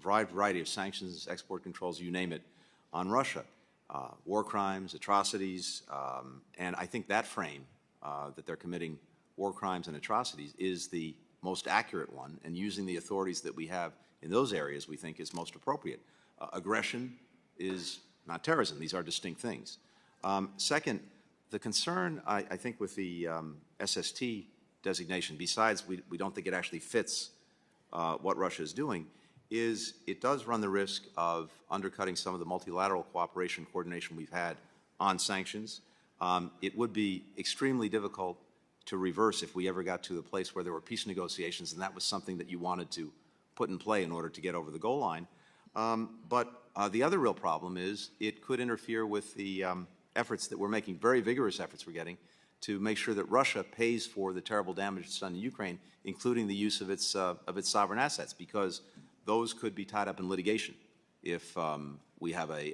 Speaker 2: variety of sanctions, export controls, you name it, on Russia. War crimes, atrocities, and I think that frame that they're committing war crimes and atrocities is the most accurate one, and using the authorities that we have in those areas we think is most appropriate. Aggression is not terrorism. These are distinct things. Second, the concern, I think, with the SST designation, besides we don't think it actually fits what Russia is doing, is it does run the risk of undercutting some of the multilateral cooperation and coordination we've had on sanctions. It would be extremely difficult to reverse if we ever got to the place where there were peace negotiations and that was something that you wanted to put in play in order to get over the goal line. But the other real problem is it could interfere with the efforts that we're making, very vigorous efforts we're getting, to make sure that Russia pays for the terrible damage it's done in Ukraine, including the use of its sovereign assets, because those could be tied up in litigation if we have a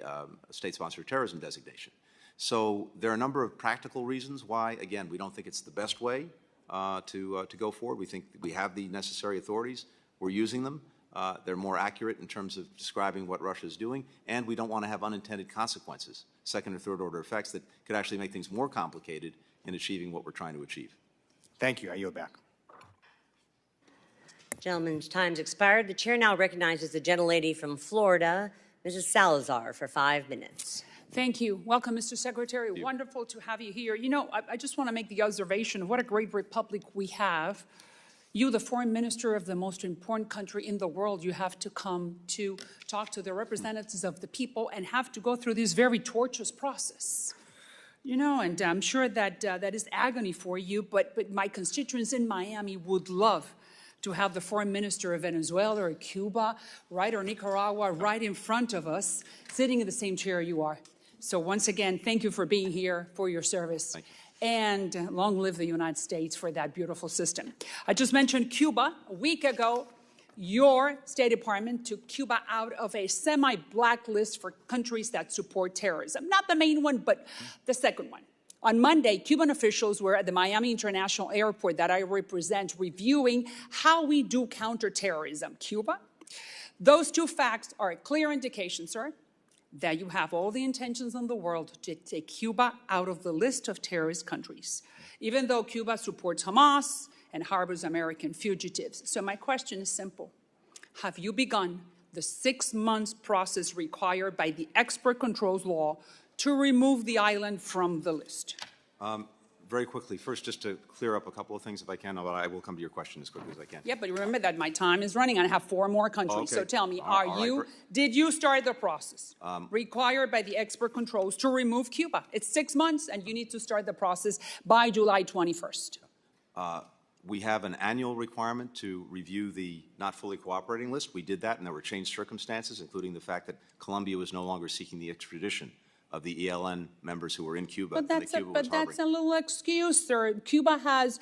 Speaker 2: state-sponsored terrorism designation. So there are a number of practical reasons why, again, we don't think it's the best way to go forward. We think we have the necessary authorities. We're using them. They're more accurate in terms of describing what Russia is doing, and we don't want to have unintended consequences, second or third order effects that could actually make things more complicated in achieving what we're trying to achieve.
Speaker 4: Thank you. I yield back.
Speaker 13: Gentleman's time's expired. The chair now recognizes the gentlelady from Florida, Mrs. Salazar, for 5 minutes.
Speaker 5: Thank you. Welcome, Mr. Secretary. Wonderful to have you here. You know, I just want to make the observation of what a great republic we have. You, the foreign minister of the most important country in the world, you have to come to talk to the representatives of the people and have to go through this very tortuous process. You know, and I'm sure that that is agony for you, but my constituents in Miami would love to have the foreign minister of Venezuela or Cuba, right, or Nicaragua right in front of us, sitting in the same chair you are. So once again, thank you for being here, for your service. And long live the United States for that beautiful system. I just mentioned Cuba. A week ago, your State Department took Cuba out of a semi-blacklist for countries that support terrorism. Not the main one, but the second one. On Monday, Cuban officials were at the Miami International Airport that I represent reviewing how we do counterterrorism. Cuba? Those two facts are a clear indication, sir, that you have all the intentions in the world to take Cuba out of the list of terrorist countries, even though Cuba supports Hamas and harbors American fugitives. So my question is simple. Have you begun the 6 months process required by the export controls law to remove the island from the list?
Speaker 2: Very quickly, first, just to clear up a couple of things, if I can, but I will come to your question as quickly as I can.
Speaker 5: Yeah, but remember that my time is running and I have 4 more countries.
Speaker 2: Okay.
Speaker 5: So tell me, did you start the process required by the export controls to remove Cuba? It's 6 months and you need to start the process by July 21st.
Speaker 2: We have an annual requirement to review the not fully cooperating list. We did that, and there were changed circumstances, including the fact that Colombia was no longer seeking the extradition of the ELN members who were in Cuba.
Speaker 5: But that's a little excuse, sir. Cuba has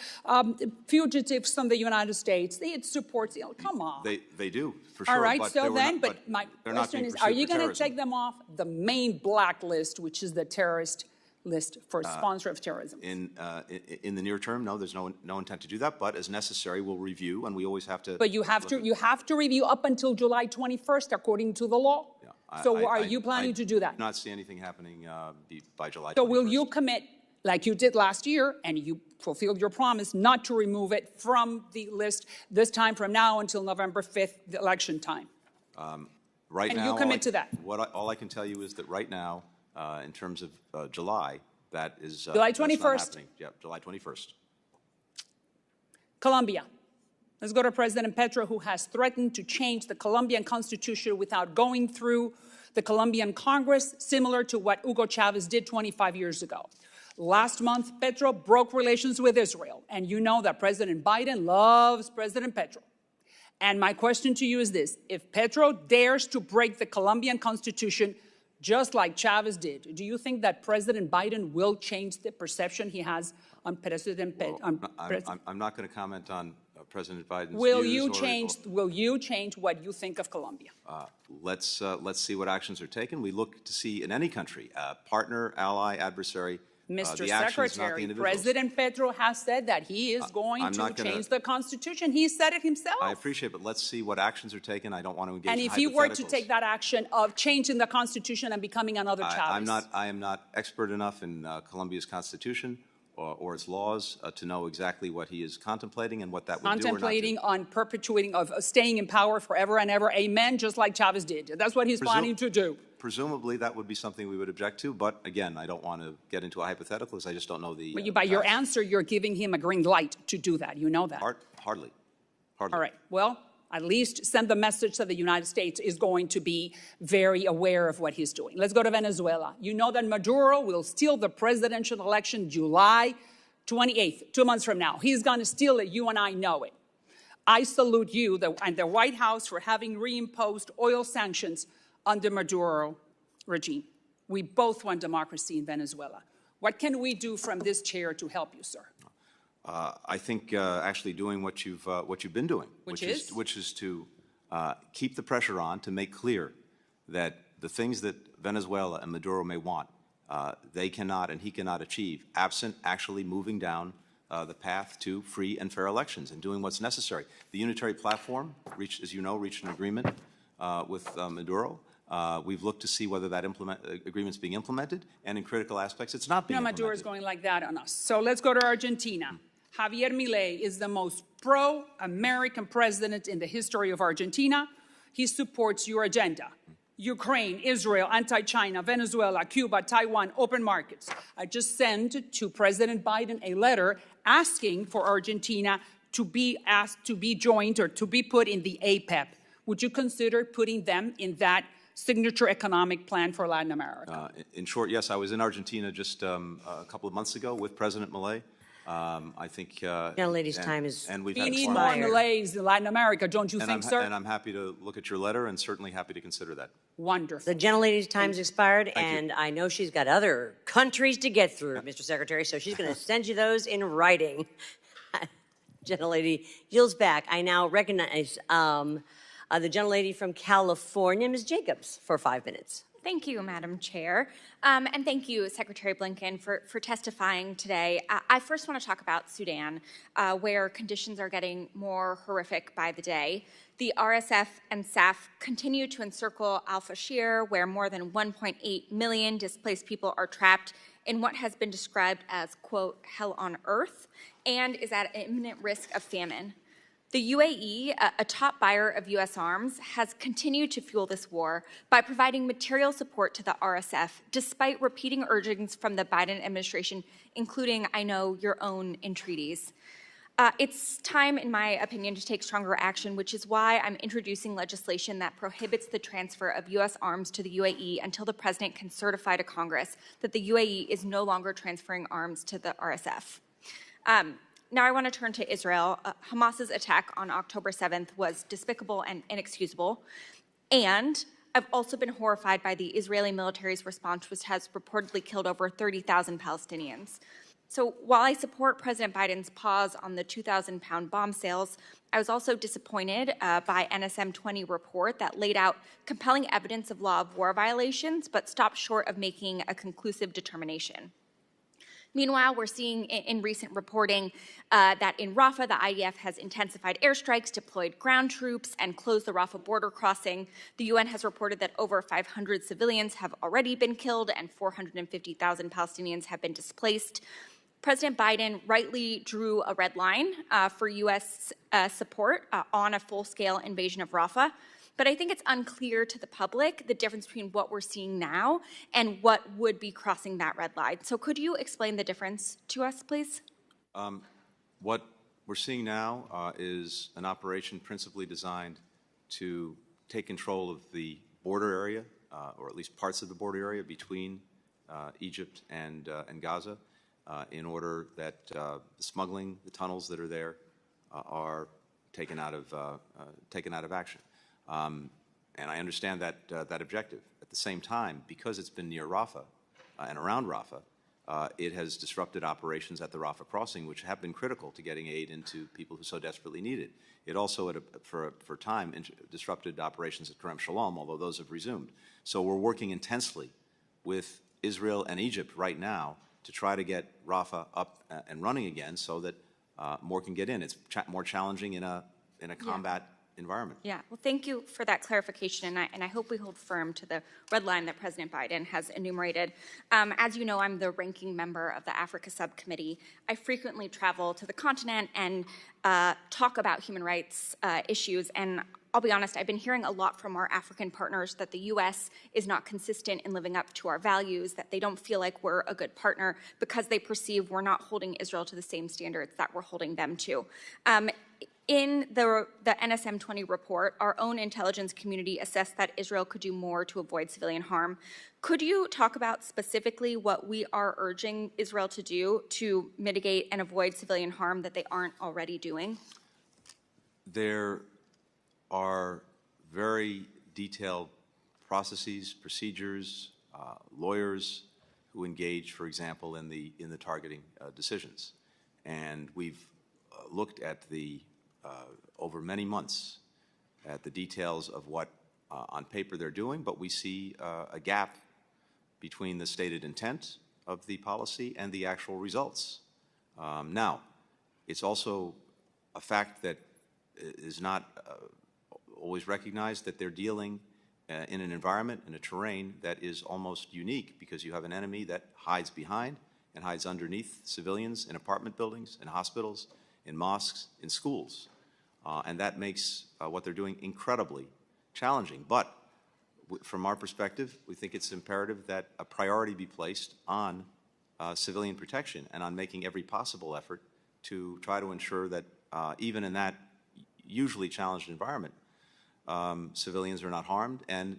Speaker 5: fugitives from the United States. It supports, come on.
Speaker 2: They do, for sure.
Speaker 5: All right,
Speaker 2: but
Speaker 5: so then, but my question is, are you going to take them off the main blacklist, which is the terrorist list for sponsor of terrorism?
Speaker 2: In the near term, no, there's no intent to do that, but as necessary, we'll review, and we always have to.
Speaker 5: But you have to review up until July 21st, according to the law. So are you planning to do that?
Speaker 2: I do not see anything happening by July 21st.
Speaker 5: So will you commit, like you did last year, and you fulfilled your promise not to remove it from the list this time from now until November 5th, the election time?
Speaker 2: Right now,
Speaker 5: and you commit to that?
Speaker 2: All I can tell you is that right now, in terms of July, that is
Speaker 5: July 21st.
Speaker 2: That's not happening. Yeah, July 21st.
Speaker 5: Colombia. Let's go to President Petro, who has threatened to change the Colombian constitution without going through the Colombian Congress, similar to what Hugo Chavez did 25 years ago. Last month, Petro broke relations with Israel, and you know that President Biden loves President Petro. And my question to you is this: if Petro dares to break the Colombian constitution, just like Chavez did, do you think that President Biden will change the perception he has on President Petro?
Speaker 2: I'm not going to comment on President Biden's
Speaker 5: will
Speaker 2: views.
Speaker 5: Will you change what you think of Colombia?
Speaker 2: Let's see what actions are taken. We look to see in any country, partner, ally, adversary,
Speaker 5: Mr.
Speaker 2: the actions,
Speaker 5: Secretary,
Speaker 2: not the individuals.
Speaker 5: President Petro has said that he is going to change the Constitution. He said it himself.
Speaker 2: I appreciate it, but let's see what actions are taken. I don't want to engage in
Speaker 5: hypotheticals. And if he were to take that action of changing the Constitution and becoming another Chavez?
Speaker 2: I am not expert enough in Colombia's Constitution or its laws to know exactly what he is contemplating and what that would do or not do.
Speaker 5: Contemplating on perpetuating, of staying in power forever and ever, amen, just like Chavez did. That's what he's planning to do.
Speaker 2: Presumably, that would be something we would object to, but again, I don't want to get into a hypothetical because I just don't know the.
Speaker 5: But by your answer, you're giving him a green light to do that. You know that.
Speaker 2: Hardly.
Speaker 5: All right. Well, at least send the message that the United States is going to be very aware of what he's doing. Let's go to Venezuela. You know that Maduro will steal the presidential election July 28th, 2 months from now. He's going to steal it. You and I know it. I salute you and the White House for having reimposed oil sanctions under Maduro regime. We both want democracy in Venezuela. What can we do from this chair to help you, sir?
Speaker 2: I think actually doing what you've been doing,
Speaker 5: Which
Speaker 2: is to keep the pressure on to make clear that the things that Venezuela and Maduro may want, they cannot and he cannot achieve absent actually moving down the path to free and fair elections and doing what's necessary. The unitary platform, as you know, reached an agreement with Maduro. We've looked to see whether that agreement's being implemented, and in critical aspects, it's not being implemented.
Speaker 5: Maduro is going like that on us. So let's go to Argentina. Javier Milei is the most pro-American president in the history of Argentina. He supports your agenda. Ukraine, Israel, anti-China, Venezuela, Cuba, Taiwan, open markets. I just sent to President Biden a letter asking for Argentina to be asked to be joined or to be put in the APEC. Would you consider putting them in that signature economic plan for Latin America?
Speaker 2: In short, yes. I was in Argentina just a couple of months ago with President Milei. I think...
Speaker 13: Lady's time is...
Speaker 2: And we've
Speaker 5: we
Speaker 2: had
Speaker 5: need more Malays in Latin America, don't you think, sir?
Speaker 2: And I'm happy to look at your letter and certainly happy to consider that.
Speaker 5: Wonderful.
Speaker 13: The gentlelady's time's expired,
Speaker 2: Thank
Speaker 13: and
Speaker 2: you.
Speaker 13: I know she's got other countries to get through, Mr. Secretary, so she's going to send you those in writing. Gentlelady yields back. I now recognize the gentlelady from California, Ms. Jacobs, for 5 minutes.
Speaker 6: Thank you, Madam Chair. And thank you, Secretary Blinken, for testifying today. I first want to talk about Sudan, where conditions are getting more horrific by the day. The RSF and SAF continue to encircle al-Fashir, where more than 1.8 million displaced people are trapped in what has been described as, quote, hell on earth, and is at imminent risk of famine. The UAE, a top buyer of U.S. arms, has continued to fuel this war by providing material support to the RSF, despite repeating urgings from the Biden administration, including, I know, your own entreaties. It's time, in my opinion, to take stronger action, which is why I'm introducing legislation that prohibits the transfer of U.S. arms to the UAE until the president can certify to Congress that the UAE is no longer transferring arms to the RSF. Now I want to turn to Israel. Hamas's attack on October 7th was despicable and inexcusable. And I've also been horrified by the Israeli military's response, which has reportedly killed over 30,000 Palestinians. So while I support President Biden's pause on the 2,000-pound bomb sales, I was also disappointed by NSM 20 report that laid out compelling evidence of law of war violations, but stopped short of making a conclusive determination. Meanwhile, we're seeing in recent reporting that in Rafah, the IDF has intensified airstrikes, deployed ground troops, and closed the Rafah border crossing. The UN has reported that over 500 civilians have already been killed and 450,000 Palestinians have been displaced. President Biden rightly drew a red line for U.S. support on a full-scale invasion of Rafah. But I think it's unclear to the public the difference between what we're seeing now and what would be crossing that red line. So could you explain the difference to us, please?
Speaker 2: What we're seeing now is an operation principally designed to take control of the border area, or at least parts of the border area between Egypt and Gaza, in order that the smuggling, the tunnels that are there, are taken out of action. And I understand that objective. At the same time, because it's been near Rafah and around Rafah, it has disrupted operations at the Rafah crossing, which have been critical to getting aid into people who so desperately need it. It also, for a time, disrupted operations at Kerem Shalom, although those have resumed. So we're working intensely with Israel and Egypt right now to try to get Rafah up and running again so that more can get in. It's more challenging in a combat environment.
Speaker 6: Yeah, well, thank you for that clarification, and I hope we hold firm to the red line that President Biden has enumerated. As you know, I'm the ranking member of the Africa Subcommittee. I frequently travel to the continent and talk about human rights issues, and I'll be honest, I've been hearing a lot from our African partners that the U.S. is not consistent in living up to our values, that they don't feel like we're a good partner because they perceive we're not holding Israel to the same standards that we're holding them to. In the NSM-20 report, our own intelligence community assessed that Israel could do more to avoid civilian harm. Could you talk about specifically what we are urging Israel to do to mitigate and avoid civilian harm that they aren't already doing?
Speaker 2: There are very detailed processes, procedures, lawyers who engage, for example, in the targeting decisions. And we've looked at over many months at the details of what on paper they're doing, but we see a gap between the stated intent of the policy and the actual results. Now, it's also a fact that is not always recognized that they're dealing in an environment, in a terrain that is almost unique, because you have an enemy that hides behind and hides underneath civilians in apartment buildings, in hospitals, in mosques, in schools. And that makes what they're doing incredibly challenging. But from our perspective, we think it's imperative that a priority be placed on civilian protection and on making every possible effort to try to ensure that even in that usually challenged environment, civilians are not harmed and,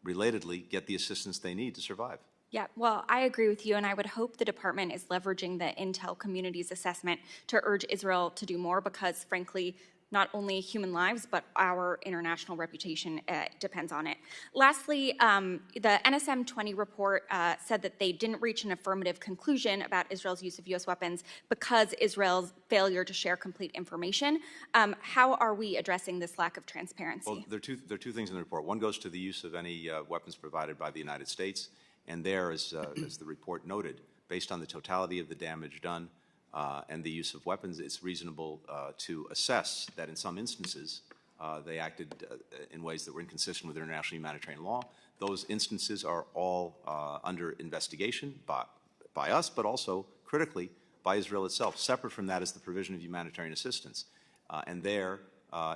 Speaker 2: relatedly, get the assistance they need to survive.
Speaker 6: Yeah, well, I agree with you, and I would hope the department is leveraging the intel community's assessment to urge Israel to do more because, frankly, not only human lives, but our international reputation depends on it. Lastly, the NSM-20 report said that they didn't reach an affirmative conclusion about Israel's use of U.S. weapons because Israel's failure to share complete information. How are we addressing this lack of transparency?
Speaker 2: Well, there are two things in the report. One goes to the use of any weapons provided by the United States, and there, as the report noted, based on the totality of the damage done, and the use of weapons, it's reasonable to assess that in some instances they acted in ways that were inconsistent with international humanitarian law. Those instances are all under investigation by us, but also critically by Israel itself. Separate from that is the provision of humanitarian assistance. And there,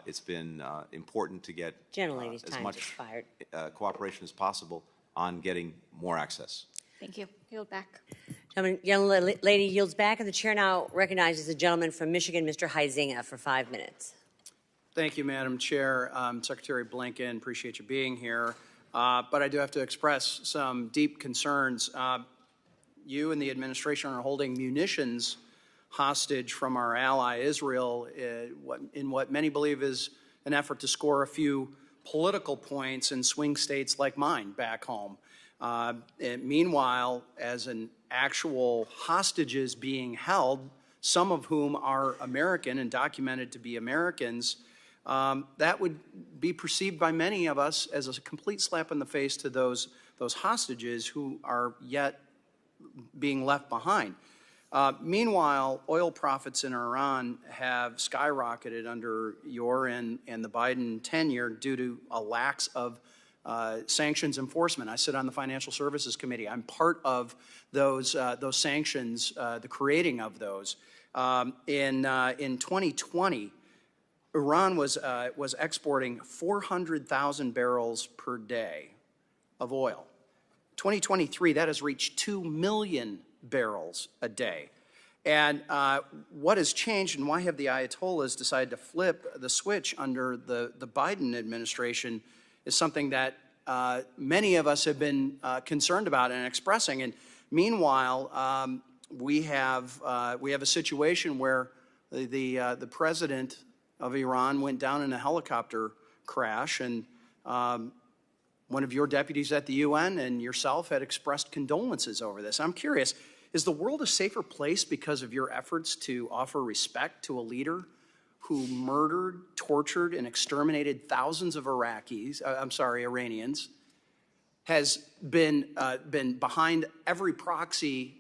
Speaker 2: it's been important to get as much cooperation as possible on getting more access.
Speaker 6: Thank you. Yield back.
Speaker 13: Young lady yields back, and the chair now recognizes the gentleman from Michigan, Mr. Huizinga, for 5 minutes.
Speaker 7: Thank you, Madam Chair. Secretary Blinken, appreciate you being here. But I do have to express some deep concerns. You and the administration are holding munitions hostage from our ally Israel in what many believe is an effort to score a few political points in swing states like mine back home. Meanwhile, as an actual hostages being held, some of whom are American and documented to be Americans, that would be perceived by many of us as a complete slap in the face to those hostages who are yet being left behind. Meanwhile, oil profits in Iran have skyrocketed under your and the Biden tenure due to a lack of sanctions enforcement. I sit on the Financial Services Committee. I'm part of those sanctions, the creating of those. In 2020, Iran was exporting 400,000 barrels per day of oil. 2023, that has reached 2 million barrels a day. And what has changed, and why have the Ayatollahs decided to flip the switch under the Biden administration, is something that many of us have been concerned about and expressing. And meanwhile, we have a situation where the president of Iran went down in a helicopter crash, and one of your deputies at the UN and yourself had expressed condolences over this. I'm curious, is the world a safer place because of your efforts to offer respect to a leader who murdered, tortured, and exterminated thousands of Iranians, has been behind every proxy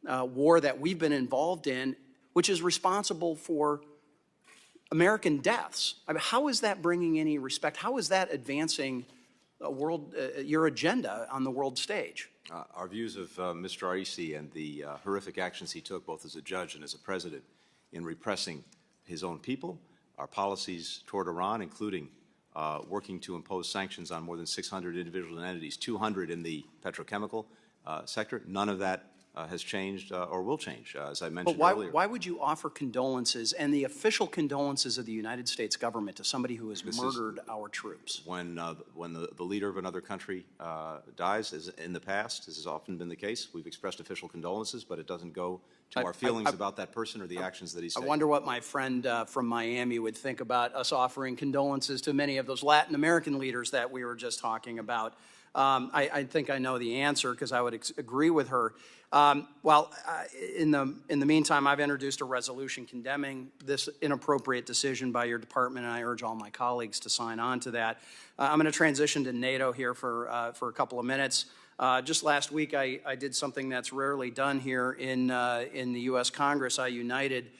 Speaker 7: war that we've been involved in, which is responsible for American deaths? I mean, how is that bringing any respect? How is that advancing your agenda on the world stage?
Speaker 2: Our views of Mr. Arisi and the horrific actions he took both as a judge and as a president in repressing his own people, our policies toward Iran, including working to impose sanctions on more than 600 individual entities, 200 in the petrochemical sector, none of that has changed or will change, as I mentioned
Speaker 7: But
Speaker 2: earlier.
Speaker 7: why would you offer condolences and the official condolences of the United States government to somebody who has murdered our troops?
Speaker 2: When the leader of another country dies, as in the past, this has often been the case, we've expressed official condolences, but it doesn't go to our feelings about that person or the actions that he's taken.
Speaker 7: I wonder what my friend from Miami would think about us offering condolences to many of those Latin American leaders that we were just talking about. I think I know the answer because I would agree with her. In the meantime, I've introduced a resolution condemning this inappropriate decision by your department, and I urge all my colleagues to sign on to that. I'm going to transition to NATO here for a couple of minutes. Just last week, I did something that's rarely done here in the U.S. Congress. I united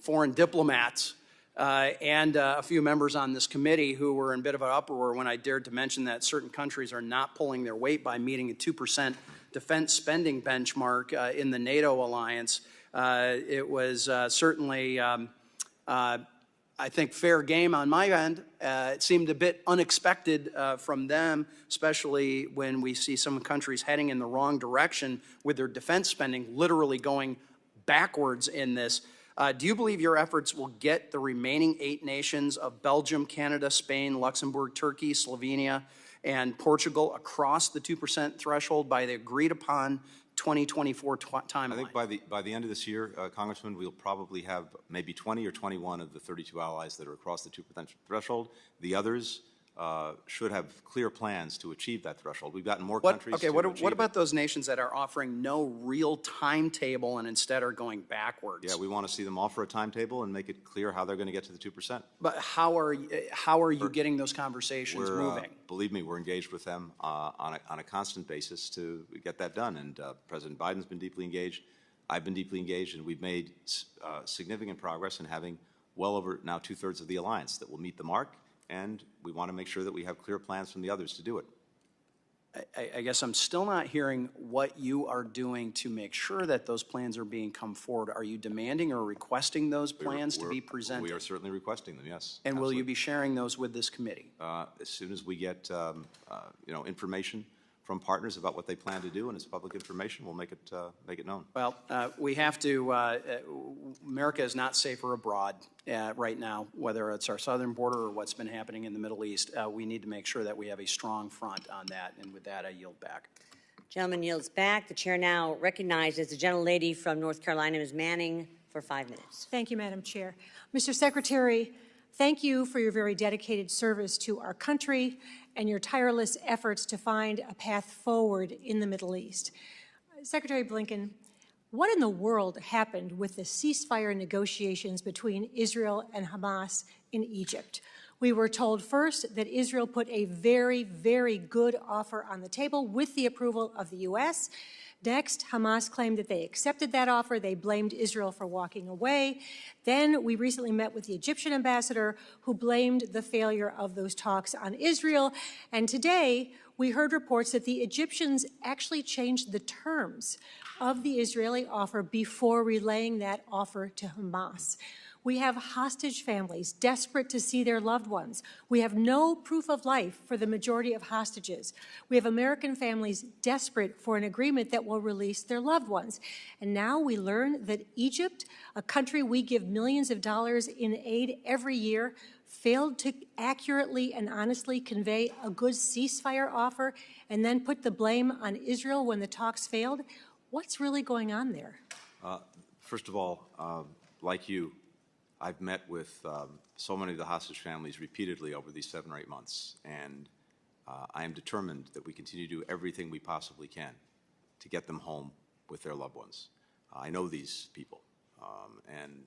Speaker 7: foreign diplomats and a few members on this committee who were in a bit of an uproar when I dared to mention that certain countries are not pulling their weight by meeting a 2% defense spending benchmark in the NATO alliance. It was certainly, I think, fair game on my end. It seemed a bit unexpected from them, especially when we see some countries heading in the wrong direction with their defense spending, literally going backwards in this. Do you believe your efforts will get the remaining 8 nations of Belgium, Canada, Spain, Luxembourg, Turkey, Slovenia, and Portugal across the 2% threshold by the agreed-upon 2024 timeline?
Speaker 2: I think by the end of this year, Congressman, we'll probably have maybe 20 or 21 of the 32 allies that are across the 2% threshold. The others should have clear plans to achieve that threshold. We've gotten more countries to achieve
Speaker 7: what about those nations that are offering no real timetable and instead are going backwards?
Speaker 2: Yeah, we want to see them offer a timetable and make it clear how they're going to get to the 2%.
Speaker 7: But how are you getting those conversations moving?
Speaker 2: Believe me, we're engaged with them on a constant basis to get that done. And President Biden's been deeply engaged. I've been deeply engaged, and we've made significant progress in having well over now 2/3 of the alliance that will meet the mark. And we want to make sure that we have clear plans from the others to do it.
Speaker 7: I guess I'm still not hearing what you are doing to make sure that those plans are being come forward. Are you demanding or requesting those plans to be presented?
Speaker 2: We are certainly requesting them, yes.
Speaker 7: And will you be sharing those with this committee?
Speaker 2: As soon as we get information from partners about what they plan to do, and it's public information, we'll make it known.
Speaker 7: Well, we have to. America is not safer abroad right now, whether it's our southern border or what's been happening in the Middle East. We need to make sure that we have a strong front on that. And with that, I yield back.
Speaker 13: Gentleman yields back. The chair now recognizes the gentlelady from North Carolina, Ms. Manning, for 5 minutes.
Speaker 8: Thank you, Madam Chair. Mr. Secretary, thank you for your very dedicated service to our country and your tireless efforts to find a path forward in the Middle East. Secretary Blinken, what in the world happened with the ceasefire negotiations between Israel and Hamas in Egypt? We were told first that Israel put a very, very good offer on the table with the approval of the U.S. Next, Hamas claimed that they accepted that offer. They blamed Israel for walking away. Then we recently met with the Egyptian ambassador who blamed the failure of those talks on Israel. And today we heard reports that the Egyptians actually changed the terms of the Israeli offer before relaying that offer to Hamas. We have hostage families desperate to see their loved ones. We have no proof of life for the majority of hostages. We have American families desperate for an agreement that will release their loved ones. And now we learn that Egypt, a country we give millions of dollars in aid every year, failed to accurately and honestly convey a good ceasefire offer and then put the blame on Israel when the talks failed. What's really going on there?
Speaker 2: First of all, like you, I've met with so many of the hostage families repeatedly over these 7 or 8 months, and I am determined that we continue to do everything we possibly can to get them home with their loved ones. I know these people, and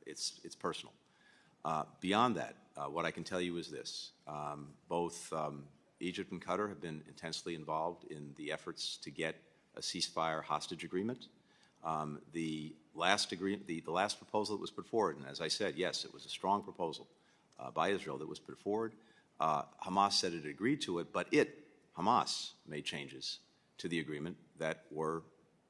Speaker 2: it's personal. Beyond that, what I can tell you is this. Both Egypt and Qatar have been intensely involved in the efforts to get a ceasefire hostage agreement. The last proposal that was put forward, and as I said, yes, it was a strong proposal by Israel that was put forward. Hamas said it agreed to it, but Hamas, made changes to the agreement that were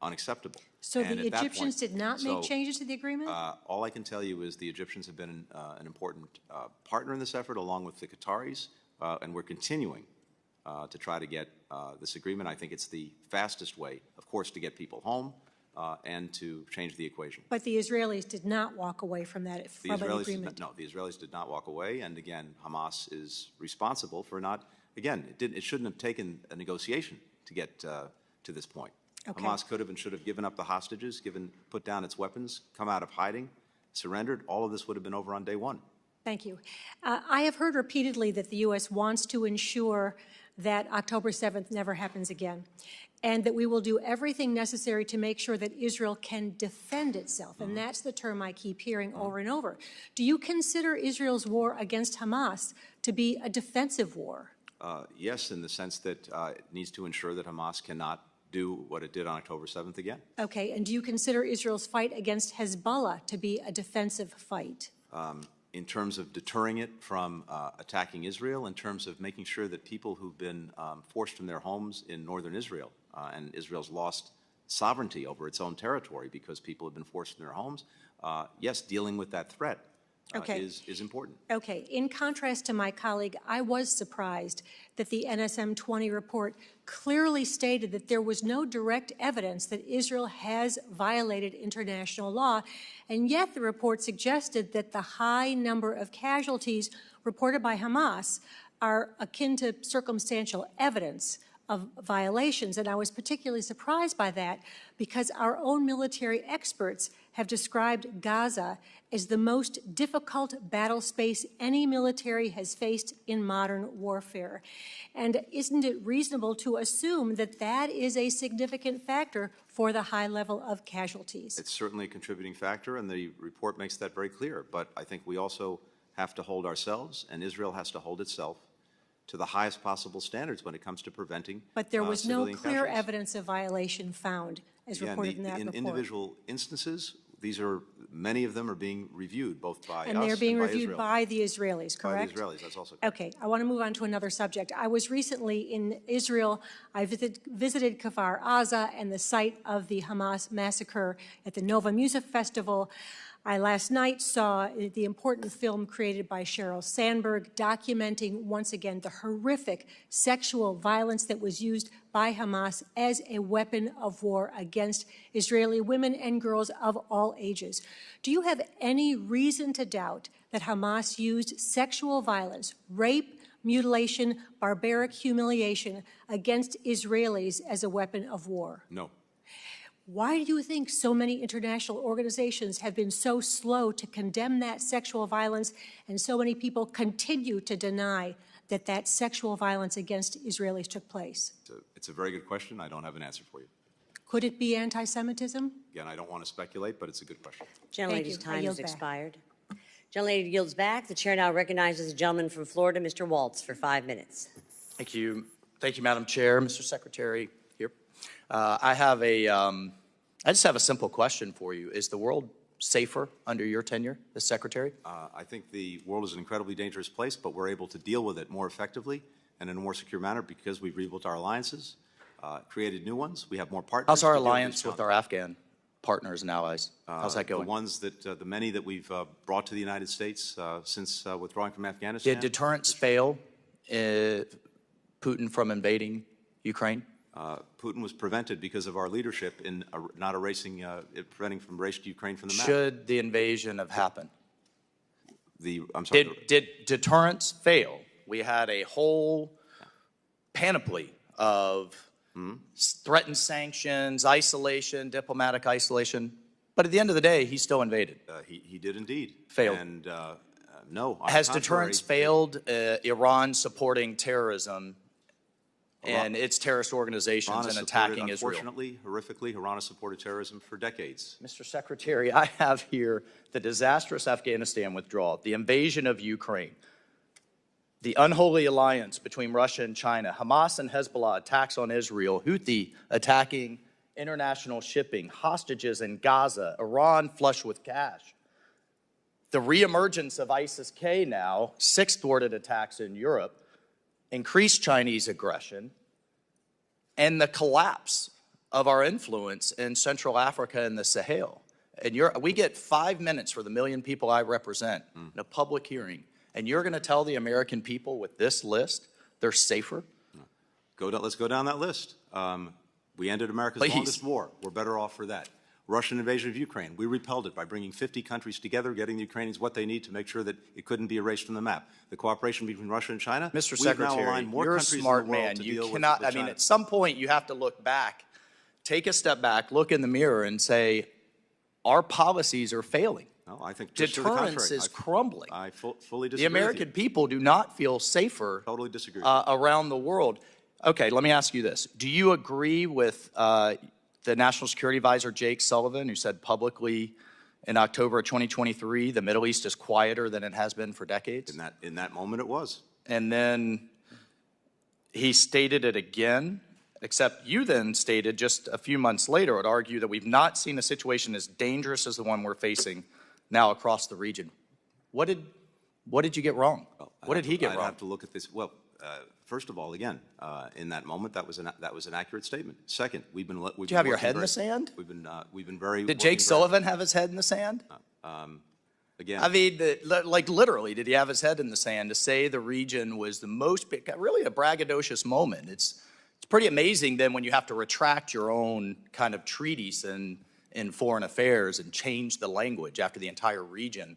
Speaker 2: unacceptable.
Speaker 8: So the Egyptians did not make changes to the agreement?
Speaker 2: All I can tell you is the Egyptians have been an important partner in this effort, along with the Qataris, and we're continuing to try to get this agreement. I think it's the fastest way, of course, to get people home and to change the equation.
Speaker 8: But the Israelis did not walk away from that
Speaker 2: The
Speaker 8: an
Speaker 2: Israelis
Speaker 8: agreement.
Speaker 2: the Israelis did not walk away, and again, Hamas is responsible for not. Again, it shouldn't have taken a negotiation to get to this point.
Speaker 8: Okay.
Speaker 2: Hamas could have and should have given up the hostages, put down its weapons, come out of hiding, surrendered. All of this would have been over on day one.
Speaker 8: Thank you. I have heard repeatedly that the U.S. wants to ensure that October 7th never happens again, and that we will do everything necessary to make sure that Israel can defend itself. And that's the term I keep hearing over and over. Do you consider Israel's war against Hamas to be a defensive war?
Speaker 2: Yes, in the sense that it needs to ensure that Hamas cannot do what it did on October 7th again.
Speaker 8: Okay, and do you consider Israel's fight against Hezbollah to be a defensive fight?
Speaker 2: In terms of deterring it from attacking Israel, in terms of making sure that people who've been forced from their homes in northern Israel, and Israel's lost sovereignty over its own territory because people have been forced from their homes, yes, dealing with that threat is important.
Speaker 8: Okay. In contrast to my colleague, I was surprised that the NSM 20 report clearly stated that there was no direct evidence that Israel has violated international law, and yet the report suggested that the high number of casualties reported by Hamas are akin to circumstantial evidence of violations. And I was particularly surprised by that because our own military experts have described Gaza as the most difficult battle space any military has faced in modern warfare. And isn't it reasonable to assume that that is a significant factor for the high level of casualties?
Speaker 2: It's certainly a contributing factor, and the report makes that very clear. But I think we also have to hold ourselves, and Israel has to hold itself to the highest possible standards when it comes to preventing
Speaker 8: But there was no
Speaker 2: civilian
Speaker 8: clear
Speaker 2: casualties.
Speaker 8: evidence of violation found, as
Speaker 2: Again,
Speaker 8: reported in that
Speaker 2: in
Speaker 8: report.
Speaker 2: individual instances, many of them are being reviewed both by us
Speaker 8: And they're being
Speaker 2: by
Speaker 8: reviewed
Speaker 2: Israel.
Speaker 8: by the Israelis, correct?
Speaker 2: By the Israelis, that's also correct.
Speaker 8: Okay, I want to move on to another subject. I was recently in Israel. I visited Kfar Aza and the site of the Hamas massacre at the Nova Music Festival. I last night saw the important film created by Sheryl Sandberg documenting once again the horrific sexual violence that was used by Hamas as a weapon of war against Israeli women and girls of all ages. Do you have any reason to doubt that Hamas used sexual violence, rape, mutilation, barbaric humiliation against Israelis as a weapon of war?
Speaker 2: No.
Speaker 8: Why do you think so many international organizations have been so slow to condemn that sexual violence, and so many people continue to deny that that sexual violence against Israelis took place?
Speaker 2: It's a very good question. I don't have an answer for you.
Speaker 8: Could it be anti-Semitism?
Speaker 2: Again, I don't want to speculate, but it's a good question.
Speaker 13: Gentlelady's
Speaker 8: Thank you. I
Speaker 13: time
Speaker 8: yield
Speaker 13: has
Speaker 8: back.
Speaker 13: expired. Gentlelady yields back. The chair now recognizes the gentleman from Florida, Mr. Waltz, for 5 minutes.
Speaker 9: Thank you. Thank you, Madam Chair. Mr. Secretary, here. I just have a simple question for you. Is the world safer under your tenure as Secretary?
Speaker 2: I think the world is an incredibly dangerous place, but we're able to deal with it more effectively and in a more secure manner because we've rebuilt our alliances, created new ones. We have more partners.
Speaker 9: How's our
Speaker 2: to deal with
Speaker 9: alliance
Speaker 2: these
Speaker 9: with our Afghan partners and allies? How's that going?
Speaker 2: The ones that, the many that we've brought to the United States since withdrawing from Afghanistan.
Speaker 9: Did deterrence fail Putin from invading Ukraine?
Speaker 2: Putin was prevented because of our leadership in not erasing, preventing from erasing Ukraine from the map.
Speaker 9: Should the invasion have happened?
Speaker 2: I'm sorry.
Speaker 9: Did deterrence fail? We had a whole panoply of threatened sanctions, isolation, diplomatic isolation. But at the end of the day, he still invaded.
Speaker 2: He did indeed.
Speaker 9: Failed.
Speaker 2: And no. on the
Speaker 9: Has
Speaker 2: contrary,
Speaker 9: deterrence failed Iran supporting terrorism and its terrorist organizations
Speaker 2: Iran
Speaker 9: and
Speaker 2: has
Speaker 9: attacking
Speaker 2: supported,
Speaker 9: Israel?
Speaker 2: Unfortunately, horrifically, Iran has supported terrorism for decades.
Speaker 9: Mr. Secretary, I have here the disastrous Afghanistan withdrawal, the invasion of Ukraine, the unholy alliance between Russia and China, Hamas and Hezbollah attacks on Israel, Houthi attacking international shipping, hostages in Gaza, Iran flush with cash, the reemergence of ISIS-K now, 6 thwarted attacks in Europe, increased Chinese aggression, and the collapse of our influence in Central Africa and the Sahel. And we get 5 minutes for the million people I represent in a public hearing, and you're going to tell the American people with this list they're safer?
Speaker 2: let's go down that list. We ended America's longest war. We're better off for that. Russian invasion of Ukraine. We repelled it by bringing 50 countries together, getting the Ukrainians what they need to make sure that it couldn't be erased from the map. The cooperation between Russia and China.
Speaker 9: Mr.
Speaker 2: We've
Speaker 9: Secretary,
Speaker 2: now aligned more
Speaker 9: you're a
Speaker 2: countries
Speaker 9: smart
Speaker 2: in the world
Speaker 9: man.
Speaker 2: to
Speaker 9: You
Speaker 2: deal
Speaker 9: cannot,
Speaker 2: with
Speaker 9: I mean,
Speaker 2: China.
Speaker 9: at some point you have to look back, take a step back, look in the mirror and say, our policies are failing.
Speaker 2: No, I think just to the
Speaker 9: Deterrence
Speaker 2: contrary.
Speaker 9: is crumbling.
Speaker 2: I fully disagree
Speaker 9: The American
Speaker 2: with you.
Speaker 9: people do not feel safer
Speaker 2: Totally disagree.
Speaker 9: around the world. Okay, let me ask you this. Do you agree with the National Security Advisor, Jake Sullivan, who said publicly in October of 2023, the Middle East is quieter than it has been for decades?
Speaker 2: In that moment, it was.
Speaker 9: And then he stated it again, except you then stated just a few months later, would argue that we've not seen a situation as dangerous as the one we're facing now across the region. What did you get wrong? What did he get wrong?
Speaker 2: I'd have to look at this. Well, first of all, again, in that moment, that was an accurate statement. Second, we've been.
Speaker 9: Did you have your head in the sand?
Speaker 2: We've been very.
Speaker 9: Did Jake Sullivan have his head in the sand?
Speaker 2: Again,
Speaker 9: I mean, like literally, did he have his head in the sand to say the region was the most, really a braggadocious moment? It's pretty amazing then when you have to retract your own kind of treatise in foreign affairs and change the language after the entire region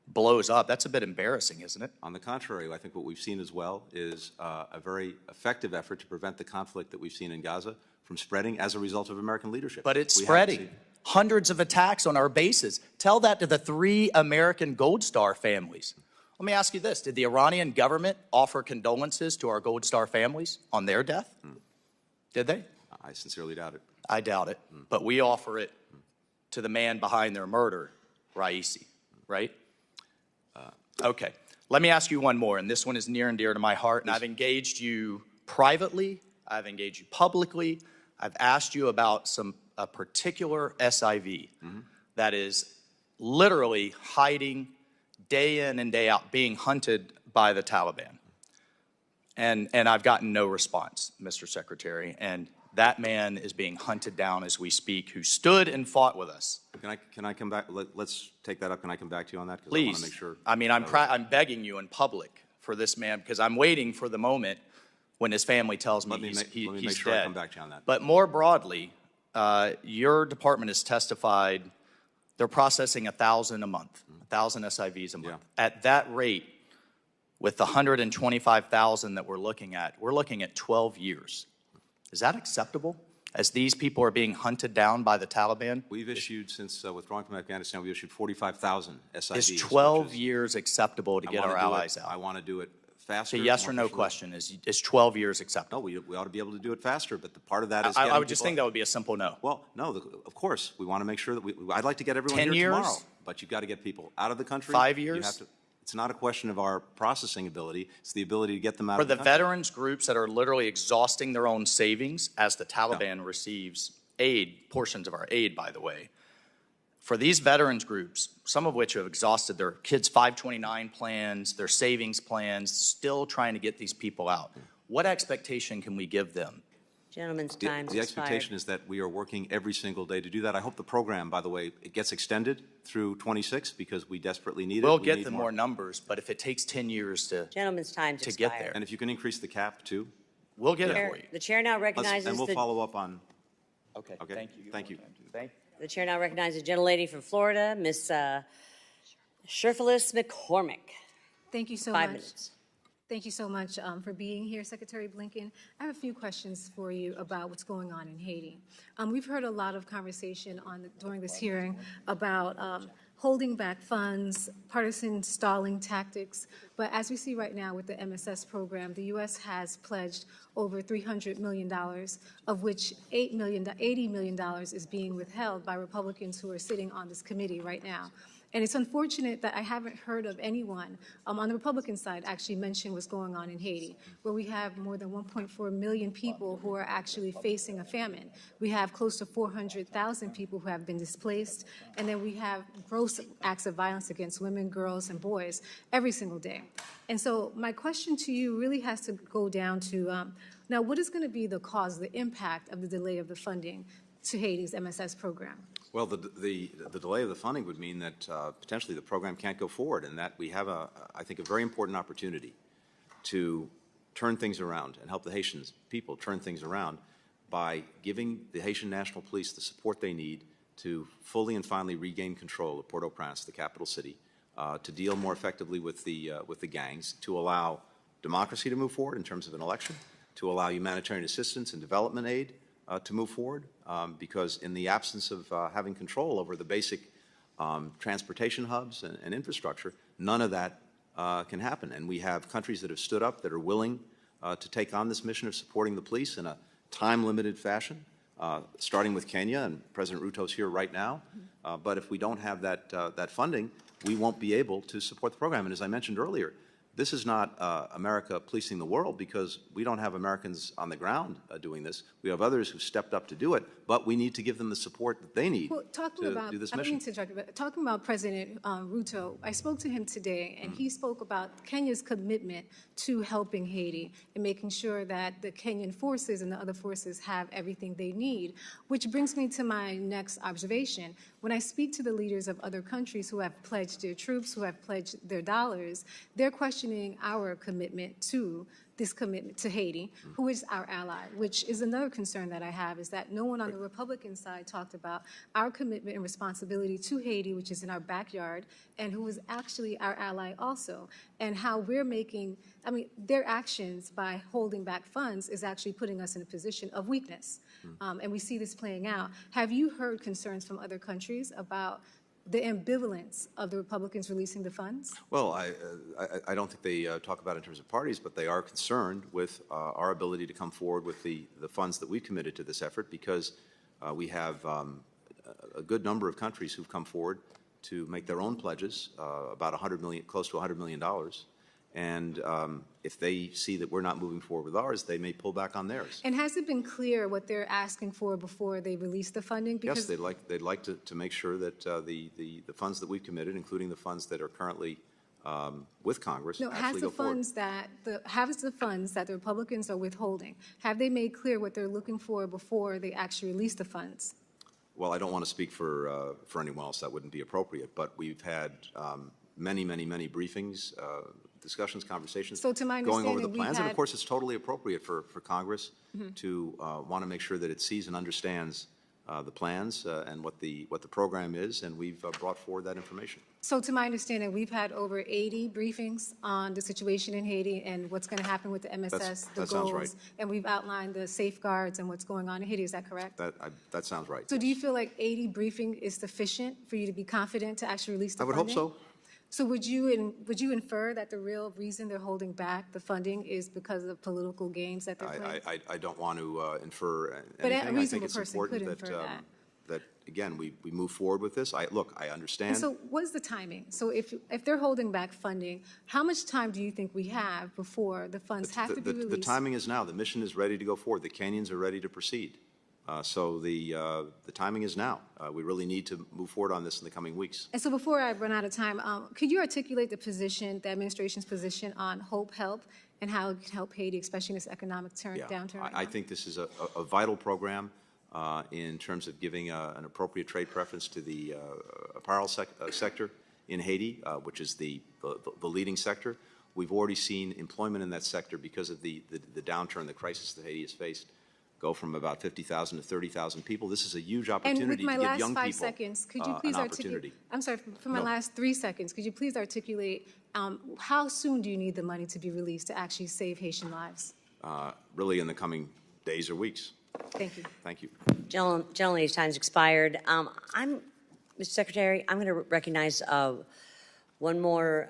Speaker 9: blows up. That's a bit embarrassing, isn't it?
Speaker 2: On the contrary, I think what we've seen as well is a very effective effort to prevent the conflict that we've seen in Gaza from spreading as a result of American leadership.
Speaker 9: But it's spreading. Hundreds of attacks on our bases. Tell that to the 3 American Gold Star families. Let me ask you this. Did the Iranian government offer condolences to our Gold Star families on their death? Did they?
Speaker 2: I sincerely doubt it.
Speaker 9: I doubt it. But we offer it to the man behind their murder, Raisi, right? Okay. Let me ask you one more, and this one is near and dear to my heart, and I've engaged you privately. I've engaged you publicly. I've asked you about a particular SIV that is literally hiding day in and day out, being hunted by the Taliban. And I've gotten no response, Mr. Secretary. And that man is being hunted down as we speak, who stood and fought with us.
Speaker 2: Can I come back? Let's take that up. Can I come back to you on that?
Speaker 9: Please.
Speaker 2: I want to make sure.
Speaker 9: I mean, I'm begging you in public for this man because I'm waiting for the moment when his family tells me he's
Speaker 2: let me make
Speaker 9: dead.
Speaker 2: sure I come back to you on that.
Speaker 9: But more broadly, your department has testified they're processing 1,000 a month, 1,000 SIVs a month.
Speaker 2: Yeah.
Speaker 9: At that rate, with the 125,000 that we're looking at 12 years. Is that acceptable? As these people are being hunted down by the Taliban?
Speaker 2: We've issued, since withdrawing from Afghanistan, we've issued 45,000 SIVs.
Speaker 9: Is 12 years acceptable to get our allies out?
Speaker 2: I want to do it faster.
Speaker 9: It's a yes or no question. Is 12 years acceptable?
Speaker 2: No, we ought to be able to do it faster, but the part of that is
Speaker 9: I would just think that would be a simple no.
Speaker 2: Well, no, of course. We want to make sure that I'd like to get everyone
Speaker 9: 10
Speaker 2: here
Speaker 9: years?
Speaker 2: tomorrow, but you've got to get people out of the country.
Speaker 9: 5
Speaker 2: You
Speaker 9: years?
Speaker 2: have to, it's not a question of our processing ability. It's the ability to get them out
Speaker 9: For
Speaker 2: of the
Speaker 9: the
Speaker 2: country.
Speaker 9: veterans groups that are literally exhausting their own savings as the Taliban receives aid, portions of our aid, by the way, for these veterans groups, some of which have exhausted their kids' 529 plans, their savings plans, still trying to get these people out, what expectation can we give them?
Speaker 13: Gentleman's time
Speaker 2: The expectation is that we are working every single day to do that. I hope the program, by the way, it gets extended through 26 because we desperately need it.
Speaker 9: We'll
Speaker 2: We
Speaker 9: get
Speaker 2: need
Speaker 9: them more numbers, but if it takes 10 years to
Speaker 13: Gentleman's time
Speaker 9: to get there,
Speaker 2: and if you can increase the cap too,
Speaker 9: we'll get it for you.
Speaker 13: The chair now recognizes
Speaker 2: and we'll
Speaker 13: the,
Speaker 2: follow up on.
Speaker 9: Okay.
Speaker 2: Okay.
Speaker 9: Thank you.
Speaker 2: Thank you.
Speaker 13: the chair now recognizes the gentlelady from Florida, Ms. Sherfilis McCormick.
Speaker 8: Thank you so
Speaker 13: 5
Speaker 8: much.
Speaker 13: minutes.
Speaker 8: Thank you so much for being here, Secretary Blinken. I have a few questions for you about what's going on in Haiti. We've heard a lot of conversation during this hearing about holding back funds, partisan stalling tactics. But as we see right now with the MSS program, the U.S. has pledged over $300 million, of which $80 million is being withheld by Republicans who are sitting on this committee right now. And it's unfortunate that I haven't heard of anyone on the Republican side actually mention what's going on in Haiti, where we have more than 1.4 million people who are actually facing a famine. We have close to 400,000 people who have been displaced, and then we have gross acts of violence against women, girls, and boys every single day. And so my question to you really has to go down to, now what is going to be the cause, the impact of the delay of the funding to Haiti's MSS program?
Speaker 2: Well, the delay of the funding would mean that potentially the program can't go forward, and that we have I think, a very important opportunity to turn things around and help the Haitian people turn things around by giving the Haitian National Police the support they need to fully and finally regain control of Port-au-Prince, the capital city, to deal more effectively with the gangs, to allow democracy to move forward in terms of an election, to allow humanitarian assistance and development aid to move forward, because in the absence of having control over the basic transportation hubs and infrastructure, none of that can happen. And we have countries that have stood up that are willing to take on this mission of supporting the police in a time-limited fashion, starting with Kenya, and President Ruto's here right now. But if we don't have that funding, we won't be able to support the program. And as I mentioned earlier, this is not America policing the world, because we don't have Americans on the ground doing this. We have others who stepped up to do it, but we need to give them the support that they need to do this
Speaker 8: I don't
Speaker 2: mission.
Speaker 8: mean to interrupt you, but talking about President Ruto, I spoke to him today, and he spoke about Kenya's commitment to helping Haiti and making sure that the Kenyan forces and the other forces have everything they need, which brings me to my next observation. When I speak to the leaders of other countries who have pledged their troops, who have pledged their dollars, they're questioning our commitment to this commitment to Haiti, who is our ally, which is another concern that I have, is that no one on the Republican side talked about our commitment and responsibility to Haiti, which is in our backyard, and who is actually our ally also, and how we're making, I mean, their actions by holding back funds is actually putting us in a position of weakness. And we see this playing out. Have you heard concerns from other countries about the ambivalence of the Republicans releasing the funds?
Speaker 2: Well, I don't think they talk about it in terms of parties, but they are concerned with our ability to come forward with the funds that we've committed to this effort, because we have a good number of countries who've come forward to make their own pledges, about $100 million, close to $100 million. And if they see that we're not moving forward with ours, they may pull back on theirs.
Speaker 8: And has it been clear what they're asking for before they release the funding?
Speaker 2: Because yes, they'd like to make sure that the funds that we've committed, including the funds that are currently with Congress, actually go forward.
Speaker 8: Has the funds that the Republicans are withholding, have they made clear what they're looking for before they actually release the funds?
Speaker 2: Well, I don't want to speak for anyone else. That wouldn't be appropriate. But we've had many briefings, discussions, conversations going over the plans. And of course, it's totally appropriate for Congress to want to make sure that it sees and understands the plans and what the program is, and we've brought forward that information.
Speaker 8: So to my understanding, we've had over 80 briefings on the situation in Haiti and what's going to happen with the MSS, the goals,
Speaker 2: sounds right.
Speaker 8: And we've outlined the safeguards and what's going on in Haiti. Is that correct?
Speaker 2: That sounds right.
Speaker 8: So do you feel like 80 briefing is sufficient for you to be confident to actually release the funding?
Speaker 2: I would hope so.
Speaker 8: So would you infer that the real reason they're holding back the funding is because of political games that they're playing?
Speaker 2: I don't want to infer anything.
Speaker 8: But a reasonable
Speaker 2: I think it's
Speaker 8: person
Speaker 2: important
Speaker 8: could infer
Speaker 2: that again we move forward with this. I understand.
Speaker 8: And so what's the timing? So if they're holding back funding, how much time do you think we have before the funds have to be released?
Speaker 2: The timing is now. The mission is ready to go forward. The Kenyans are ready to proceed. So the timing is now. We really need to move forward on this in the coming weeks.
Speaker 8: And so before I run out of time, could you articulate the administration's position on Hope Help and how it can help Haiti, especially in this economic downturn?
Speaker 2: I think this is a vital program in terms of giving an appropriate trade preference to the apparel sector in Haiti, which is the leading sector. We've already seen employment in that sector because of the downturn, the crisis that Haiti has faced, go from about 50,000 to 30,000 people. This is a huge opportunity to give young people an opportunity.
Speaker 8: I'm sorry, for my last 3 seconds, could you please articulate how soon do you need the money to be released to actually save Haitian lives?
Speaker 2: Really in the coming days or weeks.
Speaker 8: Thank you.
Speaker 2: Thank you.
Speaker 13: Gentleman's time's expired. Mr. Secretary, I'm going to recognize one more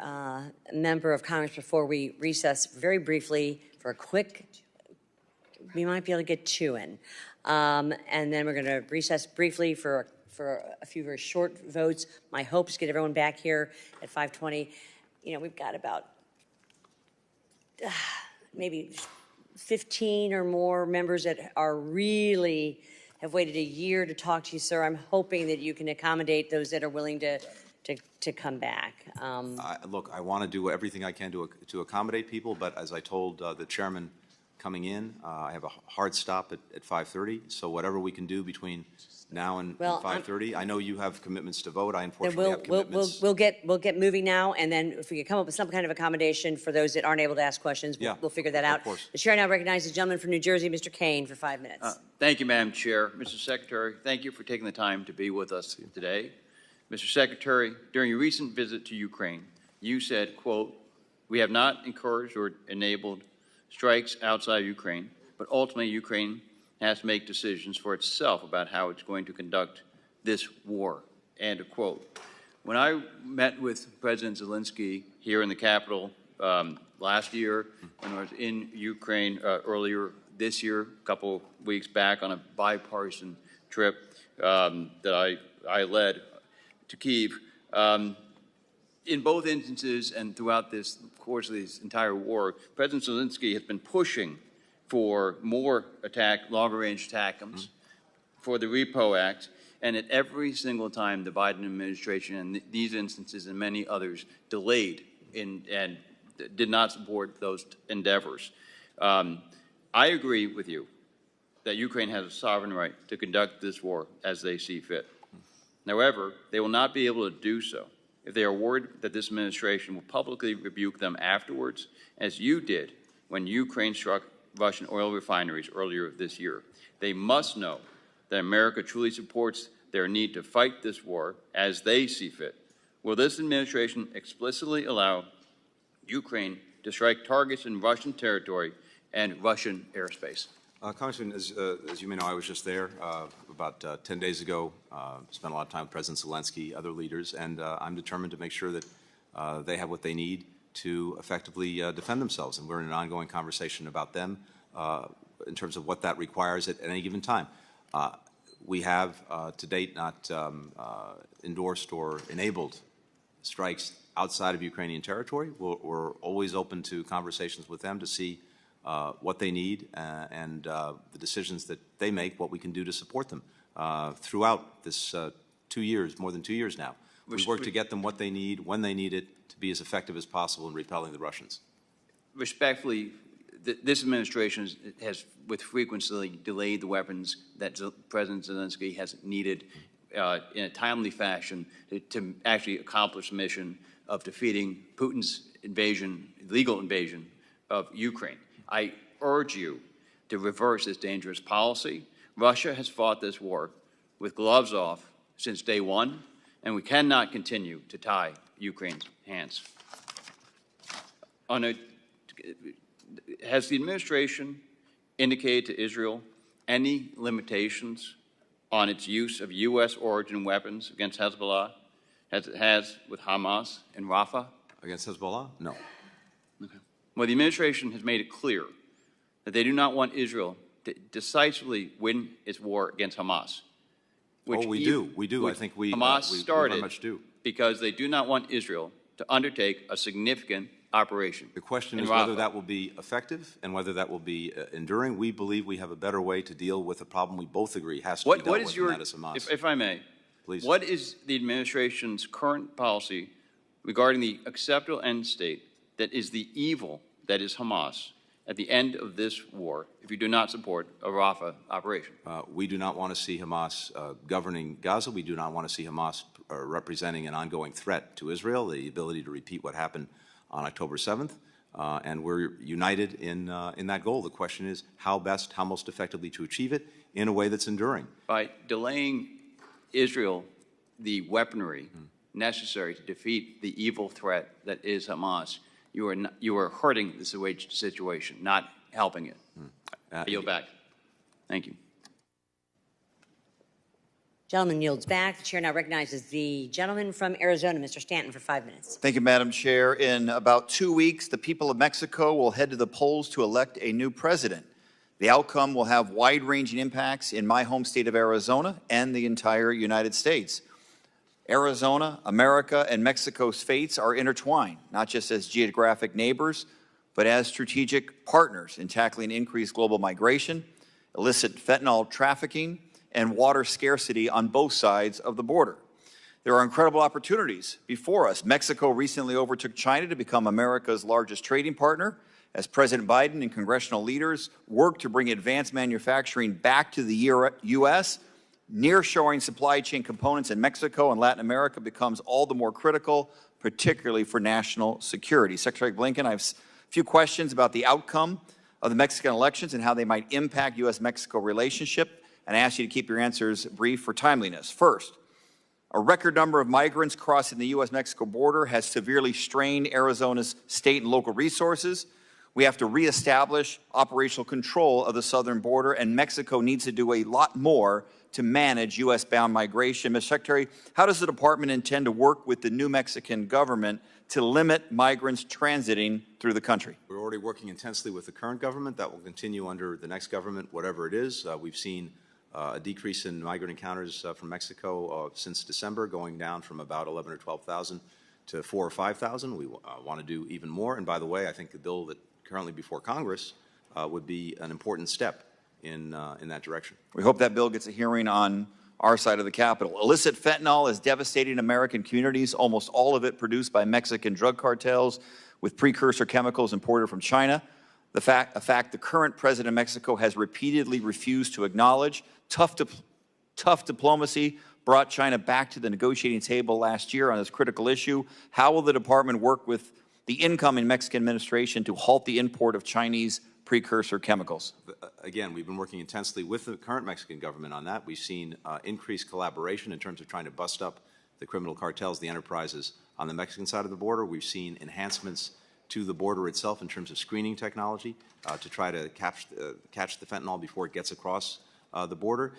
Speaker 13: member of Congress before we recess very briefly for a quick. We might be able to get 2 in. And then we're going to recess briefly for a few very short votes. My hope is to get everyone back here at 5:20. You know, we've got about maybe 15 or more members that are really have waited a year to talk to you, sir. I'm hoping that you can accommodate those that are willing to come back.
Speaker 2: Look, I want to do everything I can to accommodate people, but as I told the chairman coming in. I have a hard stop at 5:30, so whatever we can do between now and 5:30. I know you have commitments to vote. I unfortunately have commitments.
Speaker 13: We'll get moving now, and then if we can come up with some kind of accommodation for those that aren't able to ask questions, we'll figure that out.
Speaker 2: Of course.
Speaker 13: The chair now recognizes the gentleman from New Jersey, Mr. Kane, for 5 minutes.
Speaker 10: Thank you, Madam Chair. Mr. Secretary, thank you for taking the time to be with us today. Mr. Secretary, during your recent visit to Ukraine, you said, quote, "We have not encouraged or enabled strikes outside Ukraine, but ultimately Ukraine has to make decisions for itself about how it's going to conduct this war," end of quote. When I met with President Zelensky here in the Capitol last year, when I was in Ukraine earlier this year, a couple weeks back on a bipartisan trip that I led to Kyiv, in both instances and throughout this course of this entire war, President Zelensky has been pushing for more longer-range ATACMS, for the Repo Act, and at every single time the Biden administration, and these instances and many others, delayed and did not support those endeavors. I agree with you that Ukraine has a sovereign right to conduct this war as they see fit. However, they will not be able to do so if they are worried that this administration will publicly rebuke them afterwards, as you did when Ukraine struck Russian oil refineries earlier this year. They must know that America truly supports their need to fight this war as they see fit. Will this administration explicitly allow Ukraine to strike targets in Russian territory and Russian airspace?
Speaker 2: Congressman, as you may know, I was just there about 10 days ago, spent a lot of time with President Zelensky, other leaders, and I'm determined to make sure that they have what they need to effectively defend themselves. And we're in an ongoing conversation about them in terms of what that requires at any given time. We have to date not endorsed or enabled strikes outside of Ukrainian territory. We're always open to conversations with them to see what they need and the decisions that they make, what we can do to support them throughout this 2 years, more than 2 years now. We work to get them what they need, when they need it, to be as effective as possible in repelling the Russians.
Speaker 10: Respectfully, this administration has with frequency delayed the weapons that President Zelensky has needed in a timely fashion to actually accomplish the mission of defeating Putin's illegal invasion of Ukraine. I urge you to reverse this dangerous policy. Russia has fought this war with gloves off since day one, and we cannot continue to tie Ukraine's hands. Has the administration indicated to Israel any limitations on its use of U.S. origin weapons against Hezbollah, as it has with Hamas and Rafah?
Speaker 2: Against Hezbollah? No.
Speaker 10: Okay. Well, the administration has made it clear that they do not want Israel to decisively win its war against Hamas.
Speaker 2: Which we do. I think we
Speaker 10: Hamas started
Speaker 2: very much do.
Speaker 10: Because they do not want Israel to undertake a significant operation.
Speaker 2: The question is whether that will be effective and whether that will be enduring. We believe we have a better way to deal with a problem we both agree has to be dealt with, and that is Hamas.
Speaker 10: If I may,
Speaker 2: please.
Speaker 10: What is the administration's current policy regarding the acceptable end state that is the evil that is Hamas at the end of this war if you do not support a Rafah operation?
Speaker 2: We do not want to see Hamas governing Gaza. We do not want to see Hamas representing an ongoing threat to Israel, the ability to repeat what happened on October 7th, and we're united in that goal. The question is how most effectively to achieve it in a way that's enduring.
Speaker 10: By delaying Israel the weaponry necessary to defeat the evil threat that is Hamas, you are hurting the situation, not helping it. I yield back. Thank you.
Speaker 13: Gentleman yields back. The chair now recognizes the gentleman from Arizona, Mr. Stanton, for 5 minutes.
Speaker 22: Thank you, Madam Chair. In about 2 weeks, the people of Mexico will head to the polls to elect a new president. The outcome will have wide-ranging impacts in my home state of Arizona and the entire United States. Arizona, America, and Mexico's fates are intertwined, not just as geographic neighbors, but as strategic partners in tackling increased global migration, illicit fentanyl trafficking, and water scarcity on both sides of the border. There are incredible opportunities before us. Mexico recently overtook China to become America's largest trading partner, As President Biden and congressional leaders work to bring advanced manufacturing back to the U.S., nearshoring supply chain components in Mexico and Latin America becomes all the more critical, particularly for national security. Secretary Blinken, I have a few questions about the outcome of the Mexican elections and how they might impact U.S.-Mexico relationship, and I ask you to keep your answers brief for timeliness. First, a record number of migrants crossing the U.S.-Mexico border has severely strained Arizona's state and local resources. We have to reestablish operational control of the southern border, and Mexico needs to do a lot more to manage U.S.-bound migration. Mr. Secretary, how does the department intend to work with the new Mexican government to limit migrants transiting through the country?
Speaker 2: We're already working intensely with the current government. That will continue under the next government, whatever it is. We've seen a decrease in migrant encounters from Mexico since December, going down from about 11 or 12,000 to 4 or 5,000. We want to do even more. And by the way, I think the bill that currently before Congress would be an important step in that direction.
Speaker 22: We hope that bill gets a hearing on our side of the Capitol. Illicit fentanyl is devastating American communities, almost all of it produced by Mexican drug cartels with precursor chemicals imported from China. A fact the current president of Mexico has repeatedly refused to acknowledge. Tough diplomacy brought China back to the negotiating table last year on this critical issue. How will the department work with the incoming Mexican administration to halt the import of Chinese precursor chemicals?
Speaker 2: Again, we've been working intensely with the current Mexican government on that. We've seen increased collaboration in terms of trying to bust up the criminal cartels, the enterprises on the Mexican side of the border. We've seen enhancements to the border itself in terms of screening technology to try to catch the fentanyl before it gets across the border.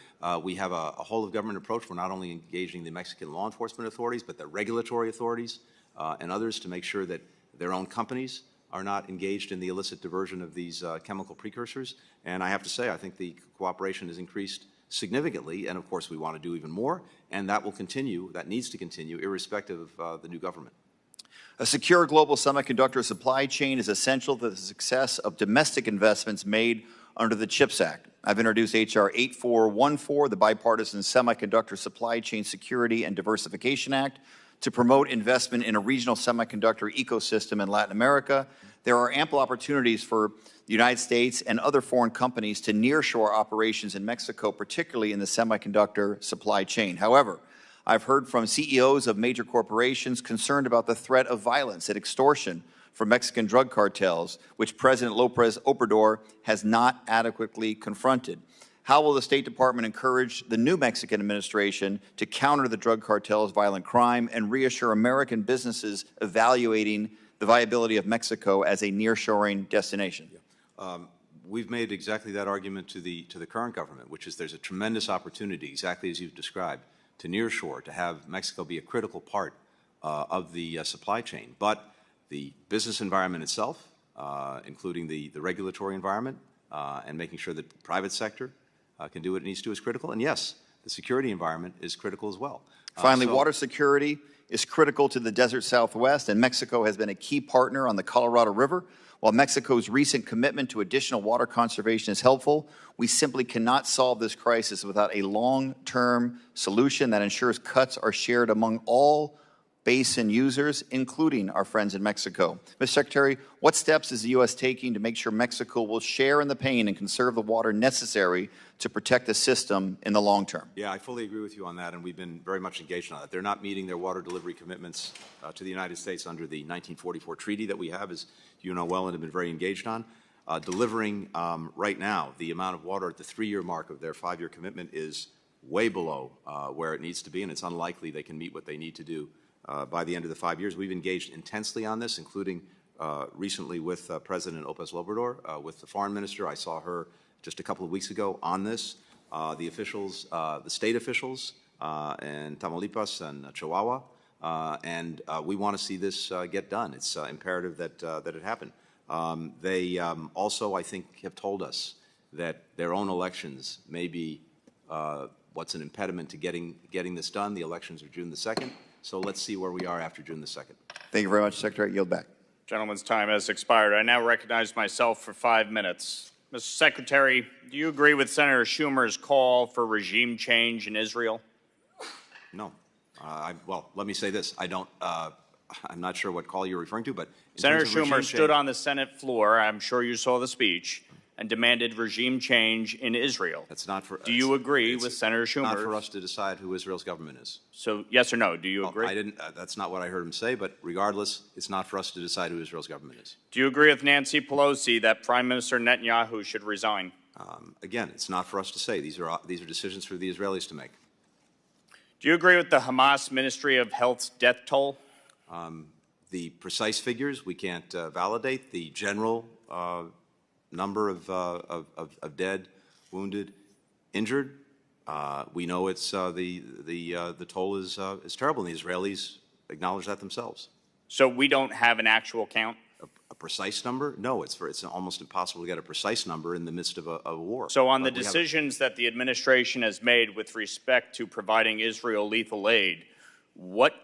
Speaker 2: We have a whole-of-government approach. We're not only engaging the Mexican law enforcement authorities, but the regulatory authorities and others to make sure that their own companies are not engaged in the illicit diversion of these chemical precursors. And I have to say, I think the cooperation has increased significantly, and of course we want to do even more, and that will continue, that needs to continue, irrespective of the new government.
Speaker 22: A secure global semiconductor supply chain is essential to the success of domestic investments made under the CHIPS Act. I've introduced H.R. 8414, the Bipartisan Semiconductor Supply Chain Security and Diversification Act, to promote investment in a regional semiconductor ecosystem in Latin America. There are ample opportunities for the United States and other foreign companies to nearshore operations in Mexico, particularly in the semiconductor supply chain. However, I've heard from CEOs of major corporations concerned about the threat of violence and extortion from Mexican drug cartels, which President López Obrador has not adequately confronted. How will the State Department encourage the new Mexican administration to counter the drug cartel's violent crime and reassure American businesses evaluating the viability of Mexico as a nearshoring destination?
Speaker 2: We've made exactly that argument to the current government, which is there's a tremendous opportunity, exactly as you've described, to nearshore, to have Mexico be a critical part of the supply chain. But the business environment itself, including the regulatory environment, and making sure that the private sector can do what it needs to do is critical. And yes, the security environment is critical as well.
Speaker 22: Finally, water security is critical to the desert Southwest, and Mexico has been a key partner on the Colorado River. While Mexico's recent commitment to additional water conservation is helpful, we simply cannot solve this crisis without a long-term solution that ensures cuts are shared among all basin users, including our friends in Mexico. Mr. Secretary, what steps is the U.S. taking to make sure Mexico will share in the pain and conserve the water necessary to protect the system in the long term?
Speaker 2: Yeah, I fully agree with you on that, and we've been very much engaged on that. They're not meeting their water delivery commitments to the United States under the 1944 treaty that we have, as you know well and have been very engaged on. Delivering right now the amount of water at the 3-year mark of their 5-year commitment is way below where it needs to be, and it's unlikely they can meet what they need to do by the end of the 5 years. We've engaged intensely on this, including recently with President López Obrador, with the foreign minister. I saw her just a couple of weeks ago on this. The officials, the state officials in Tamaulipas and Chihuahua, and we want to see this get done. It's imperative that it happen. They also, I think, have told us that their own elections may be what's an impediment to getting this done. The elections are June the 2nd. So let's see where we are after June the 2nd.
Speaker 22: Thank you very much, Secretary. Yield back.
Speaker 17: Gentleman's time has expired. I now recognize myself for 5 minutes. Mr. Secretary, do you agree with Senator Schumer's call for regime change in Israel?
Speaker 2: No. Well, let me say this. I I'm not sure what call you're referring to, but in
Speaker 11: Senator
Speaker 2: terms of regime
Speaker 11: Schumer stood
Speaker 2: change-
Speaker 11: on the Senate floor, I'm sure you saw the speech, and demanded regime change in Israel.
Speaker 2: That's not for.
Speaker 11: Do you agree with Senator Schumer?
Speaker 2: Not for us to decide who Israel's government is.
Speaker 11: So yes or no, do you agree?
Speaker 2: I didn't. That's not what I heard him say. But regardless, it's not for us to decide who Israel's government is.
Speaker 11: Do you agree with Nancy Pelosi that Prime Minister Netanyahu should resign?
Speaker 2: Again, it's not for us to say. These are decisions for the Israelis to make.
Speaker 11: Do you agree with the Hamas Ministry of Health's death toll?
Speaker 2: The precise figures we can't validate. The general number of dead, wounded, injured. We know it's the toll is terrible, and the Israelis acknowledge that themselves.
Speaker 11: So we don't have an actual count?
Speaker 2: A precise number? No, it's almost impossible to get a precise number in the midst of a war.
Speaker 11: So on
Speaker 2: But
Speaker 11: the
Speaker 2: we have-
Speaker 11: decisions that the administration has made with respect to providing Israel lethal aid, what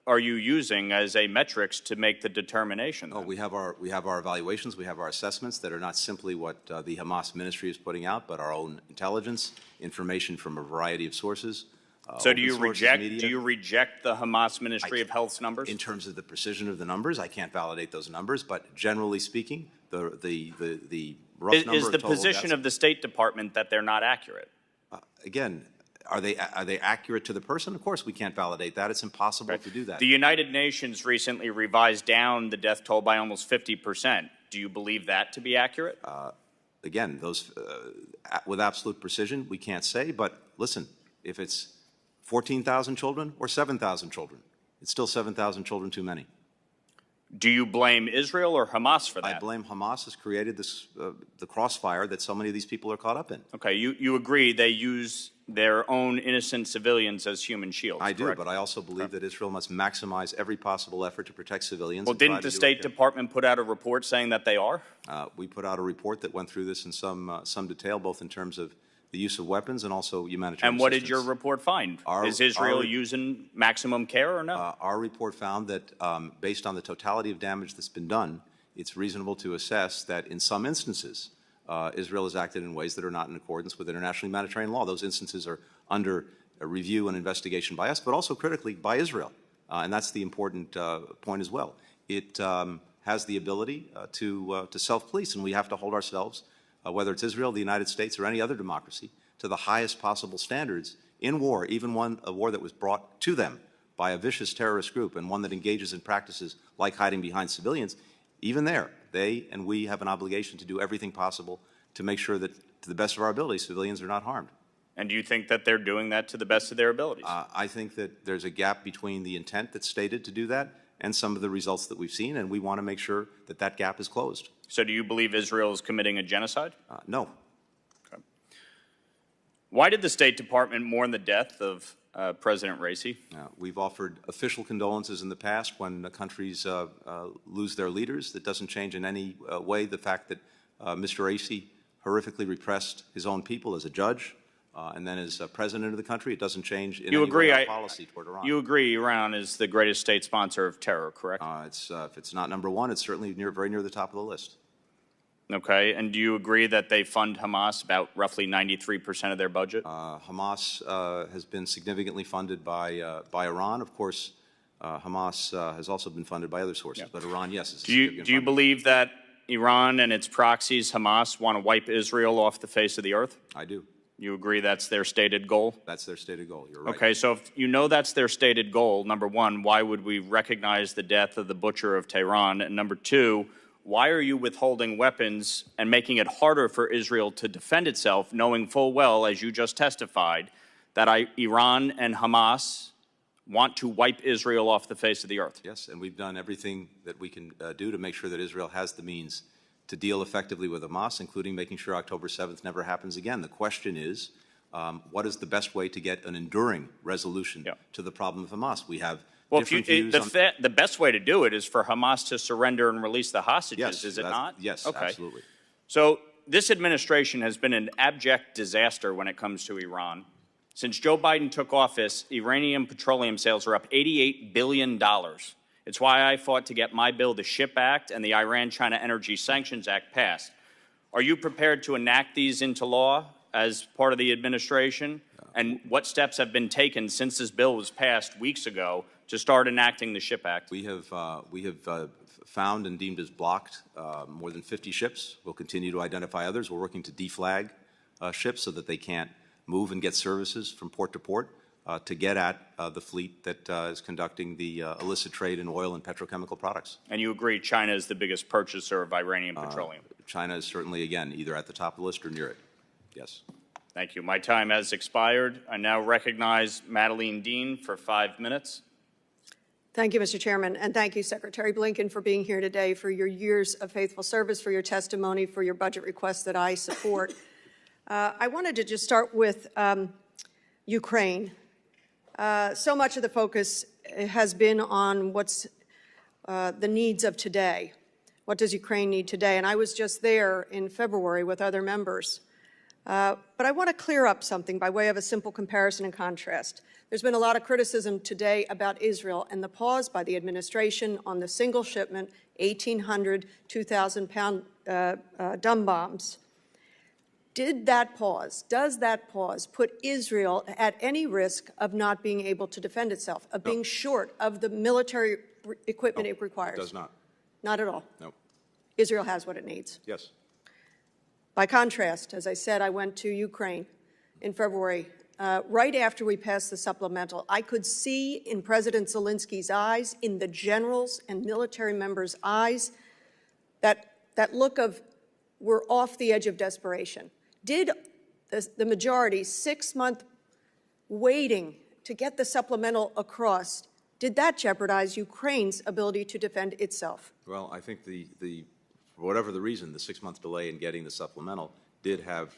Speaker 11: are you using as a metrics to make the determination?
Speaker 2: Oh, we have our evaluations, we have our assessments that are not simply what the Hamas ministry is putting out, but our own intelligence, information from a variety of sources.
Speaker 11: So do
Speaker 2: open
Speaker 11: you
Speaker 2: sources,
Speaker 11: reject
Speaker 2: media.
Speaker 11: the Hamas Ministry of Health's numbers?
Speaker 2: In terms of the precision of the numbers, I can't validate those numbers, but generally speaking, the rough number
Speaker 11: Is
Speaker 2: of
Speaker 11: the
Speaker 2: total
Speaker 11: position
Speaker 2: deaths-
Speaker 11: of the State Department that they're not accurate?
Speaker 2: Again, are they accurate to the person? Of course, we can't validate that. It's impossible to do that.
Speaker 11: The United Nations recently revised down the death toll by almost 50%. Do you believe that to be accurate?
Speaker 2: Again, those with absolute precision, we can't say. But listen, if it's 14,000 children or 7,000 children, it's still 7,000 children too many.
Speaker 11: Do you blame Israel or Hamas for that?
Speaker 2: I blame Hamas has created this the crossfire that so many of these people are caught up in.
Speaker 11: Okay, you agree they use their own innocent civilians as human shields,
Speaker 2: I do,
Speaker 11: correct?
Speaker 2: but I also believe that Israel must maximize every possible effort to protect civilians.
Speaker 11: Well,
Speaker 2: and try
Speaker 11: didn't
Speaker 2: to
Speaker 11: the
Speaker 2: do
Speaker 11: State
Speaker 2: it.
Speaker 11: Department put out a report saying that they are?
Speaker 2: We put out a report that went through this in some detail, both in terms of the use of weapons and also humanitarian
Speaker 11: And what did
Speaker 2: assistance.
Speaker 11: your report find? Is Israel using maximum care or no?
Speaker 2: Our report found that based on the totality of damage that's been done, it's reasonable to assess that in some instances, Israel has acted in ways that are not in accordance with international humanitarian law. Those instances are under a review and investigation by us, but also critically by Israel. And that's the important point as well. It has the ability to self-police, and we have to hold ourselves, whether it's Israel, the United States, or any other democracy, to the highest possible standards in war, even a war that was brought to them by a vicious terrorist group and one that engages in practices like hiding behind civilians. Even there, they and we have an obligation to do everything possible to make sure that, to the best of our ability, civilians are not harmed.
Speaker 11: And do you think that they're doing that to the best of their abilities?
Speaker 2: I think that there's a gap between the intent that's stated to do that and some of the results that we've seen, and we want to make sure that that gap is closed.
Speaker 11: So do you believe Israel is committing a genocide?
Speaker 2: No.
Speaker 11: Okay. Why did the State Department mourn the death of President Raisi?
Speaker 2: We've offered official condolences in the past when countries lose their leaders. That doesn't change in any way the fact that Mr. Raisi horrifically repressed his own people as a judge and then as president of the country. It doesn't change in any way our policy toward Iran.
Speaker 11: You agree Iran is the greatest state sponsor of terror, correct?
Speaker 2: If it's not number one, it's certainly very near the top of the list.
Speaker 11: Okay, and do you agree that they fund Hamas about roughly 93% of their budget?
Speaker 2: Hamas has been significantly funded by Iran. Of course, Hamas has also been funded by other sources, but Iran, yes, is a significant
Speaker 11: Do you
Speaker 2: funder.
Speaker 11: believe that Iran and its proxies, Hamas, want to wipe Israel off the face of the earth?
Speaker 2: I do.
Speaker 11: You agree that's their stated goal?
Speaker 2: That's their stated goal. You're right.
Speaker 11: Okay, so if you know that's their stated goal, number one, why would we recognize the death of the butcher of Tehran? And number two, why are you withholding weapons and making it harder for Israel to defend itself, knowing full well, as you just testified, that Iran and Hamas want to wipe Israel off the face of the earth?
Speaker 2: Yes, and we've done everything that we can do to make sure that Israel has the means to deal effectively with Hamas, including making sure October 7th never happens again. The question is, what is the best way to get an enduring resolution to the problem of Hamas? We have
Speaker 11: Well,
Speaker 2: different views on
Speaker 11: the best way to do it is for Hamas to surrender and release the hostages,
Speaker 2: Yes,
Speaker 11: is it
Speaker 2: that's-
Speaker 11: not?
Speaker 2: yes,
Speaker 11: okay.
Speaker 2: absolutely.
Speaker 11: So this administration has been an abject disaster when it comes to Iran. Since Joe Biden took office, Iranian petroleum sales are up $88 billion. It's why I fought to get my bill, the SHIP Act, and the Iran-China Energy Sanctions Act passed. Are you prepared to enact these into law as part of the administration? And what steps have been taken since this bill was passed weeks ago to start enacting the SHIP Act?
Speaker 2: We have found and deemed as blocked more than 50 ships. We'll continue to identify others. We're working to deflag ships so that they can't move and get services from port to port to get at the fleet that is conducting the illicit trade in oil and petrochemical products.
Speaker 11: And you agree China is the biggest purchaser of Iranian petroleum?
Speaker 2: China is certainly, again, either at the top of the list or near it. Yes.
Speaker 11: Thank you. My time has expired. I now recognize Madeleine Dean for 5 minutes.
Speaker 1: Thank you, Mr. Chairman, and thank you, Secretary Blinken, for being here today, for your years of faithful service, for your testimony, for your budget requests that I support. I wanted to just start with Ukraine. So much of the focus has been on what's the needs of today. What does Ukraine need today? And I was just there in February with other members. But I want to clear up something by way of a simple comparison and contrast. There's been a lot of criticism today about Israel and the pause by the administration on the single shipment, 1,800, 2,000-pound dumb bombs. Does that pause put Israel at any risk of not being able to defend itself, of being short of the military equipment it requires?
Speaker 2: It does not.
Speaker 1: Not at all?
Speaker 2: No.
Speaker 1: Israel has what it needs.
Speaker 2: Yes.
Speaker 1: By contrast, as I said, I went to Ukraine in February. Right after we passed the supplemental, I could see in President Zelensky's eyes, in the generals and military members' eyes, that look of we're off the edge of desperation. Did the majority 6-month waiting to get the supplemental across, did that jeopardize Ukraine's ability to defend itself?
Speaker 2: Well, I think for whatever the reason, the 6-month delay in getting the supplemental did have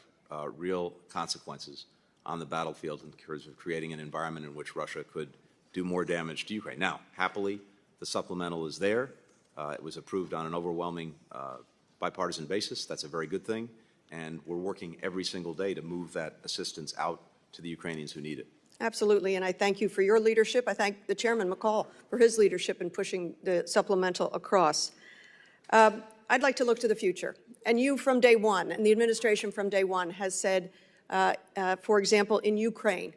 Speaker 2: real consequences on the battlefield in terms of creating an environment in which Russia could do more damage to Ukraine. Now, happily, the supplemental is there. It was approved on an overwhelming bipartisan basis. That's a very good thing. And we're working every single day to move that assistance out to the Ukrainians who need it.
Speaker 1: Absolutely, and I thank you for your leadership. I thank the Chairman McCall for his leadership in pushing the supplemental across. I'd like to look to the future. And you from day one, and the administration from day one has said, for example, in Ukraine,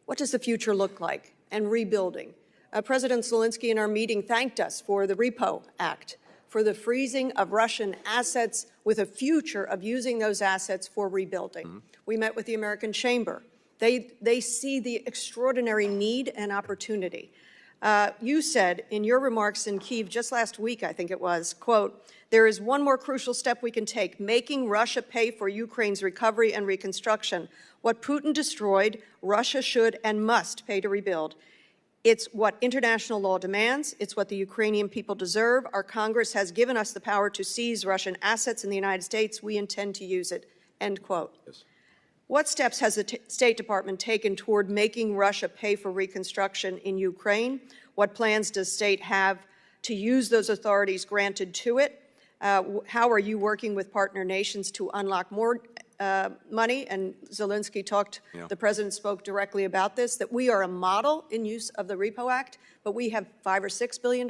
Speaker 1: what does the future look like? And rebuilding. President Zelensky in our meeting thanked us for the Repo Act, for the freezing of Russian assets with a future of using those assets for rebuilding. Mm-hmm. We met with the American Chamber. They see the extraordinary need and opportunity. You said in your remarks in Kyiv just last week, I think it was, quote, "There is one more crucial step we can take, making Russia pay for Ukraine's recovery and reconstruction. What Putin destroyed, Russia should and must pay to rebuild. It's what international law demands. It's what the Ukrainian people deserve. Our Congress has given us the power to seize Russian assets in the United States. We intend to use it," end quote. Yes. What steps has the State Department taken toward making Russia pay for reconstruction in Ukraine? What plans does State have to use those authorities granted to it? How are you working with partner nations to unlock more money? And Zelensky the President spoke directly about this, that we are a model in use of the Repo Act, but we have $5 or $6 billion,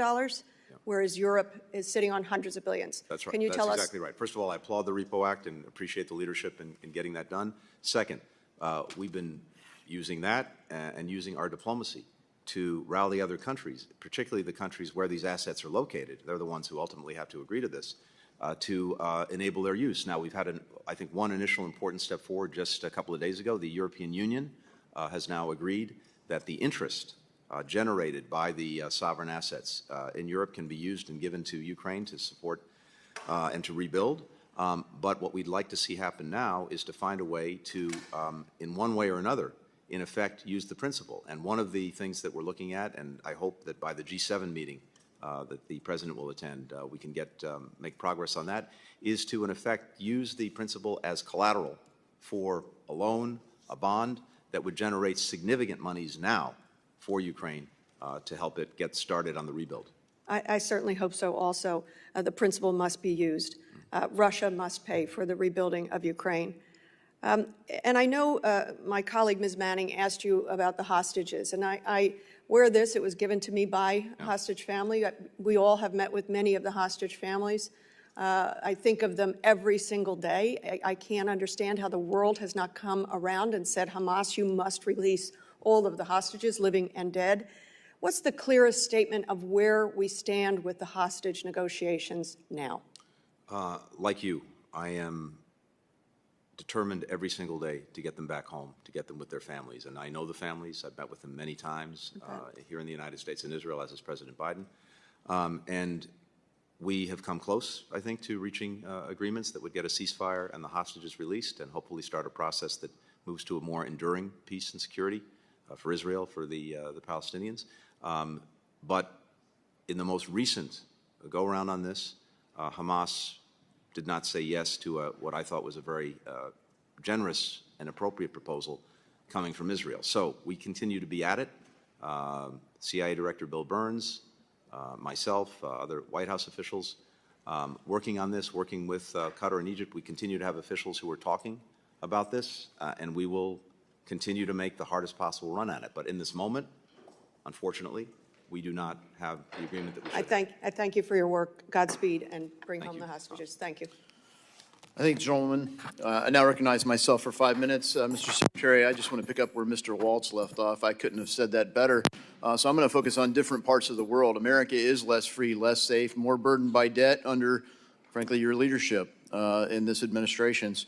Speaker 1: whereas Europe is sitting on hundreds of billions.
Speaker 2: That's right.
Speaker 1: Can you tell us?
Speaker 2: That's exactly right. First of all, I applaud the Repo Act and appreciate the leadership in getting that done. Second, we've been using that and using our diplomacy to rally other countries, particularly the countries where these assets are located. They're the ones who ultimately have to agree to this, to enable their use. Now, we've had, I think, one initial important step forward just a couple of days ago. The European Union has now agreed that the interest generated by the sovereign assets in Europe can be used and given to Ukraine to support and to rebuild. But what we'd like to see happen now is to find a way to, in one way or another, in effect, use the principle. And one of the things that we're looking at, and I hope that by the G7 meeting that the President will attend, we can make progress on that, is to, in effect, use the principle as collateral for a loan, a bond, that would generate significant monies now for Ukraine to help it get started on the rebuild.
Speaker 1: I certainly hope so also. The principle must be used. Russia must pay for the rebuilding of Ukraine. And I know my colleague, Ms. Manning, asked you about the hostages. And I wear this. It was given to me by hostage family. We all have met with many of the hostage families. I think of them every single day. I can't understand how the world has not come around and said, Hamas, you must release all of the hostages, living and dead. What's the clearest statement of where we stand with the hostage negotiations now?
Speaker 2: Like you, I am determined every single day to get them back home, to get them with their families. And I know the families. I've met with them many times here in the United States and Israel, as is President Biden. And we have come close, I think, to reaching agreements that would get a ceasefire and the hostages released and hopefully start a process that moves to a more enduring peace and security for Israel, for the Palestinians. But in the most recent go-around on this, Hamas did not say yes to what I thought was a very generous and appropriate proposal coming from Israel. So we continue to be at it. CIA Director Bill Burns, myself, other White House officials, working on this, working with Qatar and Egypt. We continue to have officials who are talking about this, and we will continue to make the hardest possible run at it. But in this moment, unfortunately, we do not have the agreement that we should.
Speaker 1: I thank you for your work. Godspeed, and bring home the hostages. Thank you.
Speaker 12: I thank the gentleman. I now recognize myself for 5 minutes. Mr. Secretary, I just want to pick up where Mr. Waltz left off. I couldn't have said that better. So I'm going to focus on different parts of the world. America is less free, less safe, more burdened by debt under, frankly, your leadership in this administration's.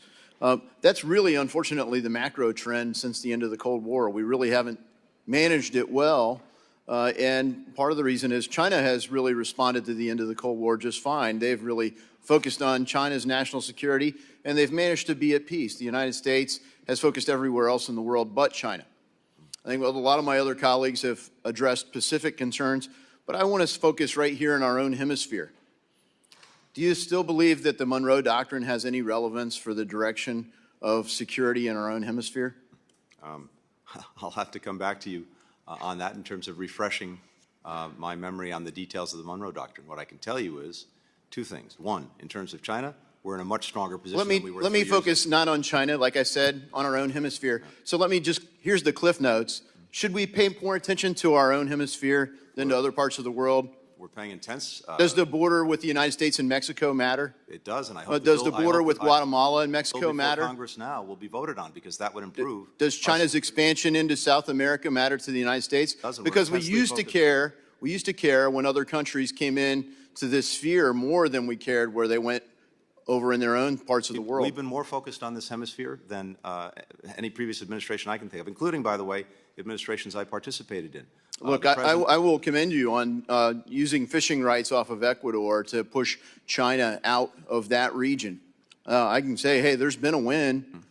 Speaker 12: That's really, unfortunately, the macro trend since the end of the Cold War. We really haven't managed it well. And part of the reason is China has really responded to the end of the Cold War just fine. They've really focused on China's national security, and they've managed to be at peace. The United States has focused everywhere else in the world but China. I think a lot of my other colleagues have addressed Pacific concerns, but I want to focus right here in our own hemisphere. Do you still believe that the Monroe Doctrine has any relevance for the direction of security in our own hemisphere?
Speaker 2: I'll have to come back to you on that in terms of refreshing my memory on the details of the Monroe Doctrine. What I can tell you is two things. One, in terms of China, we're in a much stronger position than we were 3 years ago.
Speaker 12: Let me focus not on China, like I said, on our own hemisphere. So let me just, here's the cliff notes. Should we pay more attention to our own hemisphere than to other parts of the world?
Speaker 2: We're paying intense.
Speaker 12: Does the border with the United States and Mexico matter?
Speaker 2: It does, and I hope
Speaker 12: does the border with Guatemala and Mexico matter?
Speaker 2: Congress now will be voted on because that would improve.
Speaker 12: Does China's expansion into South America matter to the United States?
Speaker 2: Doesn't.
Speaker 12: Because we used to care when other countries came in to this sphere more than we cared where they went over in their own parts of the world.
Speaker 2: We've been more focused on this hemisphere than any previous administration I can think of, including, by the way, administrations I participated in.
Speaker 12: Look, I will commend you on using fishing rights off of Ecuador to push China out of that region. I can say, hey, there's been a win,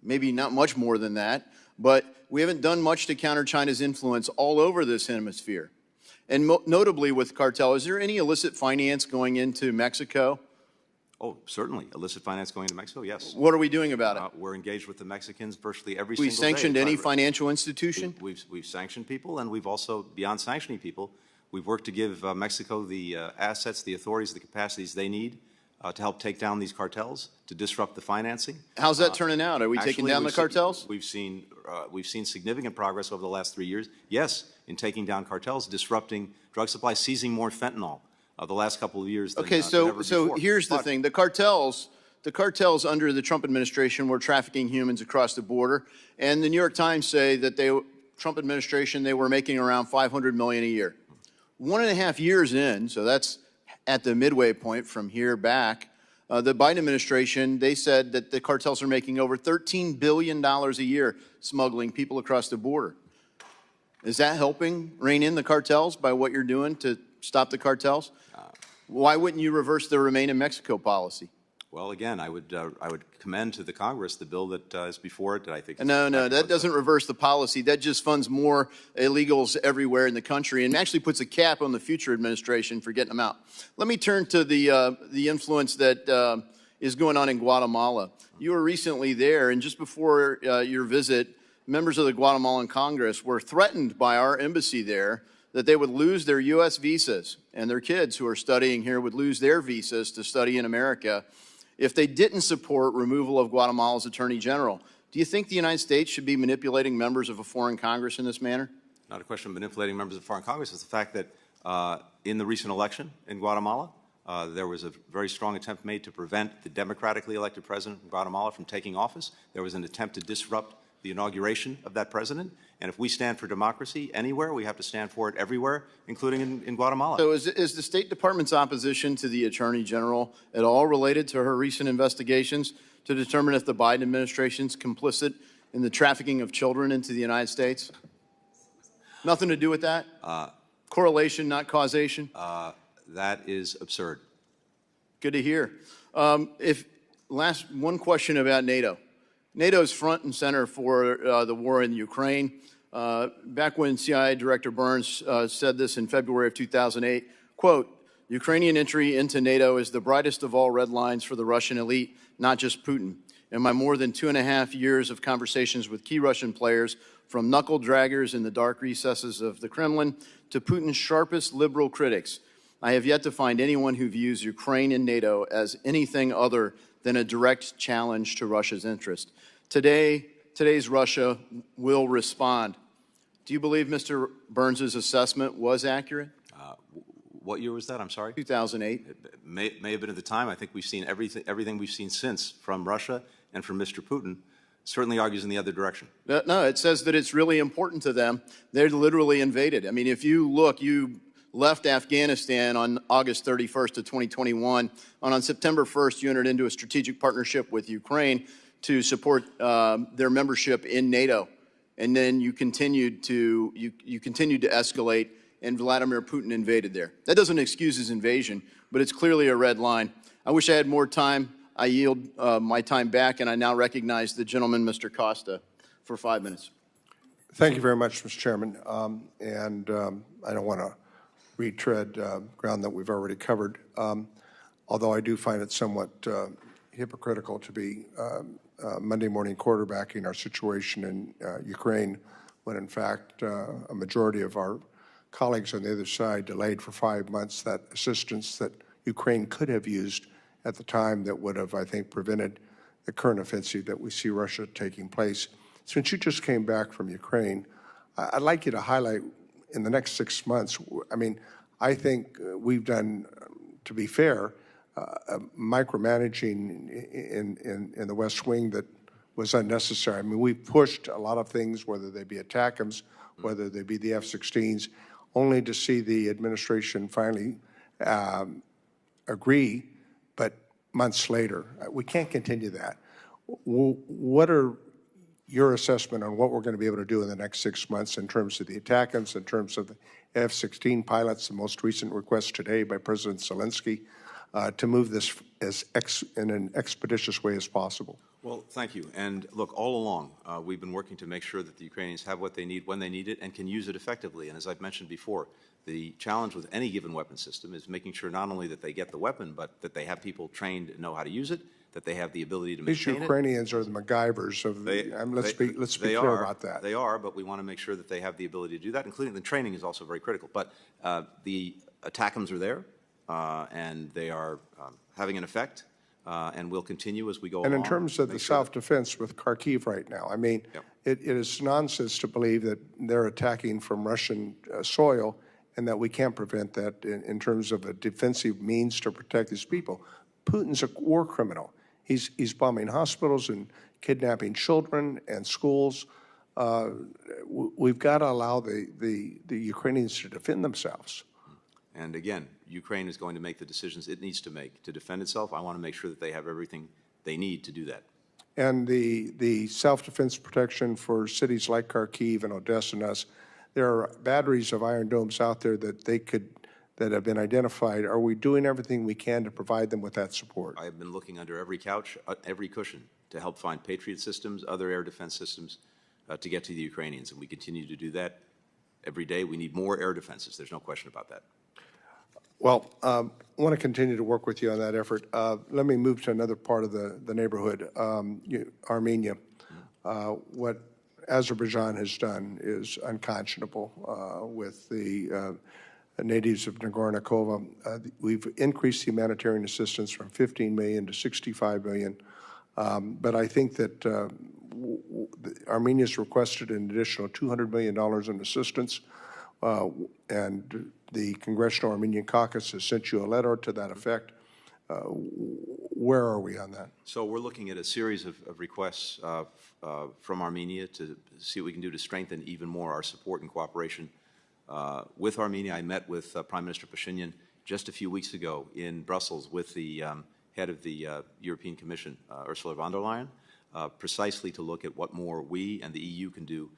Speaker 12: maybe not much more than that, but we haven't done much to counter China's influence all over this hemisphere. And notably with cartel, is there any illicit finance going into Mexico?
Speaker 2: Oh, certainly. Illicit finance going into Mexico, yes.
Speaker 12: What are we doing about it?
Speaker 2: We're engaged with the Mexicans virtually every single day.
Speaker 12: We sanctioned any financial institution?
Speaker 2: We've sanctioned people, and we've also, beyond sanctioning people, we've worked to give Mexico the assets, the authorities, the capacities they need to help take down these cartels, to disrupt the financing.
Speaker 12: How's that turning out? Are we taking down the cartels?
Speaker 2: We've seen significant progress over the last 3 years, yes, in taking down cartels, disrupting drug supply, seizing more fentanyl the last couple of years than,
Speaker 12: okay, so here's the thing. The cartels under the Trump administration were trafficking humans across the border, and the New York Times say that Trump administration, they were making around $500 million a year. 1.5 years in, so that's at the midway point from here back, the Biden administration, they said that the cartels are making over $13 billion a year smuggling people across the border. Is that helping rein in the cartels by what you're doing to stop the cartels? Why wouldn't you reverse the Remain in Mexico policy?
Speaker 2: Well, again, I would commend to the Congress the bill that is before it that I think is
Speaker 12: No, that doesn't reverse the policy. That just funds more illegals everywhere in the country and actually puts a cap on the future administration for getting them out. Let me turn to the influence that is going on in Guatemala. You were recently there, and just before your visit, members of the Guatemalan Congress were threatened by our embassy there that they would lose their U.S. visas, and their kids who are studying here would lose their visas to study in America if they didn't support removal of Guatemala's Attorney General. Do you think the United States should be manipulating members of a foreign Congress in this manner?
Speaker 2: Not a question of manipulating members of foreign Congress. It's the fact that in the recent election in Guatemala, There was a very strong attempt made to prevent the democratically elected president from Guatemala from taking office. There was an attempt to disrupt the inauguration of that president. And if we stand for democracy anywhere, we have to stand for it everywhere, including in Guatemala.
Speaker 12: So is the State Department's opposition to the Attorney General at all related to her recent investigations to determine if the Biden administration's complicit in the trafficking of children into the United States? Nothing to do with that? Correlation, not causation?
Speaker 2: That is absurd.
Speaker 12: Good to hear. One question about NATO. NATO's front and center for the war in Ukraine. Back when CIA Director Burns said this in February of 2008, quote, Ukrainian entry into NATO is the brightest of all red lines for the Russian elite, not just Putin. In my more than 2.5 years of conversations with key Russian players, from knuckle draggers in the dark recesses of the Kremlin to Putin's sharpest liberal critics, I have yet to find anyone who views Ukraine and NATO as anything other than a direct challenge to Russia's interest. Today's Russia will respond. Do you believe Mr. Burns' assessment was accurate?
Speaker 2: What year was that? I'm sorry?
Speaker 12: 2008.
Speaker 2: It may have been at the time. I think we've seen everything we've seen since from Russia and from Mr. Putin certainly argues in the other direction.
Speaker 12: No, it says that it's really important to them. They're literally invaded. I mean, if you look, you left Afghanistan on August 31st of 2021, and on September 1st, you entered into a strategic partnership with Ukraine to support their membership in NATO. And then you continued to escalate, and Vladimir Putin invaded there. That doesn't excuse his invasion, but it's clearly a red line. I wish I had more time. I yield my time back, and I now recognize the gentleman, Mr. Costa, for 5 minutes.
Speaker 14: Thank you very much, Mr. Chairman. I don't want to retread ground that we've already covered, although I do find it somewhat hypocritical to be Monday morning quarterbacking our situation in Ukraine when, in fact, a majority of our colleagues on the other side delayed for 5 months that assistance that Ukraine could have used at the time that would have, I think, prevented the current offensive that we see Russia taking place. Since you just came back from Ukraine, I'd like you to highlight in the next 6 months, I mean, I think we've done, to be fair, micromanaging in the West Wing that was unnecessary. I mean, we pushed a lot of things, whether they be ATACMS, whether they be the F-16s, only to see the administration finally agree, but months later. We can't continue that. What are your assessment on what we're going to be able to do in the next 6 months in terms of the ATACMS, in terms of the F-16 pilots, the most recent request today by President Zelensky, to move this in an expeditious way as possible?
Speaker 2: Well, thank you. And look, all along, we've been working to make sure that the Ukrainians have what they need when they need it and can use it effectively. And as I've mentioned before, the challenge with any given weapon system is making sure not only that they get the weapon, but that they have people trained and know how to use it, that they have the ability to maintain it.
Speaker 14: These Ukrainians are the MacGyvers of the, let's be clear about that.
Speaker 2: They are, but we want to make sure that they have the ability to do that, including the training is also very critical. But the ATACMS are there, and they are having an effect, and will continue as we go along.
Speaker 14: And in terms of the self-defense with Kharkiv right now, I mean, it is nonsense to believe that they're attacking from Russian soil and that we can't prevent that in terms of a defensive means to protect these people. Putin's a war criminal. He's bombing hospitals and kidnapping children and schools. We've got to allow the Ukrainians to defend themselves.
Speaker 2: And again, Ukraine is going to make the decisions it needs to make to defend itself. I want to make sure that they have everything they need to do that.
Speaker 14: And the self-defense protection for cities like Kharkiv and Odessa and us, there are batteries of Iron Domes out there that have been identified. Are we doing everything we can to provide them with that support?
Speaker 2: I have been looking under every couch, every cushion, to help find Patriot systems, other air defense systems, to get to the Ukrainians. And we continue to do that every day. We need more air defenses. There's no question about that.
Speaker 14: Well, I want to continue to work with you on that effort. Let me move to another part of the neighborhood, Armenia. What Azerbaijan has done is unconscionable with the natives of Nagorno-Karabakh. We've increased the humanitarian assistance from 15 million to 65 million. But I think that Armenia's requested an additional $200 million in assistance. and the Congressional Armenian Caucus has sent you a letter to that effect. Where are we on that?
Speaker 2: So we're looking at a series of requests from Armenia to see what we can do to strengthen even more our support and cooperation with Armenia. I met with Prime Minister Pashinyan just a few weeks ago in Brussels with the head of the European Commission, Ursula von der Leyen, precisely to look at what more we and the EU can do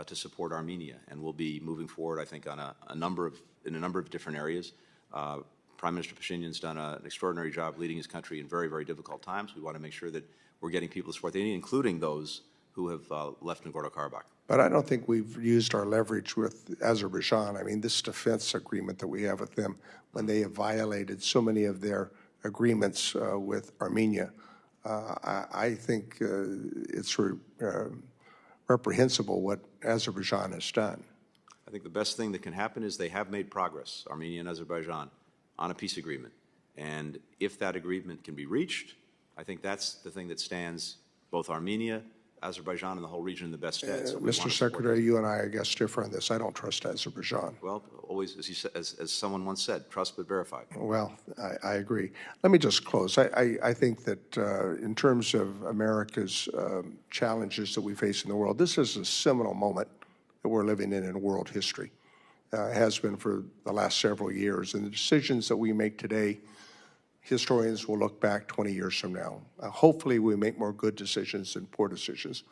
Speaker 2: to support Armenia. And we'll be moving forward, I think, on a number of different areas. Prime Minister Pashinyan's done an extraordinary job leading his country in very, very difficult times. We want to make sure that we're getting people the support they need, including those who have left Nagorno-Karabakh.
Speaker 14: But I don't think we've used our leverage with Azerbaijan. I mean, this defense agreement that we have with them, when they have violated so many of their agreements with Armenia, I think it's reprehensible what Azerbaijan has done.
Speaker 2: I think the best thing that can happen is they have made progress, Armenia and Azerbaijan, on a peace agreement. And if that agreement can be reached, I think that's the thing that stands both Armenia, Azerbaijan, and the whole region in the best stead. So
Speaker 14: Mr. Secretary, you and I guess, differ on this. I don't trust Azerbaijan.
Speaker 2: Well, always, as someone once said, trust but verify.
Speaker 14: Well, I agree. Let me just close. I think that in terms of America's challenges that we face in the world, this is a seminal moment that we're living in world history. Has been for the last several years. And the decisions that we make today, historians will look back 20 years from now. Hopefully we make more good decisions than poor decisions.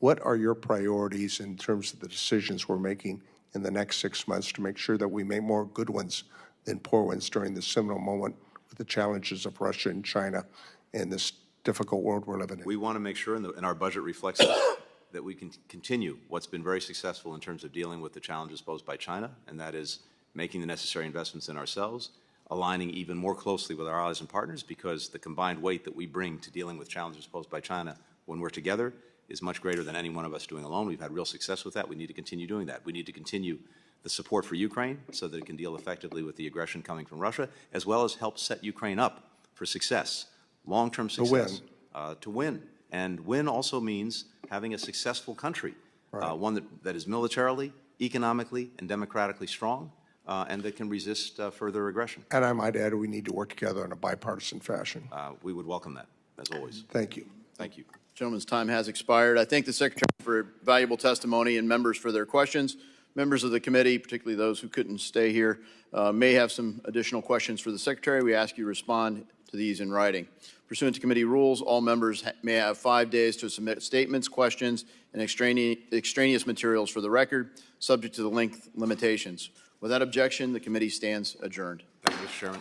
Speaker 14: What are your priorities in terms of the decisions we're making in the next 6 months to make sure that we make more good ones than poor ones during this seminal moment with the challenges of Russia and China and this difficult world we're living in?
Speaker 2: We want to make sure, and our budget reflects this, that we can continue what's been very successful in terms of dealing with the challenges posed by China, and that is making the necessary investments in ourselves, aligning even more closely with our allies and partners, because the combined weight that we bring to dealing with challenges posed by China when we're together is much greater than any one of us doing alone. We've had real success with that. We need to continue doing that. We need to continue the support for Ukraine so that it can deal effectively with the aggression coming from Russia, as well as help set Ukraine up for success, long-term success. To win. And win also means having a successful country, one that is militarily, economically, and democratically strong, and that can resist further aggression.
Speaker 14: And I might add, we need to work together in a bipartisan fashion.
Speaker 2: We would welcome that, as always.
Speaker 14: Thank you.
Speaker 2: Thank you.
Speaker 12: Gentleman's time has expired. I thank the Secretary for valuable testimony and members for their questions. Members of the committee, particularly those who couldn't stay here, may have some additional questions for the Secretary. We ask you to respond to these in writing. Pursuant to committee rules, all members may have 5 days to submit statements, questions, and extraneous materials for the record, subject to the length limitations. Without objection, the committee stands adjourned.
Speaker 2: Thank you, Mr. Chairman.